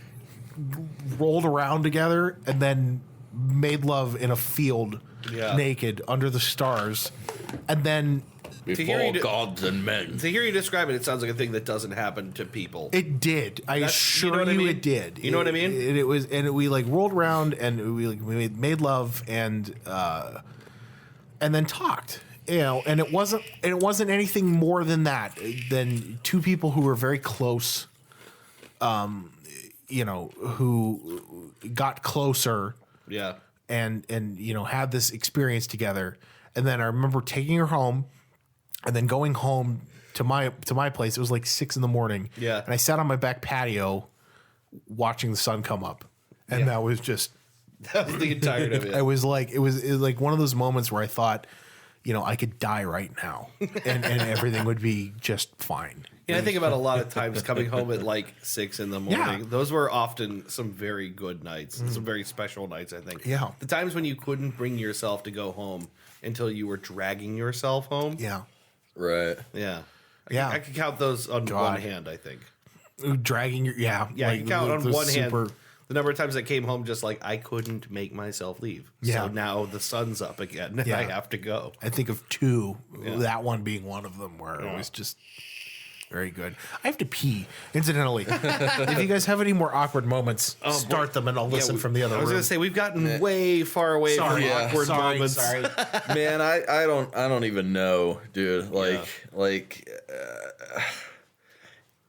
A: rolled around together, and then made love in a field naked under the stars, and then
C: before gods and men.
B: To hear you describe it, it sounds like a thing that doesn't happen to people.
A: It did. I assure you, it did.
B: You know what I mean?
A: We like rolled around, and we made love, and then talked. You know, and it wasn't anything more than that, than two people who were very close. You know, who got closer.
B: Yeah.
A: And you know, had this experience together. And then I remember taking her home, and then going home to my place. It was like 6 a.m.
B: Yeah.
A: And I sat on my back patio watching the sun come up. And that was just,
B: that was the entirety of it.
A: It was like one of those moments where I thought, you know, I could die right now and everything would be just fine.
B: Yeah, I think about a lot of times coming home at like 6 a.m.
A: Yeah.
B: Those were often some very good nights, some very special nights, I think.
A: Yeah.
B: The times when you couldn't bring yourself to go home until you were dragging yourself home.
A: Yeah.
C: Right.
B: Yeah.
A: Yeah.
B: I could count those on one hand, I think.
A: Dragging your,
B: Yeah,
A: like,
B: you count on one hand
A: super-
B: the number of times I came home just like I couldn't make myself leave.
A: Yeah.
B: So now the sun's up again and
A: Yeah.
B: I have to go.
A: I think of two, that one being one of them, where it was just very good. I have to pee, incidentally. If you guys have any more awkward moments, start them and I'll listen from the other
B: I was
A: room.
B: going to say, we've gotten way far away from awkward moments.
A: Sorry.
C: Man, I don't even know, dude.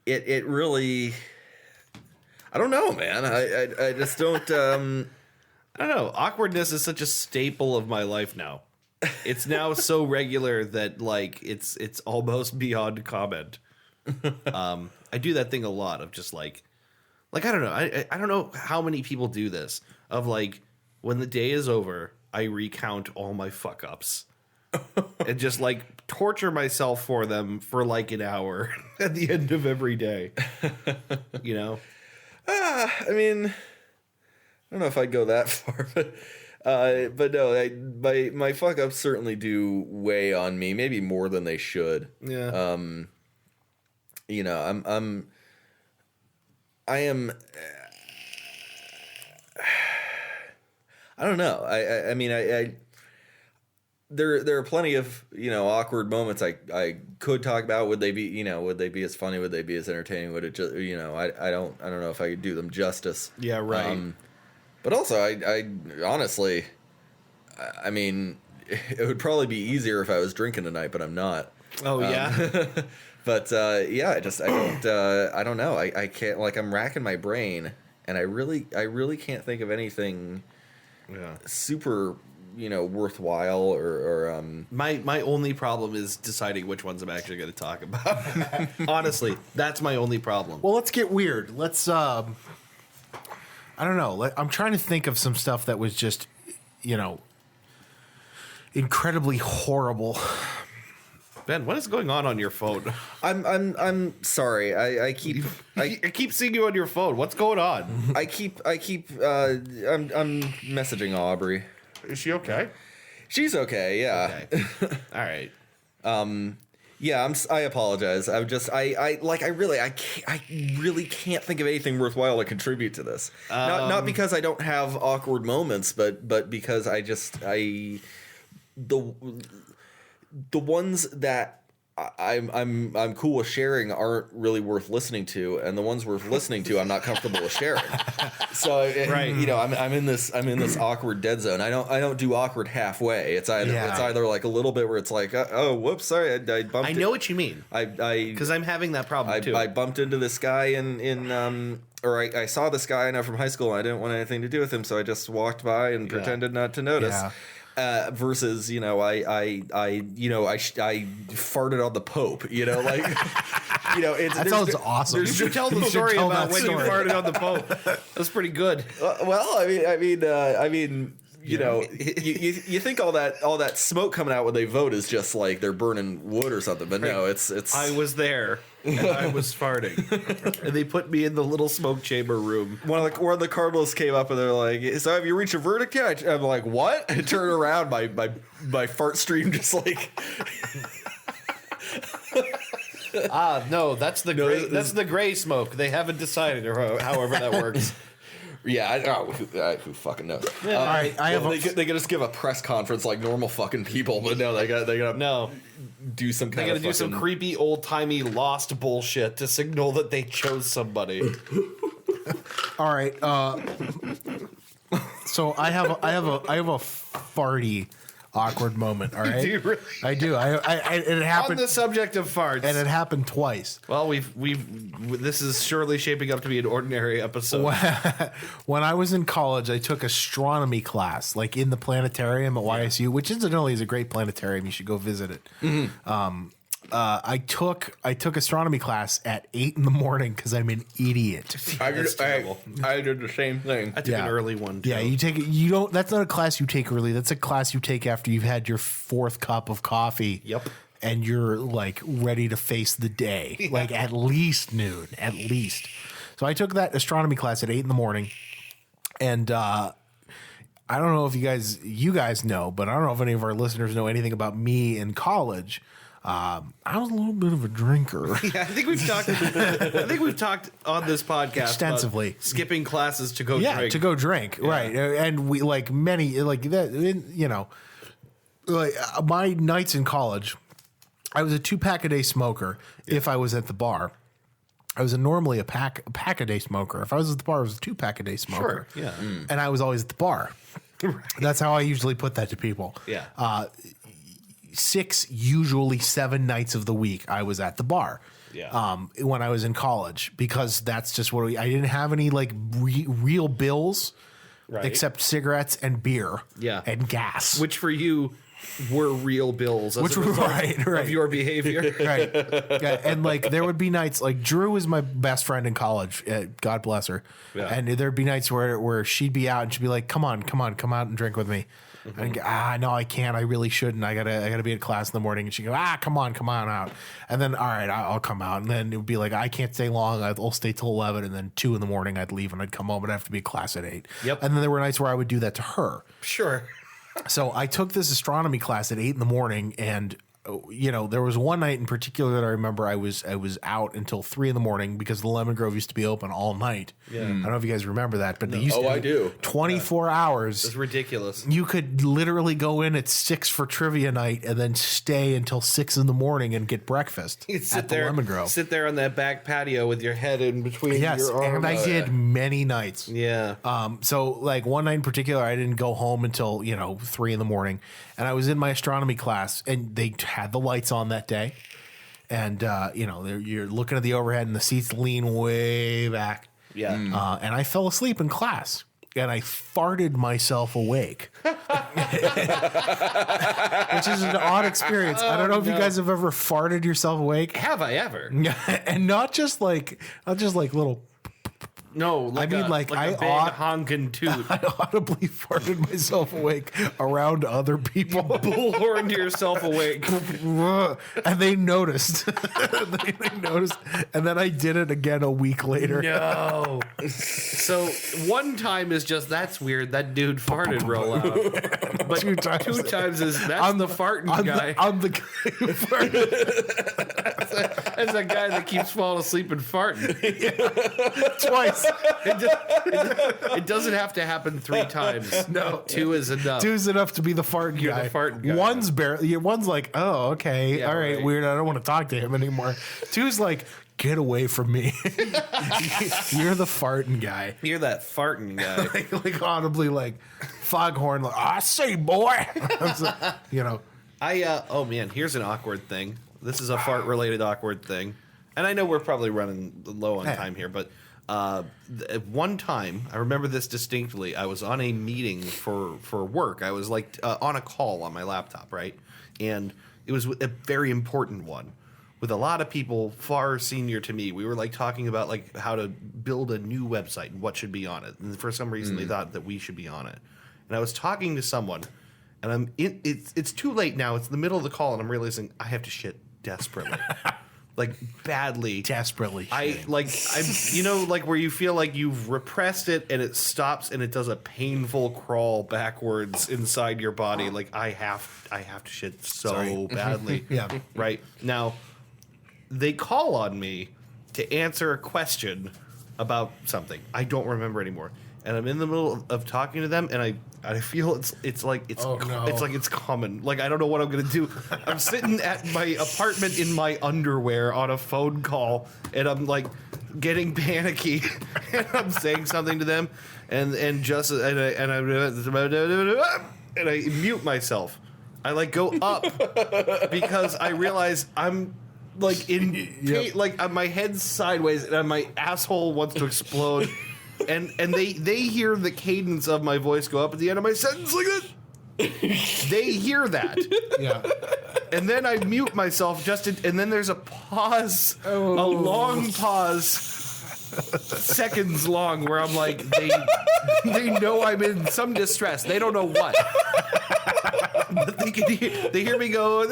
C: It really, I don't know, man. I just don't.
B: I don't know. Awkwardness is such a staple of my life now. It's now so regular that like it's almost beyond comment. I do that thing a lot of just like I don't know. I don't know how many people do this of like when the day is over, I recount all my fuck ups and just like torture myself for them for like an hour at the end of every day. You know?
C: I mean, I don't know if I'd go that far, but no, my fuck ups certainly do weigh on me, maybe more than they should.
B: Yeah.
C: You know, I am. I don't know. I mean, there are plenty of, you know, awkward moments I could talk about. Would they be as funny? Would they be as entertaining? Would it just, you know, I don't know if I could do them justice.
B: Yeah, right.
C: But also, I honestly, I mean, it would probably be easier if I was drinking tonight, but I'm not.
B: Oh yeah.
C: But yeah, I don't know. I can't, like, I'm racking my brain, and I really can't think of anything super, you know, worthwhile or
B: My only problem is deciding which ones I'm actually going to talk about. Honestly, that's my only problem.
A: Well, let's get weird. Let's I don't know. I'm trying to think of some stuff that was just, you know, incredibly horrible.
B: Ben, what is going on your phone?
C: I'm sorry. I keep
B: seeing you on your phone. What's going on?
C: I'm messaging Aubrey.
B: Is she okay?
C: She's okay. Yeah.
B: Okay. All right.
C: Yeah. I apologize. I really can't think of anything worthwhile to contribute to this. Not because I don't have awkward moments, but because the ones that I'm cool with sharing aren't really worth listening to, and the ones worth listening to I'm not comfortable with sharing. So you know, I'm in this awkward dead zone. I don't do awkward halfway. It's either like a little bit where it's like, oh whoops, sorry, I bumped.
B: I know what you mean. Because I'm having that problem too.
C: I bumped into this guy or I saw this guy I know from high school and I didn't want anything to do with him, so I just walked by and pretended not to notice.
A: Yeah.
C: Versus, you know, I farted on the Pope, you know, like, you know,
A: that sounds awesome.
B: You should tell the story about when you farted on the Pope. That's pretty good.
C: Well, I mean, you know, you think all that smoke coming out when they vote is just like they're burning wood or something, but no, it's.
B: I was there and I was farting, and they put me in the little smoke chamber room.
C: One of the Cardinals came up and they're like, "So have you reached a verdict yet?" I'm like, "What?" I turn around, my fart stream just like.
B: No, that's the gray smoke. They haven't decided, or however that works.
C: Yeah, who fucking knows?
A: All right,
C: they could just give a press conference like normal fucking people, but no, they got do some kind of.
B: They got to do some creepy old timey lost bullshit to signal that they chose somebody.
A: All right, so I have a farty awkward moment. All right,
B: Do you really?
A: I do. It happened
B: On the subject of farts,
A: and it happened twice.
B: well, this is surely shaping up to be an ordinary episode.
A: When I was in college, I took astronomy class, like in the planetarium at YSU, which incidentally is a great planetarium. You should go visit it. Mm-hmm. I took astronomy class at 8 a.m. because I'm an idiot.
C: I did the same thing.
B: I took an early one too.
A: Yeah, you take it. You don't. That's not a class you take early. That's a class you take after you've had your 4th cup of coffee.
B: Yep.
A: And you're like ready to face the day, like at least noon, at least. So I took that astronomy class at 8 a.m. and I don't know if you guys know, but I don't know if any of our listeners know anything about me in college. I was a little bit of a drinker.
B: Yeah, I think we've talked on this podcast
A: extensively
B: about skipping classes to go drink.
A: to go drink, right? And we like many like that. You know, like my nights in college, I was a 2-pack-a-day smoker. Yeah. If I was at the bar, I was normally a pack-a-day smoker. If I was at the bar, I was a 2-pack-a-day smoker.
B: Sure, yeah.
A: And I was always at the bar. Right. That's how I usually put that to people.
B: Yeah.
A: 6, usually 7 nights of the week, I was at the bar.
B: Yeah.
A: When I was in college, because that's just what I didn't have any like real bills,
B: right,
A: except cigarettes and beer, and gas,
B: which for you were real bills, as a result of your behavior,
A: right? Yeah, and like there would be nights like Drew was my best friend in college, God bless her, and there'd be nights where she'd be out and she'd be like, "Come on, out and drink with me." Mm-hmm. And no, I can't. I really shouldn't. I gotta be at class in the morning. And she'd go, come on out. And then, all right, I'll come out. And then it would be like, I can't stay long. I'll stay till 11. And then 2 a.m, I'd leave and I'd come home and I'd have to be at class at 8.
B: Yep.
A: And then there were nights where I would do that to her.
B: Sure.
A: So I took this astronomy class at 8 a.m. and you know, there was one night in particular that I remember I was out until 3 a.m. because the Lemon Grove used to be open all night. Yeah. I don't know if you guys remember that, but they used to.
C: I do.
A: 24 hours.
B: It's ridiculous.
A: You could literally go in at 6 for trivia night and then stay until 6 a.m. and get breakfast at the Lemon Grove.
B: Sit there on that back patio with your head in between your arms.
A: And I did many nights.
B: Yeah.
A: So like one night in particular, I didn't go home until 3 a.m. and I was in my astronomy class, and they had the lights on that day, and you're looking at the overhead, and the seats lean way back.
B: Yeah.
A: And I fell asleep in class, and I farted myself awake, which is an odd experience. I don't know if you guys have ever farted yourself awake.
B: Have I ever?
A: And not just like little.
B: No, I big honkin' toot.
A: I audibly farted myself awake around other people.
B: Bullhorned yourself awake.
A: And they noticed. they noticed. And then I did it again a week later.
B: No. So one time is just, that's weird. That dude farted real loud. But two times is, that's the farting guy.
A: I'm the guy who farted.
B: That's a guy that keeps falling asleep and farting.
A: Twice.
B: It doesn't have to happen 3 times.
A: No.
B: 2 is enough.
A: Two's enough to be the fart
B: You're
A: guy.
B: the fart guy.
A: One's barely. One's like, oh, okay,
B: Yeah,
A: all right,
B: right.
A: weird. I don't want to talk to him anymore. Two's like, get away from me. You're the farting guy.
B: You're that farting guy.
A: like audibly, like foghorn. Like, I see, boy.
B: Oh man, here's an awkward thing. This is a fart related awkward thing. And I know we're probably running low on time here, but at one time, I remember this distinctly. I was on a meeting for work. I was like on a call on my laptop, right? And it was a very important one with a lot of people far senior to me. We were like talking about like how to build a new website and what should be on it. And for some reason, they thought that we should be on it. And I was talking to someone, and it's too late now. It's the middle of the call, and I'm realizing I have to shit desperately. Like badly,
A: Desperately.
B: I'm like where you feel like you've repressed it and it stops and it does a painful crawl backwards inside your body. Like I have to shit so badly.
A: Yeah.
B: Right now, they call on me to answer a question about something I don't remember anymore, and I'm in the middle of talking to them, and I feel it's common. Like I don't know what I'm gonna do. I'm sitting at my apartment in my underwear on a phone call, and I'm like getting panicky, and I'm saying something to them, and I mute myself. I like go up because I realize I'm like my head's sideways and my asshole wants to explode. And they hear the cadence of my voice go up at the end of my sentence like that. They hear that.
A: Yeah.
B: And then I mute myself and then there's a pause, a long pause, seconds long, where I'm like, they know I'm in some distress. They don't know what. But they hear me go, and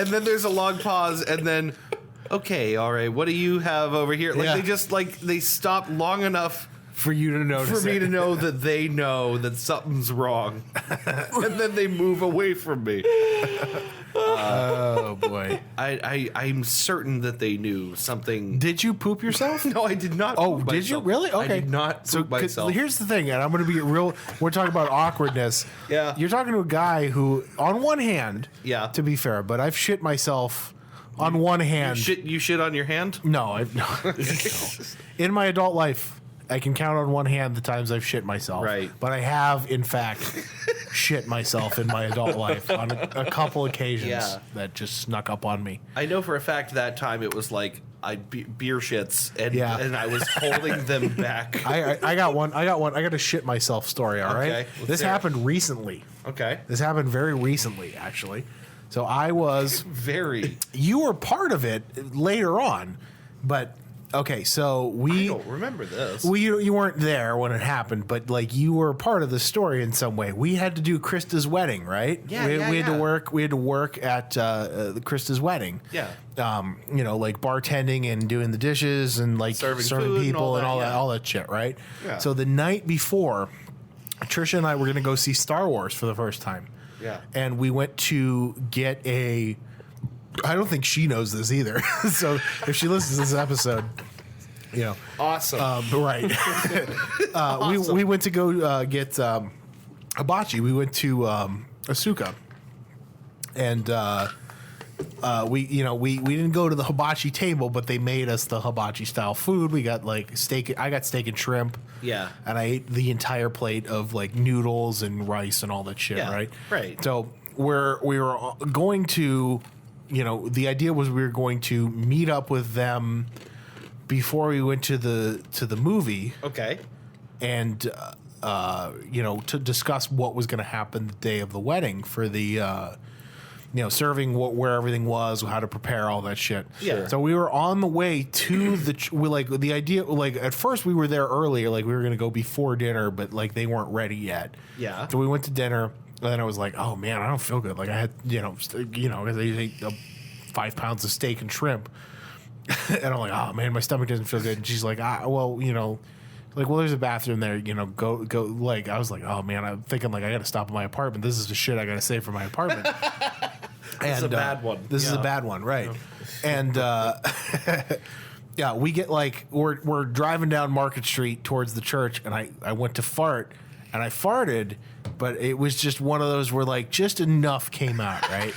B: then there's a long pause, and then, okay, all right, what do you have over here? Like,
A: Yeah.
B: they just, like, they stop long enough
A: For you to notice
B: for me
A: it.
B: to know that they know that something's wrong. And then they move away from me.
A: Oh, boy.
B: I'm certain that they knew something.
A: Did you poop yourself?
B: No, I did not.
A: Oh,
B: poop
A: did you
B: myself.
A: really? Okay.
B: I did not poop
A: 'cause
B: myself.
A: Here's the thing, and I'm going to be real. We're talking about awkwardness.
B: Yeah.
A: You're talking to a guy who, on one hand,
B: Yeah.
A: to be fair, but I've shit myself on one hand.
B: You shit on your hand?
A: No. In my adult life, I can count on one hand the times I've shit myself.
B: Right.
A: But I have, in fact, shit myself in my adult life on a couple occasions
B: Yeah.
A: that just snuck up on me.
B: I know for a fact that time it was like beer shits and
A: Yeah.
B: and I was holding them back.
A: I got one. I got a shit myself story. All right.
B: Okay, let's
A: This
B: hear it.
A: happened recently.
B: Okay.
A: This happened very recently, actually. So I was.
B: Very.
A: You were part of it later on, but okay. So
B: I
A: we.
B: don't remember this.
A: Well, you weren't there when it happened, but like you were part of the story in some way. We had to do Krista's wedding, right?
B: Yeah,
A: we,
B: yeah,
A: we had
B: yeah.
A: to work. We had to work at the Krista's wedding.
B: Yeah.
A: Like bartending and doing the dishes and like
B: Serving
A: serving
B: food and
A: people
B: all
A: and
B: that,
A: all that,
B: yeah.
A: all that shit, right?
B: Yeah.
A: So the night before, Trisha and I were going to go see Star Wars for the first time.
B: Yeah.
A: And we went to get a. I don't think she knows this either. So if she listens to this episode, you know.
B: Awesome.
A: Right. We went to go get hibachi. We went to Asuka, and we didn't go to the hibachi table, but they made us the hibachi style food. We got like steak. I got steak and shrimp.
B: Yeah.
A: And I ate the entire plate of like noodles and rice and all that shit.
B: Yeah,
A: Right.
B: right.
A: So we were going to, the idea was we were going to meet up with them before we went to the movie,
B: Okay.
A: and to discuss what was going to happen the day of the wedding for the serving, where everything was, how to prepare all that shit.
B: Yeah.
A: So we were on the way to the idea, like at first we were there earlier, like we were going to go before dinner, but like they weren't ready yet.
B: Yeah.
A: So we went to dinner, and then I was like, oh man, I don't feel good. Like I had because I ate 5 pounds of steak and shrimp. And I'm like, oh man, my stomach doesn't feel good. And she's like, well, there's a bathroom there, go. Like, I was like, oh man, I'm thinking like I got to stop at my apartment. This is the shit I got to say for my apartment.
B: This is a bad one.
A: This is a
B: Yeah.
A: bad one, right? And Yeah, we get like we're driving down Market Street towards the church, and I went to fart, and I farted, but it was just one of those where like just enough came out, right?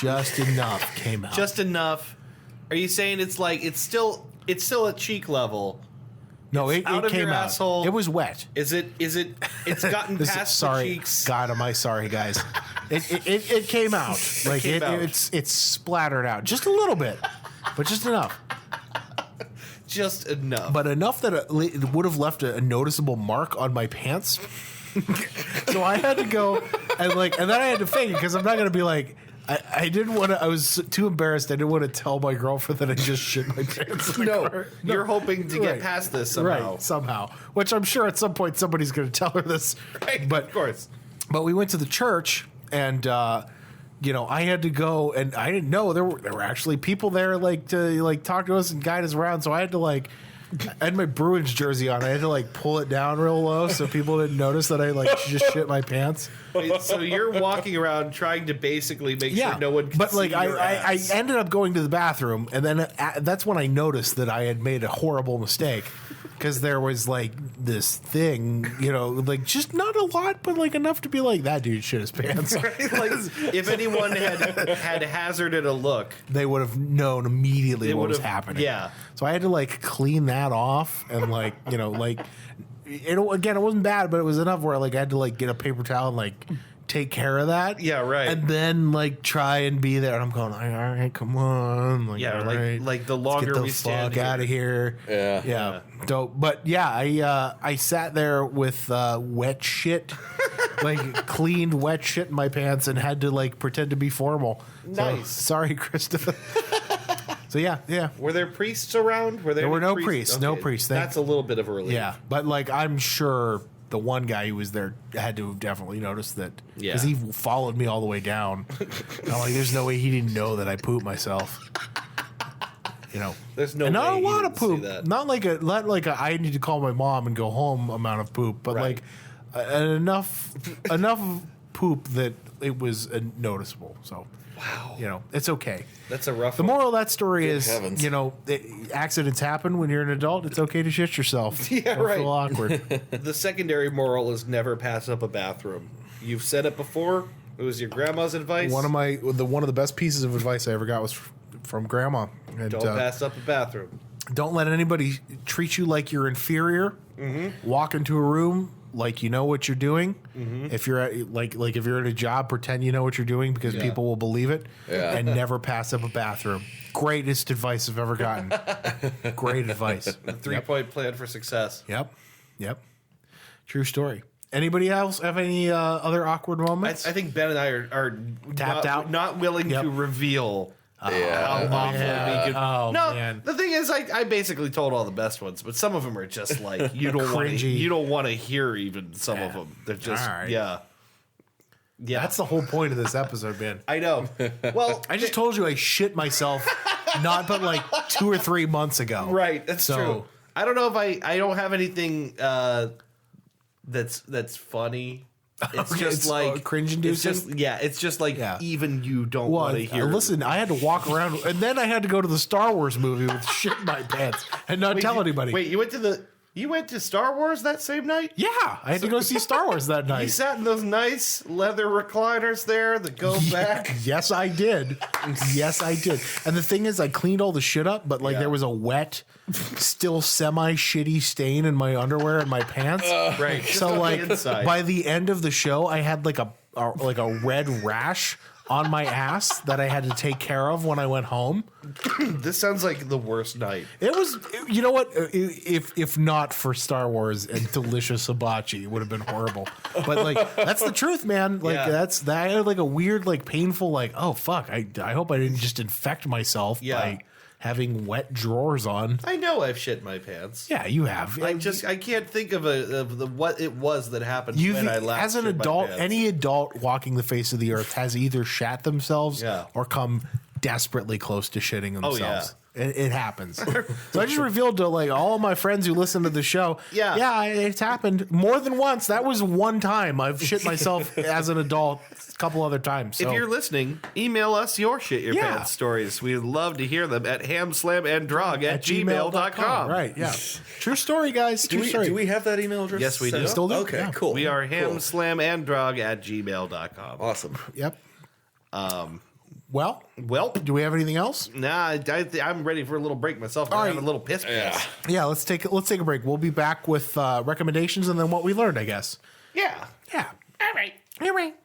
A: Just enough came out.
B: Just enough. Are you saying it's like it's still at cheek level?
A: No, it
B: out of
A: came
B: your
A: out.
B: asshole.
A: It was wet.
B: It's gotten past the cheeks.
A: God, am I sorry, guys? It came out. Like
B: came out.
A: It's splattered out just a little bit, but just enough.
B: Just enough.
A: But enough that it would have left a noticeable mark on my pants. So I had to go and then I had to fake it because I'm not going to be like, I didn't want to. I was too embarrassed. I didn't want to tell my girlfriend that I just shit my pants. In the car.
B: You're hoping to get past this somehow.
A: Right, somehow. Which I'm sure at some point somebody's going to tell her this.
B: Right,
A: but,
B: of course.
A: But we went to the church and, I had to go and I didn't know there were actually people there to talk to us and guide us around. So I had to I had my Bruins jersey on. I had to pull it down real low so people didn't notice that I just shit my pants.
B: Wait, so you're walking around trying to basically make sure no one can
A: but
B: see your
A: I
B: ass.
A: ended up going to the bathroom, and then that's when I noticed that I had made a horrible mistake because there was this thing, just not a lot, but enough to be like, that dude shit his pants.
B: Right? If anyone had hazarded a look,
A: they would have known immediately what was happening.
B: Yeah.
A: So I had to clean that off and it wasn't bad, but it was enough where I had to get a paper towel and take care of that.
B: Yeah, right.
A: And then try and be there. And I'm going, all right, come on.
B: Yeah,
A: all right,
B: the longer
A: let's get
B: we
A: the
B: stand
A: fuck out of here.
C: Yeah.
A: Dope. But yeah, I sat there with wet shit, cleaned wet shit in my pants and had to pretend to be formal.
B: Nice.
A: So, sorry, Krista. So yeah.
B: Were there priests around?
A: There were
B: any
A: no priests.
B: Okay.
A: No priests.
B: That's a little bit of a relief.
A: Yeah, but I'm sure the one guy who was there had to have definitely noticed that because he followed me all the way down. I'm there's no way he didn't know that I pooped myself.
B: There's no
A: and not
B: way
A: a lot
B: he
A: of
B: didn't see
A: poop.
B: that.
A: Not like a I need to call my mom and go home amount of poop, but
B: Right.
A: enough poop that it was noticeable. So
B: Wow.
A: it's okay.
B: That's a rough
A: The
B: one.
A: moral of that story
C: Good
A: is,
C: heavens.
A: accidents happen when you're an adult. It's okay to shit yourself.
B: Yeah,
A: Don't
B: right.
A: feel awkward.
B: The secondary moral is never pass up a bathroom. You've said it before. It was your grandma's advice.
A: One of the best pieces of advice I ever got was from Grandma. And,
B: Don't pass up a bathroom.
A: don't let anybody treat you like you're inferior. Mm-hmm. Walk into a room like you know what you're doing. Mm-hmm. If you're at, like if you're at a job, pretend you know what you're doing because people will believe it.
C: Yeah.
A: And never pass up a bathroom. Greatest advice I've ever gotten. Great advice.
B: 3-point plan for success.
A: Yep. True story. Anybody else have any other awkward moments?
B: I think Ben and I are
A: Tapped out?
B: not willing
A: Yep.
B: to reveal how
C: Yeah.
B: awful we could.
A: Oh,
B: no,
A: man.
B: the thing is, I basically told all the best ones, but some of them are just you don't want to
A: Cringy.
B: you don't want to hear even some of them. They're just
A: All right.
B: yeah.
A: That's the whole point of this episode, man.
B: I know. Well,
A: I just told you I shit myself not but 2 or 3 months ago.
B: right. That's
A: So-
B: true. I don't know if I don't have anything that's funny. It's
A: Okay,
B: just
A: it's, cringe-inducing?
B: It's just
A: Yeah.
B: even you don't
A: Well,
B: want to hear.
A: listen, I had to walk around, and then I had to go to the Star Wars movie with shit in my pants and not tell anybody.
B: Wait, you went to Star Wars that same night?
A: Yeah, I had to go see Star Wars that
B: You
A: night.
B: sat in those nice leather recliners there that go back.
A: Yes, I did. Yes, I did. And the thing is, I cleaned all the shit up, but
B: Yeah.
A: there was a wet, still semi-shitty stain in my underwear and my pants.
B: Right. just
A: So
B: on the inside.
A: by the end of the show, I had a red rash on my ass that I had to take care of when I went home.
B: This sounds like the worst night.
A: It was, you know what? If not for Star Wars and delicious hibachi, it would have been horrible. But that's the truth, man.
B: Yeah.
A: That I had a weird, painful, oh fuck. I hope I didn't just infect myself by having wet drawers on.
B: I know I've shit my pants.
A: Yeah, you have.
B: I can't think of what it was that happened when I last
A: as an
B: shit my
A: adult,
B: pants.
A: any adult walking the face of the earth has either shat themselves
B: Yeah.
A: or come desperately close to shitting
B: Oh
A: themselves. It happens. So I just revealed to like all my friends who listen to the show. Yeah, it's happened more than once. That was one time I've shit myself as an adult. A couple other times. So.
B: If you're listening, email us your shit your pants stories. We'd love to hear them at hamslamanddrag@gmail.com.
A: Right, yeah. True story, guys. True story.
C: Do we have that email address?
B: Yes, we do.
A: Still do?
C: Okay,
A: Yeah.
C: cool.
B: We are hamslamanddrag@gmail.com.
C: Awesome.
A: Yep. Well,
B: Welp.
A: do we have anything else?
B: Nah, I'm ready for a little break myself.
A: All
B: I'm
A: right.
B: having a little piss.
A: Yeah, let's take a break. We'll be back with recommendations and then what we learned, I guess.
B: Yeah.
A: Yeah.
B: All right.
A: All right.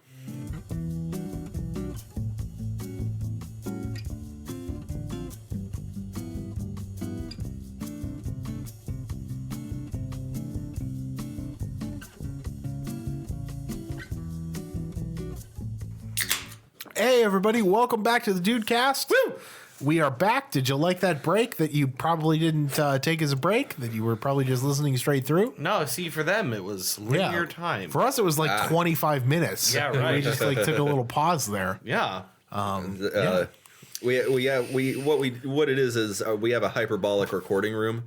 A: Hey, everybody. Welcome back to the Dudecast. Woo! We are back. Did you like that break that you probably didn't take as a break, that you were probably just listening straight through?
B: No, see, for them, it was linear time.
A: For us, it was like 25 minutes.
B: Yeah, right.
A: We just like took a little pause there.
B: Yeah.
C: What it is we have a hyperbolic recording room.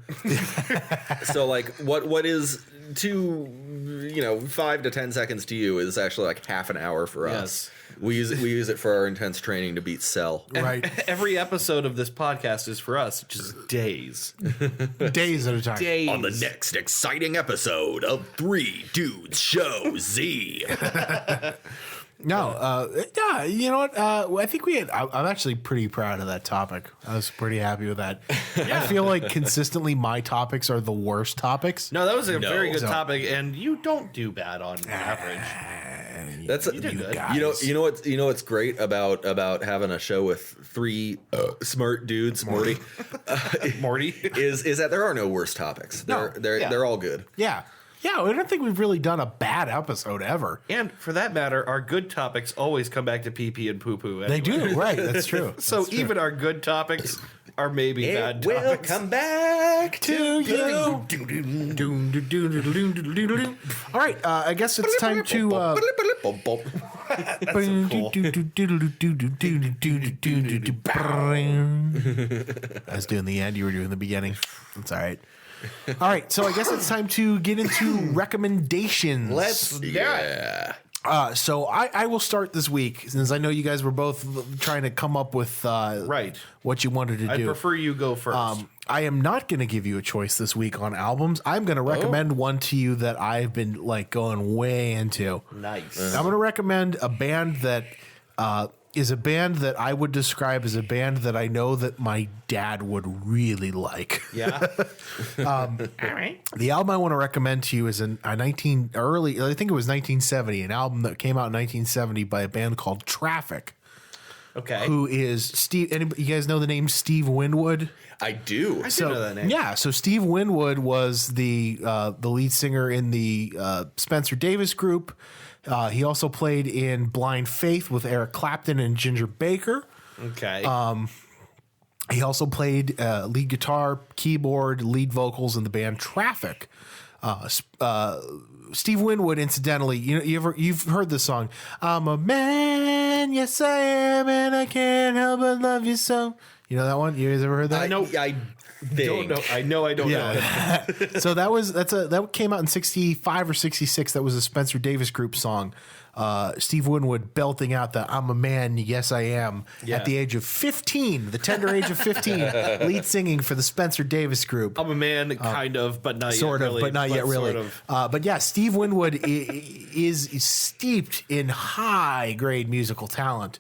C: So like what is 5 to 10 seconds to you is actually like half an hour for us. We use it for our intense training to beat Cell.
A: Right.
B: Every episode of this podcast is for us, just days.
A: Days at a time.
B: Days.
C: On the next exciting episode of 3 Dudes Show Z.
A: No, you know what? I think I'm actually pretty proud of that topic. I was pretty happy with that. I feel like consistently my topics are the worst topics.
B: No, that was a very good
A: So-
B: topic, and you don't do bad on average.
C: That's
B: You did good.
A: guys.
C: you know what's great about having a show with 3 smart dudes, Morty,
B: Morty.
C: is that there are no worse topics. They're all good.
A: Yeah. Yeah, I don't think we've really done a bad episode ever.
B: And for that matter, our good topics always come back to pee pee and poo poo.
A: They do, right. That's true.
B: So even our good topics are maybe bad
C: It will
B: topics.
C: come back
A: To you. All right, I guess it's time to... I was doing the end, you were doing the beginning. It's all right. All right, so I guess it's time to get into recommendations.
B: Let's do it.
A: So I will start this week, since I know you guys were both trying to come up with what you wanted to
B: I
A: do.
B: prefer you go first.
A: I am not going to give you a choice this week on albums. I'm going to recommend one to you that I've been like going way into.
B: Nice.
A: I'm going to recommend a band that is a band that I would describe as a band that I know that my dad would really like.
B: Yeah. All right.
A: The album I want to recommend to you is I think it was 1970, an album that came out in 1970 by a band called Traffic.
B: Okay.
A: Who is Steve? You guys know the name Steve Winwood?
C: I do.
B: I do know that name.
A: Yeah, so Steve Winwood was the lead singer in the Spencer Davis group. He also played in Blind Faith with Eric Clapton and Ginger Baker.
B: Okay.
A: He also played lead guitar, keyboard, lead vocals in the band Traffic. Steve Winwood, incidentally, you've heard this song. I'm a man, yes I am, and I can't help but love you so. You know that one? You guys ever heard that?
C: I don't know.
B: I know.
A: So that came out in 65 or 66. That was a Spencer Davis group song. Steve Winwood belting out the "I'm a man, yes I am" at the age of 15, the tender age of 15, lead singing for the Spencer Davis group.
B: I'm a man, kind of, but not
A: Sort
B: yet
A: of,
B: really.
A: but not yet really.
B: Sort of.
A: But yeah, Steve Winwood is steeped in high grade musical talent.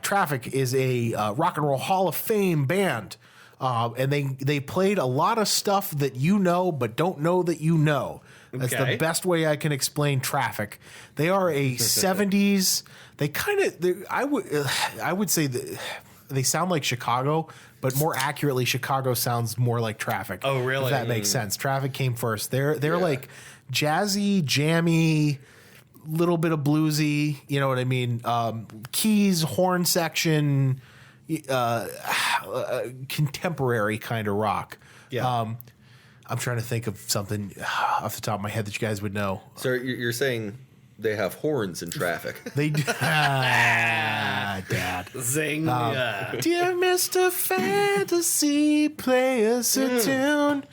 A: Traffic is a rock and roll Hall of Fame band. And they played a lot of stuff that you know, but don't know that you know. That's the best way I can explain Traffic. They are a 70s. I would say that they sound like Chicago, but more accurately, Chicago sounds more like Traffic.
B: Oh, really?
A: If that makes sense. Traffic came first. They're like jazzy, jammy, little bit of bluesy. You know what I mean? Keys, horn section. Contemporary kind of rock.
B: Yeah.
A: I'm trying to think of something off the top of my head that you guys would know.
C: So you're saying They have horns in Traffic.
A: They do. Dad.
B: Zing.
A: Dear Mr. Fantasy, play us a tune.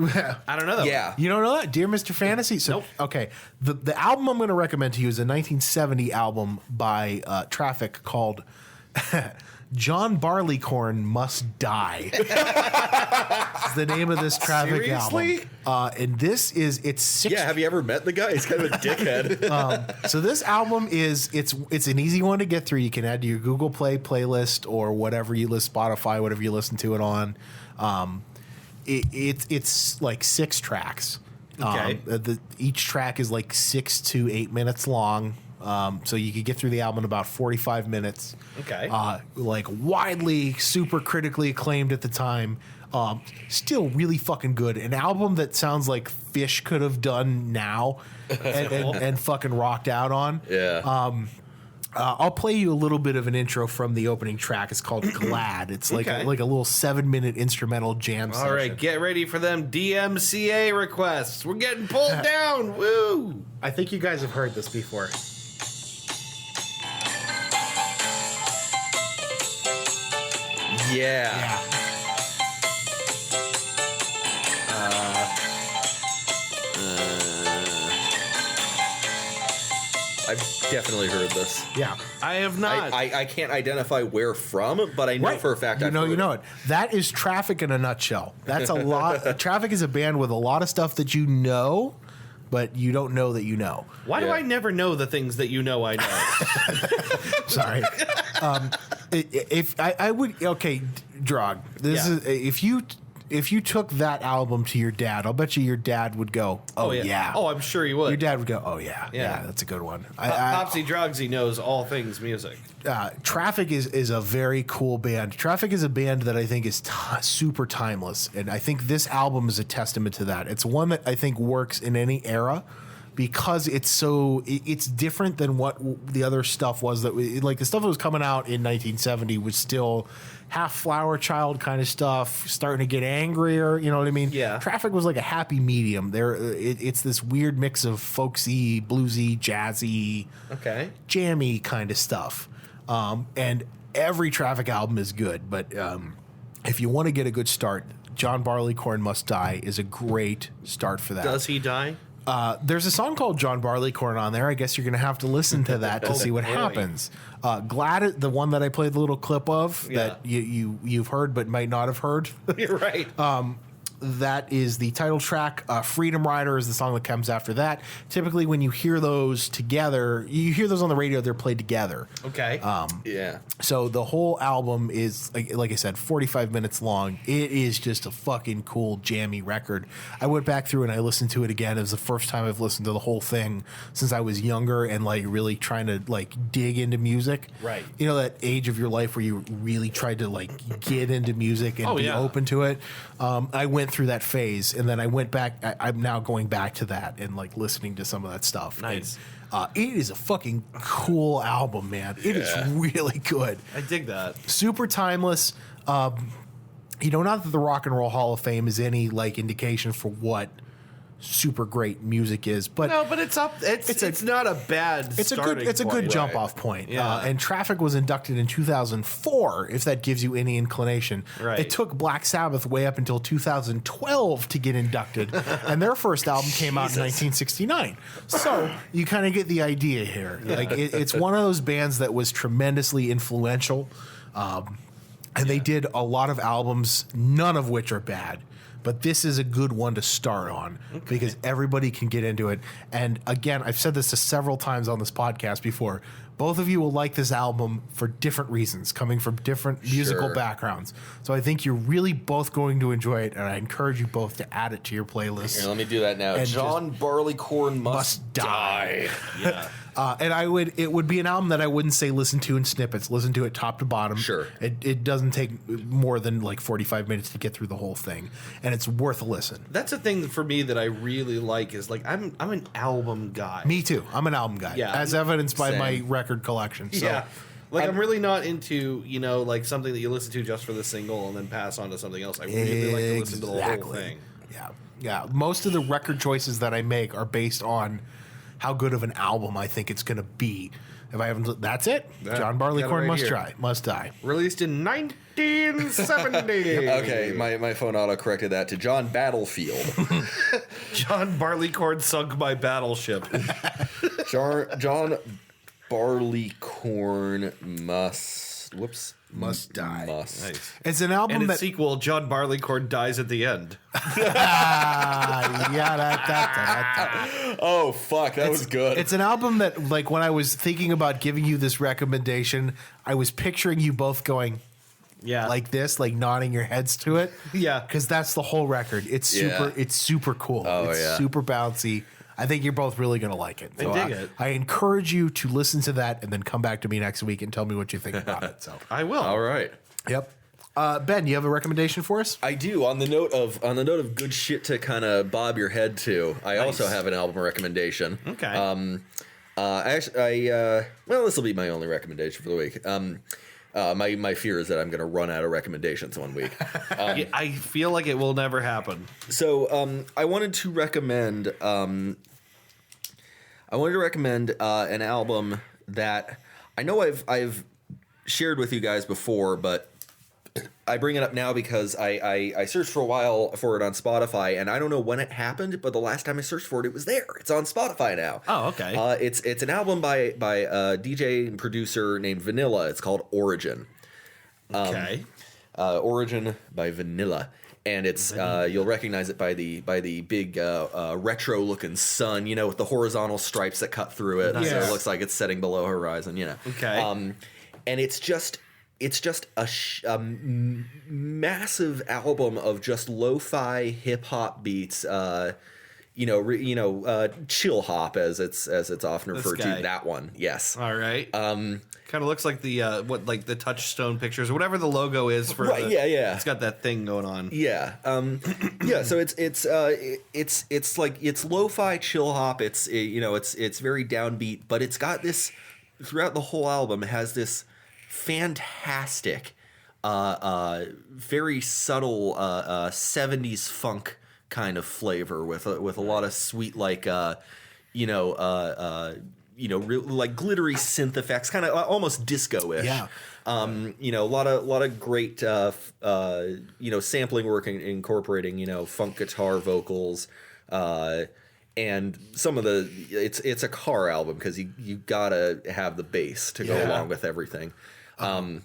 B: I don't know that.
C: Yeah.
A: You don't know that? Dear Mr. Fantasy? So,
B: Nope.
A: Okay. The album I'm going to recommend to you is a 1970 album by Traffic called John Barleycorn Must Die. It's the name of this Traffic
C: Seriously?
A: album. And this is, it's six.
C: Yeah, have you ever met the guy? He's kind of a dickhead.
A: So this album is, it's an easy one to get through. You can add to your Google Play playlist or whatever you list, Spotify, whatever you listen to it on. It's like 6 tracks.
B: Okay.
A: Each track is like 6 to 8 minutes long. So you could get through the album in about 45 minutes.
B: Okay.
A: Like widely, super critically acclaimed at the time. Still really fucking good. An album that sounds like Fish could have done now and fucking rocked out on.
C: Yeah.
A: I'll play you a little bit of an intro from the opening track. It's called Glad. It's like
B: Okay.
A: a little 7-minute instrumental jam session.
B: All right, get ready for them DMCA requests. We're getting pulled down. Woo!
A: I think you guys have heard this before.
C: Yeah. I've definitely heard this.
A: Yeah.
B: I have not.
C: I can't identify where from, but I know for a fact I've heard
A: you know it. That is Traffic in a nutshell. That's a lot. Traffic is a band with a lot of stuff that you know, but you don't know that you know.
B: Why do
C: Yeah.
B: I never know the things that you know I know?
A: Sorry. If I would, okay, Drog. This
B: Yeah.
A: is if you took that album to your dad, I'll bet you your dad would go, "Oh, yeah."
B: Oh, I'm sure you would.
A: Your dad would go, "Oh yeah,
B: Yeah.
A: yeah, that's a good one."
B: Popsy Drugsy knows all things music.
A: Traffic is a very cool band. Traffic is a band that I think is super timeless, and I think this album is a testament to that. It's one that I think works in any era because it's different than what the other stuff was. Like the stuff that was coming out in 1970 was still half Flower Child kind of stuff, starting to get angrier. You know what I mean?
B: Yeah.
A: Traffic was like a happy medium. It's this weird mix of folksy, bluesy, jazzy,
B: Okay.
A: jammy kind of stuff. And every Traffic album is good, but if you want to get a good start, John Barleycorn Must Die is a great start for that.
B: Does he die?
A: There's a song called John Barleycorn on there. I guess you're going to have to listen to that to see what
B: boy.
A: happens. Glad, the one that I played the little clip of
B: Yeah.
A: that you've heard but might not have heard.
B: You're right.
A: That is the title track. Freedom Rider is the song that comes after that. Typically, when you hear those together, you hear those on the radio, they're played together.
B: Okay.
C: Yeah.
A: So the whole album is, like I said, 45 minutes long. It is just a fucking cool, jammy record. I went back through and I listened to it again. It was the first time I've listened to the whole thing since I was younger and like really trying to like dig into music.
B: Right.
A: You know, that age of your life where you really tried to like get into music and
B: Oh,
A: be
B: yeah.
A: open to it. I went through that phase and then I went back. I'm now going back to that and like listening to some of that stuff.
B: Nice.
A: And, it is a fucking cool album, man. It is really good.
B: I dig that.
A: Super timeless. Not that the Rock and Roll Hall of Fame is any like indication for what super great music is, but
B: No, but it's up. It's not a bad.
A: it's a good
B: point.
A: jump off point.
B: Yeah.
A: And Traffic was inducted in 2004, if that gives you any inclination.
B: Right.
A: It took Black Sabbath way up until 2012 to get inducted, and their first album came out in 1969. So you kind of get the idea here. Like it's one of those bands that was tremendously influential, and they did a lot of albums, none of which are bad. But this is a good one to start on because everybody can get into it. And again, I've said this several times on this podcast before. Both of you will like this album for different reasons, coming from different musical backgrounds. So I think you're really both going to enjoy it, and I encourage you both to add it to your playlist.
C: Here, let me do that now.
A: And
C: John Barleycorn
A: Must Die.
B: Yeah.
A: And it would be an album that I wouldn't say listen to in snippets. Listen to it top to bottom.
C: Sure.
A: It doesn't take more than like 45 minutes to get through the whole thing, and it's worth a listen.
B: That's a thing for me that I really like is like I'm an album guy.
A: Me too. I'm an album guy,
B: Yeah.
A: as evidenced by
C: Same.
A: my record collection. So
B: Yeah. Like I'm really not into, like something that you listen to just for the single and then pass on to something else. I really like to listen to the whole thing.
A: Yeah. Most of the record choices that I make are based on how good of an album I think it's going to be. If I haven't, that's it. John Barleycorn must die.
B: Released in 1970.
C: Okay, my phone auto corrected that to John Battlefield.
B: John Barleycorn sunk my battleship.
C: John Barleycorn must die.
B: Nice.
A: It's an album
B: And
A: that
B: its sequel, John Barleycorn dies at the end.
C: Oh fuck, that was good.
A: It's an album that, like, when I was thinking about giving you this recommendation, I was picturing you both going like this, like nodding your heads to it.
B: Yeah.
A: Because that's the whole record. It's super cool.
C: Oh,
A: it's
C: yeah.
A: super bouncy. I think you're both really going to like it. So
B: I dig it.
A: I encourage you to listen to that and then come back to me next week and tell me what you think about it. So
B: I will.
C: All right.
A: Yep. Ben, you have a recommendation for us?
C: I do. On the note of good shit to kind of bob your head to, I also have an album recommendation.
B: Okay.
C: Well, this will be my only recommendation for the week. My fear is that I'm going to run out of recommendations one week.
B: I feel like it will never happen.
C: So I wanted to recommend an album that I know I've shared with you guys before, but I bring it up now because I searched for a while for it on Spotify, and I don't know when it happened, but the last time I searched for it, it was there. It's on Spotify now.
B: Oh, okay.
C: It's an album by a DJ and producer named Vanilla. It's called Origin.
B: Okay.
C: Origin by Vanilla. And it's you'll recognize it by the big retro looking sun, with the horizontal stripes that cut through it, so it looks like it's setting below horizon,
B: Okay.
C: And it's just a massive album of just lo-fi hip hop beats, chill hop as it's often referred to. That one, yes.
B: All right. Kind of looks like the the Touchstone pictures or whatever the logo is for.
C: Right. Yeah.
B: It's got that thing going on.
C: Yeah. Yeah. So it's like it's lo-fi chill hop. It's very downbeat, but it's got this throughout the whole album. It has this fantastic, very subtle 70s funk kind of flavor with a lot of sweet like like glittery synth effects, kind of almost disco-ish.
A: Yeah.
C: A lot of great sampling work incorporating funk guitar vocals, and some of it's a car album because you gotta have the bass to go along with everything. And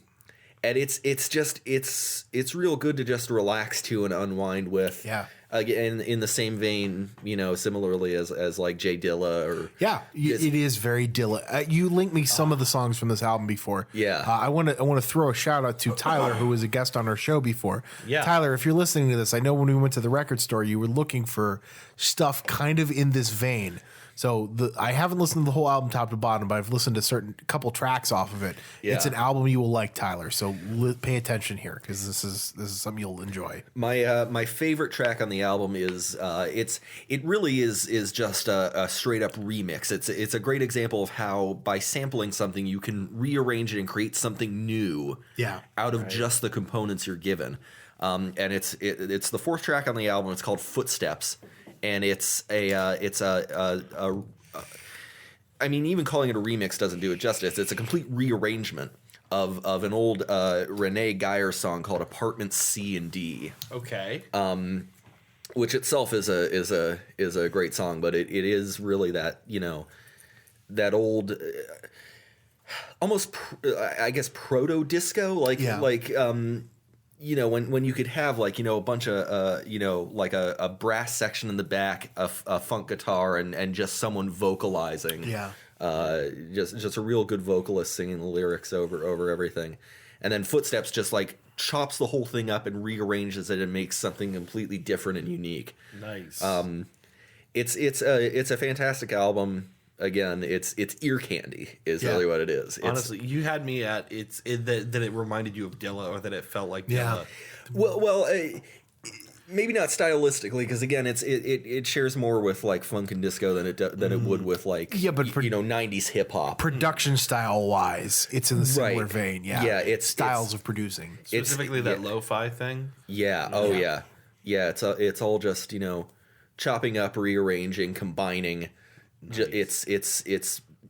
C: it's real good to just relax to and unwind with.
A: Yeah.
C: Again, in the same vein, similarly as like Jay Dilla or
A: it is very Dilla. You linked me some of the songs from this album before.
C: Yeah.
A: I want to throw a shout out to Tyler, who was a guest on our show before.
B: Yeah.
A: Tyler, if you're listening to this, I know when we went to the record store, you were looking for stuff kind of in this vein. So I haven't listened to the whole album top to bottom, but I've listened to couple tracks off of it.
C: Yeah.
A: It's an album you will like, Tyler. So pay attention here because this is something you'll enjoy.
C: My favorite track on the album is it really is just a straight up remix. It's a great example of how by sampling something you can rearrange it and create something new out of just the components you're given. And it's the fourth track on the album. It's called Footsteps. And it's I mean, even calling it a remix doesn't do it justice. It's a complete rearrangement of an old Renee Geyer song called Apartments C and D.
B: Okay.
C: Which itself is a great song, but it is really that that old almost I guess proto disco when you could have a bunch of like a brass section in the back, a funk guitar, and just someone vocalizing, just a real good vocalist singing the lyrics over everything, and then Footsteps just like chops the whole thing up and rearranges it and makes something completely different and unique.
B: Nice.
C: It's a fantastic album. Again, it's ear candy is really what it is.
B: Honestly, you had me at that it reminded you of Dilla, or that it felt like Dilla.
C: Well, maybe not stylistically, because again, it shares more with like funk and disco than it would with like 90s hip hop.
A: Production style wise, it's in the similar vein. Yeah,
C: it's
A: styles of producing,
B: specifically that lo-fi thing.
C: Yeah. Oh yeah. It's all just chopping up, rearranging, combining.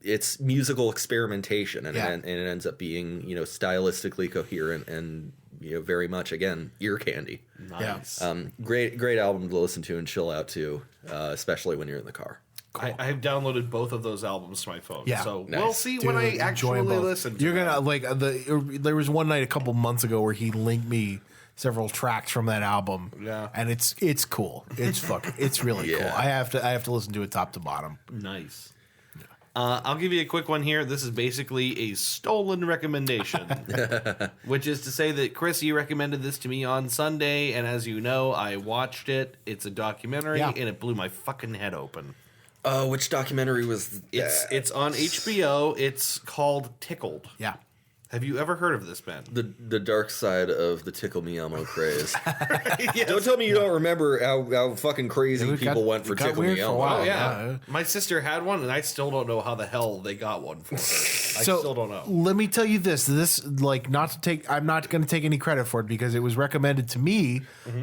C: It's musical experimentation, and,
A: Yeah.
C: and it ends up being stylistically coherent and very much again ear candy.
B: Nice.
C: Great album to listen to and chill out to, especially when you're in the car.
B: I have downloaded both of those albums to my phone.
A: Yeah.
B: So
C: Nice.
B: we'll see
A: Dude,
B: when I
A: enjoy
B: actually
A: 'em both.
B: listen to
A: You're
B: them.
A: gonna like there was one night a couple months ago where he linked me several tracks from that album.
B: Yeah.
A: And it's cool. It's really cool.
C: Yeah.
A: I have to listen to it top to bottom.
B: Nice. I'll give you a quick one here. This is basically a stolen recommendation, which is to say that Chris, you recommended this to me on Sunday, and as you know, I watched it. It's a documentary,
A: Yeah.
B: and it blew my fucking head open.
C: Which documentary was that?
B: It's on HBO. It's called Tickled.
A: Yeah.
B: Have you ever heard of this, Ben?
C: the dark side of the Tickle Me Elmo craze. Don't tell me you don't remember how fucking crazy
A: It
C: people
A: got-
C: went for
A: it got
C: Tickle
A: weird
C: Me
A: for a
C: Elmo.
A: while.
B: Oh yeah.
A: yeah.
B: My sister had one, and I still don't know how the hell they got one for her. I still don't know.
A: Let me tell you this. I'm not going to take any credit for it because it was recommended to me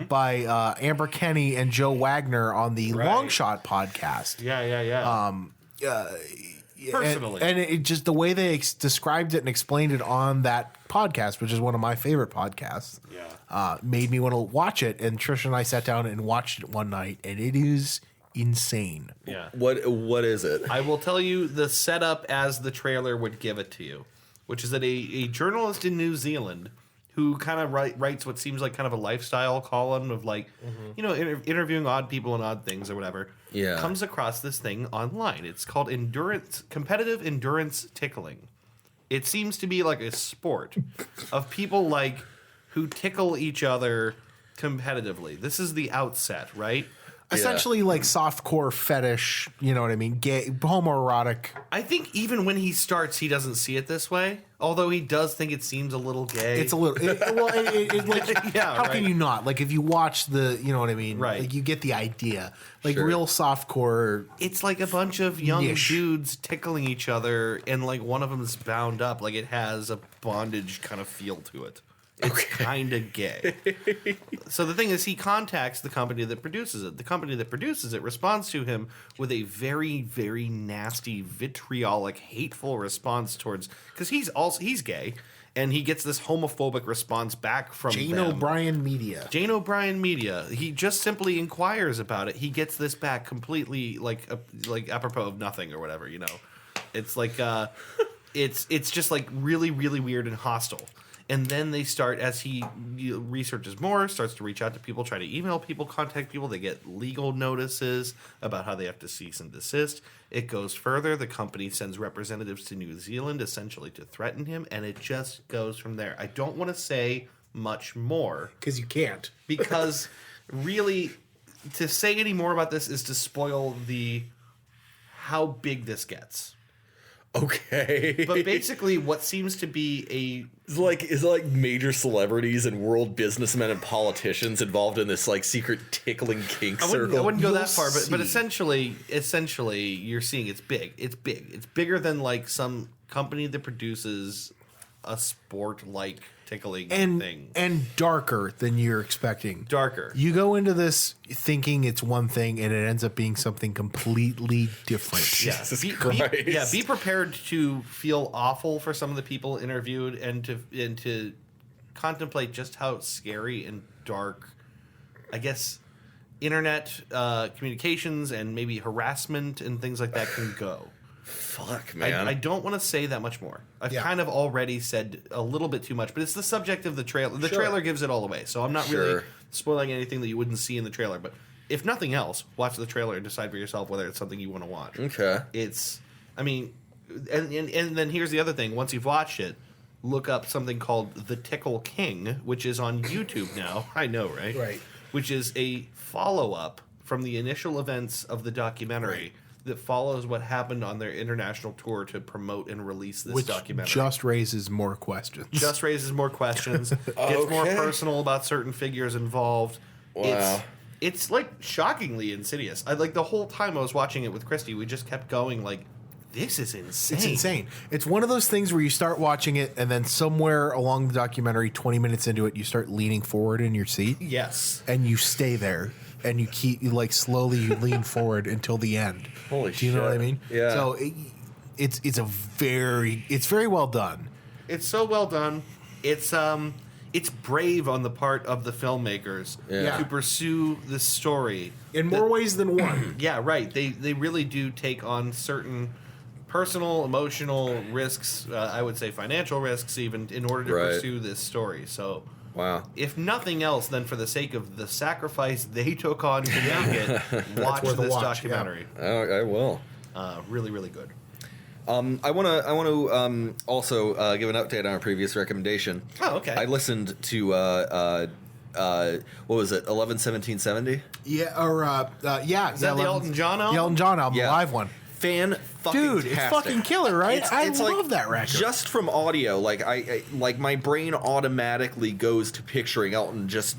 A: by Amber Kenny and Joe Wagner on the
B: Right.
A: Long Shot podcast.
B: Yeah. Personally.
A: And it just the way they described it and explained it on that podcast, which is one of my favorite podcasts, made me want to watch it. And Trisha and I sat down and watched it one night, and it is insane.
B: Yeah.
C: What is it?
B: I will tell you the setup as the trailer would give it to you, which is that a journalist in New Zealand who kind of writes what seems like kind of a lifestyle column of like, interviewing odd people and odd things or whatever, comes across this thing online. It's called competitive endurance tickling. It seems to be like a sport of people like who tickle each other competitively. This is the outset, right?
A: Essentially, like softcore fetish, you know what I mean? Gay, homoerotic.
B: I think even when he starts, he doesn't see it this way. Although he does think it seems a little gay.
A: It's a little. Like,
B: Yeah,
A: how
B: right.
A: can you not? Like, if you watch you know what I mean?
B: Right.
A: Like, you get the idea. Like,
C: Sure.
A: real softcore.
B: It's like a bunch of young
A: Niche.
B: dudes tickling each other, and like one of them is bound up. Like it has a bondage kind of feel to it. It's kind of gay. So the thing is, he contacts the company that produces it. The company that produces it responds to him with a very, very nasty, vitriolic, hateful response towards because he's gay, and he gets this homophobic response back from
A: Jane
B: them.
A: O'Brien Media.
B: Jane O'Brien Media. He just simply inquires about it. He gets this back completely like apropos of nothing or whatever. It's like it's just like really, really weird and hostile. And then they start, as he researches more, starts to reach out to people, try to email people, contact people. They get legal notices about how they have to cease and desist. It goes further. The company sends representatives to New Zealand, essentially to threaten him, and it just goes from there. I don't want to say much more.
A: Because you can't.
B: Because really, to say any more about this is to spoil how big this gets.
C: Okay.
B: But basically, what seems to be
C: Is it like major celebrities and world businessmen and politicians involved in this like secret tickling kink
B: I
C: circle?
B: wouldn't go
A: You'll
B: that far, but
A: see.
B: essentially, you're seeing it's big. It's big. It's bigger than like some company that produces a sport like tickling thing.
A: And darker than you're expecting.
B: Darker.
A: You go into this thinking it's one thing, and it ends up being something completely different.
B: Yeah.
C: Jesus
B: be,
C: Christ.
B: be prepared to feel awful for some of the people interviewed, and to contemplate just how scary and dark, I guess, internet communications and maybe harassment and things like that can go.
C: Fuck, man.
B: I don't want to say that much more. I've
A: Yeah.
B: kind of already said a little bit too much, but it's the subject of the trailer. The
C: Sure.
B: trailer gives it all away, so I'm not really
C: Sure.
B: spoiling anything that you wouldn't see in the trailer. But if nothing else, watch the trailer and decide for yourself whether it's something you want to watch.
C: Okay.
B: And then here's the other thing. Once you've watched it, look up something called The Tickle King, which is on YouTube now. I know, right?
A: Right.
B: Which is a follow-up from the initial events of the documentary that follows what happened on their international tour to promote and release this
A: Which
B: documentary.
A: just raises more questions.
B: Just raises more questions, gets more
C: Okay.
B: personal about certain figures involved.
C: Wow.
B: It's like shockingly insidious. Like the whole time I was watching it with Christy, we just kept going like, this is insane.
A: It's insane. It's one of those things where you start watching it, and then somewhere along the documentary, 20 minutes into it, you start leaning forward in your seat,
B: Yes.
A: and you stay there and you like slowly you lean forward until the end.
C: Holy
A: Do you know what I
C: shit.
A: mean?
C: Yeah.
A: So it's very well done.
B: It's so well done. It's brave on the part of the filmmakers
C: Yeah.
B: to pursue this story
A: In more ways than one.
B: Yeah, right. They really do take on certain personal, emotional risks. I would say financial risks, even in order to
C: Right.
B: pursue this story. So,
C: Wow.
B: if nothing else, then for the sake of the sacrifice they took on to make it, watch
A: worth a
B: this
A: watch,
B: documentary.
C: I will.
B: Really, really good.
C: I want to also give an update on our previous recommendation.
B: Oh, okay.
C: I listened to what was it, 11-17-70?
A: Yeah, or yeah.
B: Is that the Elton John album?
A: The Elton John album,
C: Yeah.
A: the live one.
C: Dude,
A: It's fucking killer, right? I love that record.
C: Just from audio, like I like my brain automatically goes to picturing Elton just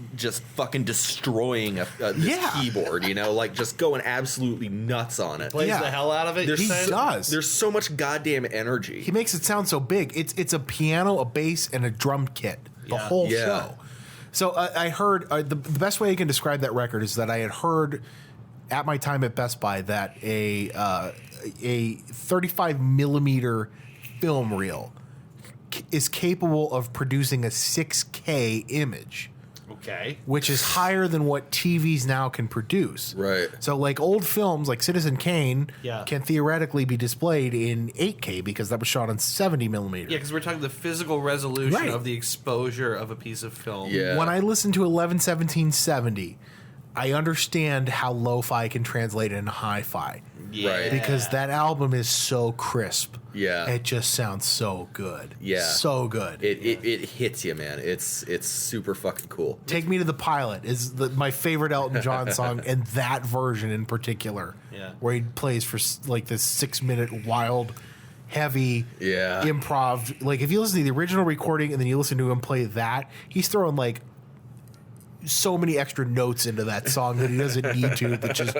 C: fucking destroying this keyboard, you know, like just going absolutely nuts on it.
B: Plays
A: Yeah.
B: the hell out of it.
A: He does.
C: There's so much goddamn energy.
A: He makes it sound so big. It's a piano, a bass, and a drum kit. The
B: Yeah.
A: whole
C: Yeah.
A: show. So I heard the best way I can describe that record is that I had heard at my time at Best Buy that a 35 millimeter film reel is capable of producing a 6K image,
B: Okay.
A: which is higher than what TVs now can produce.
C: Right.
A: So, like old films like Citizen Kane
B: Yeah.
A: can theoretically be displayed in 8K because that was shot on 70 millimeter.
B: Yeah, because we're talking the physical resolution
A: Right.
B: of the exposure of a piece of film.
C: Yeah.
A: When I listen to 11-17-70, I understand how lo-fi can translate into hi-fi.
C: Right.
A: Because that album is so crisp.
C: Yeah.
A: It just sounds so good.
C: Yeah.
A: So good.
C: It hits you, man. It's super fucking cool.
A: Take Me to the Pilot is my favorite Elton John song, and that version in particular.
B: Yeah.
A: Where he plays for like this 6-minute wild, heavy
C: Yeah.
A: improv. Like if you listen to the original recording and then you listen to him play that, he's throwing like so many extra notes into that song that he doesn't need to that just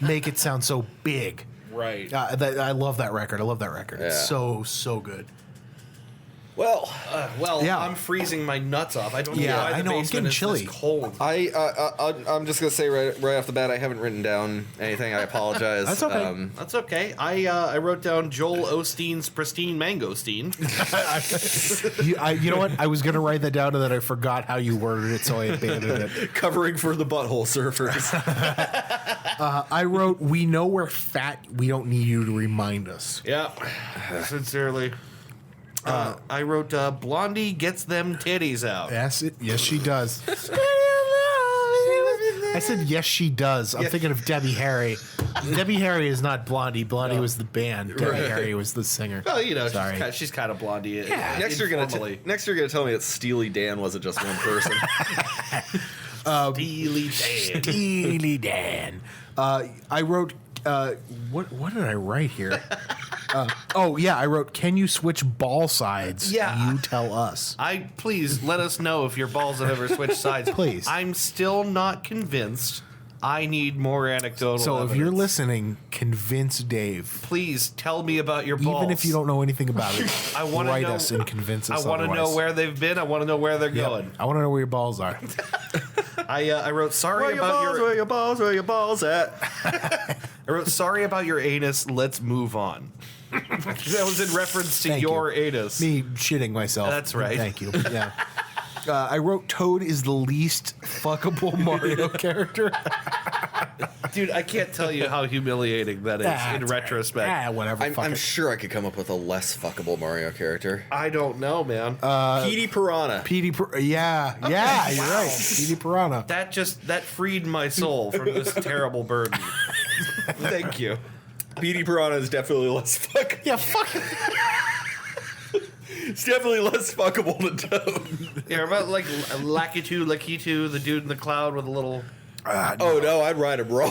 A: make it sound so big.
B: Right.
A: I love that record. I love that record.
C: Yeah.
A: It's so good.
C: Well,
A: Yeah.
B: I'm freezing my nuts off. I don't
A: Yeah,
B: know why
A: I
B: the
A: know, I'm
B: basement
A: getting
B: is
A: chilly.
B: this cold.
C: I'm just gonna say right off the bat, I haven't written down anything. I apologize.
A: That's okay.
B: That's okay. I wrote down Joel Osteen's Pristine Mangosteen.
A: You know what? I was going to write that down and then I forgot how you worded it, so I abandoned it.
C: Covering for the butthole surfers.
A: I wrote, "We know we're fat. We don't need you to remind us."
B: Yeah, sincerely. I wrote Blondie gets them titties out.
A: Yes, she does. I said yes, she does. I'm
B: Yeah.
A: thinking of Debbie Harry. Debbie Harry is not Blondie. Blondie was the band. Debbie
C: Right.
A: Harry was the singer.
B: Well, you know,
A: Sorry.
B: she's kind of Blondie.
C: Next you're gonna tell me that Steely Dan wasn't just one person.
B: Steely Dan.
A: Steely Dan. I wrote. What did I write here? I wrote. Can you switch ball sides?
B: Yeah.
A: You tell us.
B: Please let us know if your balls have ever switched sides.
A: Please.
B: I'm still not convinced. I need more anecdotal
A: So if
B: evidence.
A: you're listening, convince Dave.
B: Please tell me about your balls.
A: Even if you don't know anything about it,
B: I wanna
A: write
B: know-
A: us and convince us.
B: I want to know
A: otherwise.
B: where they've been. I want to know where they're
A: Yep.
B: going.
A: I want to know where your balls are.
B: I wrote sorry
C: Where
B: about your
C: where your balls at?
B: I wrote sorry about your anus. Let's move on. That was in reference to
A: Thank
B: your
A: you.
B: anus.
A: Me shitting myself.
B: That's right.
A: Thank you. Yeah. I wrote Toad is the least fuckable Mario character.
B: Dude, I can't tell you how humiliating that is
A: That's
B: in
A: right.
B: retrospect.
A: Whatever. fuck
C: I'm
A: it.
C: sure I could come up with a less fuckable Mario character.
B: I don't know, man.
C: Petey Piranha.
A: Yeah, you're right. Petey Piranha.
B: That freed my soul from this terrible burden. Thank you.
C: Petey Piranha is definitely less fuckable.
A: Yeah, fuck it.
C: It's definitely less fuckable than Toad.
B: Yeah, about like Lakitu, the dude in the cloud with a little.
C: Oh no, I'd ride him raw.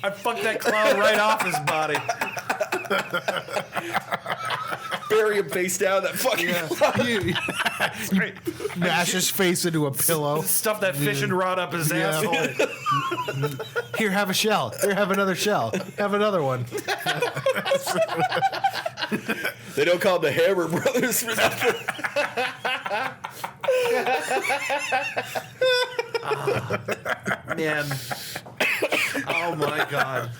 B: I fucked that clown right off his body.
C: Bury him face down. That fucking.
A: Mash his face into a pillow.
B: Stuff that fishing rod up his
A: Yeah.
B: asshole.
A: Here, have a shell. Here, have another shell. Have another one.
C: They don't call them the Hammer Brothers for nothing.
B: Man. Oh my god.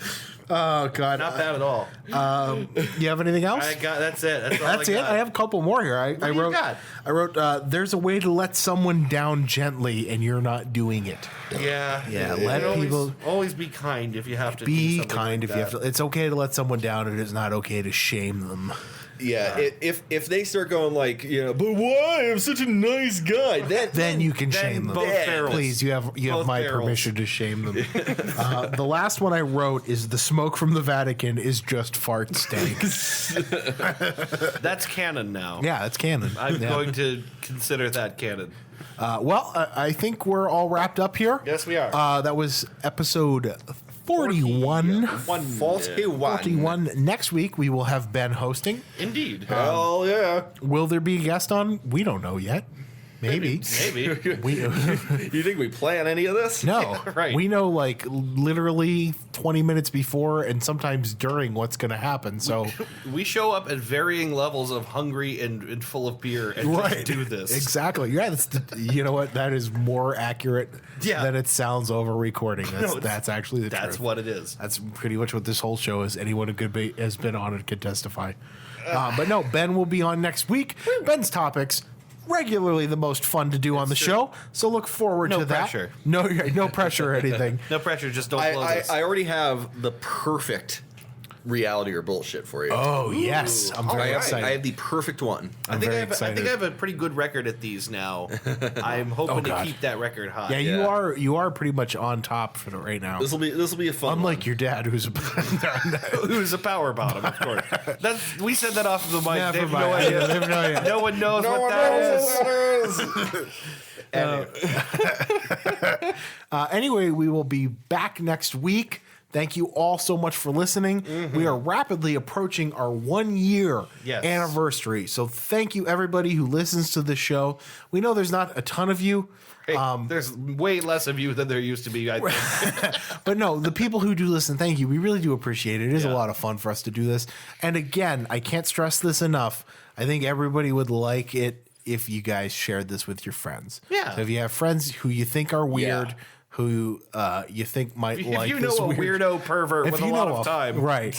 A: Oh God.
B: Not bad at all.
A: You have anything else?
B: That's it. That's all
A: That's
B: I
A: it.
B: got.
A: I have a couple more here. I
B: do you
A: wrote.
B: got?
A: I wrote. There's a way to let someone down gently, and you're not doing it.
B: Yeah.
A: Let people
B: always be kind if you have to.
A: be
B: do something
A: kind.
B: like
A: If you have
B: that.
A: to, it's okay to let someone down. It is not okay to shame them.
C: Yeah, if they start going like, but why? I'm such a nice guy.
A: Then you can shame them.
B: both barrels.
A: Please, you have
B: Both
A: my
B: barrels.
A: permission to shame them. The last one I wrote is the smoke from the Vatican is just fart stank.
B: That's canon now.
A: Yeah, it's canon.
B: I'm
A: Yeah.
B: going to consider that canon.
A: I think we're all wrapped up here.
B: Yes, we are.
A: That was episode 41.
C: 41.
A: Next week, we will have Ben hosting.
B: Indeed.
C: Hell yeah.
A: Will there be a guest on? We don't know yet. Maybe.
B: Maybe.
A: We,
C: You think we plan any of this?
A: no.
B: Right.
A: We know like literally 20 minutes before and sometimes during what's going to happen. So,
B: We show up at varying levels of hungry and full of beer and just do this.
A: Exactly. Yeah. You know what? That is more accurate than it sounds over recording. That's actually the truth.
B: That's what it is.
A: That's pretty much what this whole show is. Anyone who has been on it could testify. But no, Ben will be on next week. Ben's topics regularly the most fun to do on the show, so look forward
B: No
A: to that.
B: pressure.
A: No pressure or anything.
B: No pressure, just don't close us.
C: I already have the perfect reality or bullshit for you.
A: Oh yes, I'm very excited.
C: I have the perfect one.
A: I'm very excited.
B: I think I have a pretty good record at these now. I'm hoping to
A: God.
B: keep that record high.
A: Yeah, you are pretty much on top for right now.
C: This will be a fun
A: Unlike
C: one.
A: your dad, who's
B: Who's a power bottom, of course. We said that off of the mic.
A: Never
B: They have
A: mind.
B: no idea.
A: They have no idea.
B: No one knows
C: No
B: what
C: one
B: that is.
A: Anyway, we will be back next week. Thank you all so much for listening. We are rapidly approaching our 1 year anniversary. So thank you everybody who listens to the show. We know there's not a ton of you.
B: Hey, there's way less of you than there used to be, I think.
A: But no, the people who do listen, thank you. We really do appreciate it. It is a lot of fun for us to do this. And again, I can't stress this enough. I think everybody would like it if you guys shared this with your friends.
B: Yeah.
A: So if you have friends who you think are weird, who you think might like
B: If you
A: this
B: know a
A: weird,
B: weirdo pervert
A: if
B: with a
A: you
B: lot
A: know
B: of time.
A: right?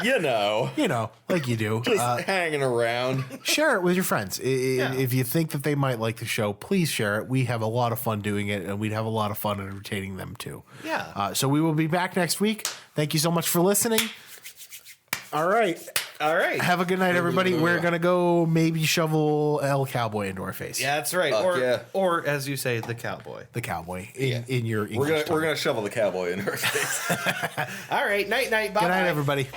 C: You know,
A: Like you do.
C: just hanging around.
A: Share it with your friends. If you think that they might like the show, please share it. We have a lot of fun doing it, and we'd have a lot of fun entertaining them too.
B: Yeah.
A: So we will be back next week. Thank you so much for listening. All right. Have a good night, everybody. We're going to go maybe shovel El Cowboy into our face.
B: Yeah, that's right. Or as you say, the cowboy.
A: The cowboy in your English
C: We're
A: tongue.
C: gonna shovel the cowboy in her face.
B: All right. Night. Bye.
A: Good night, everybody.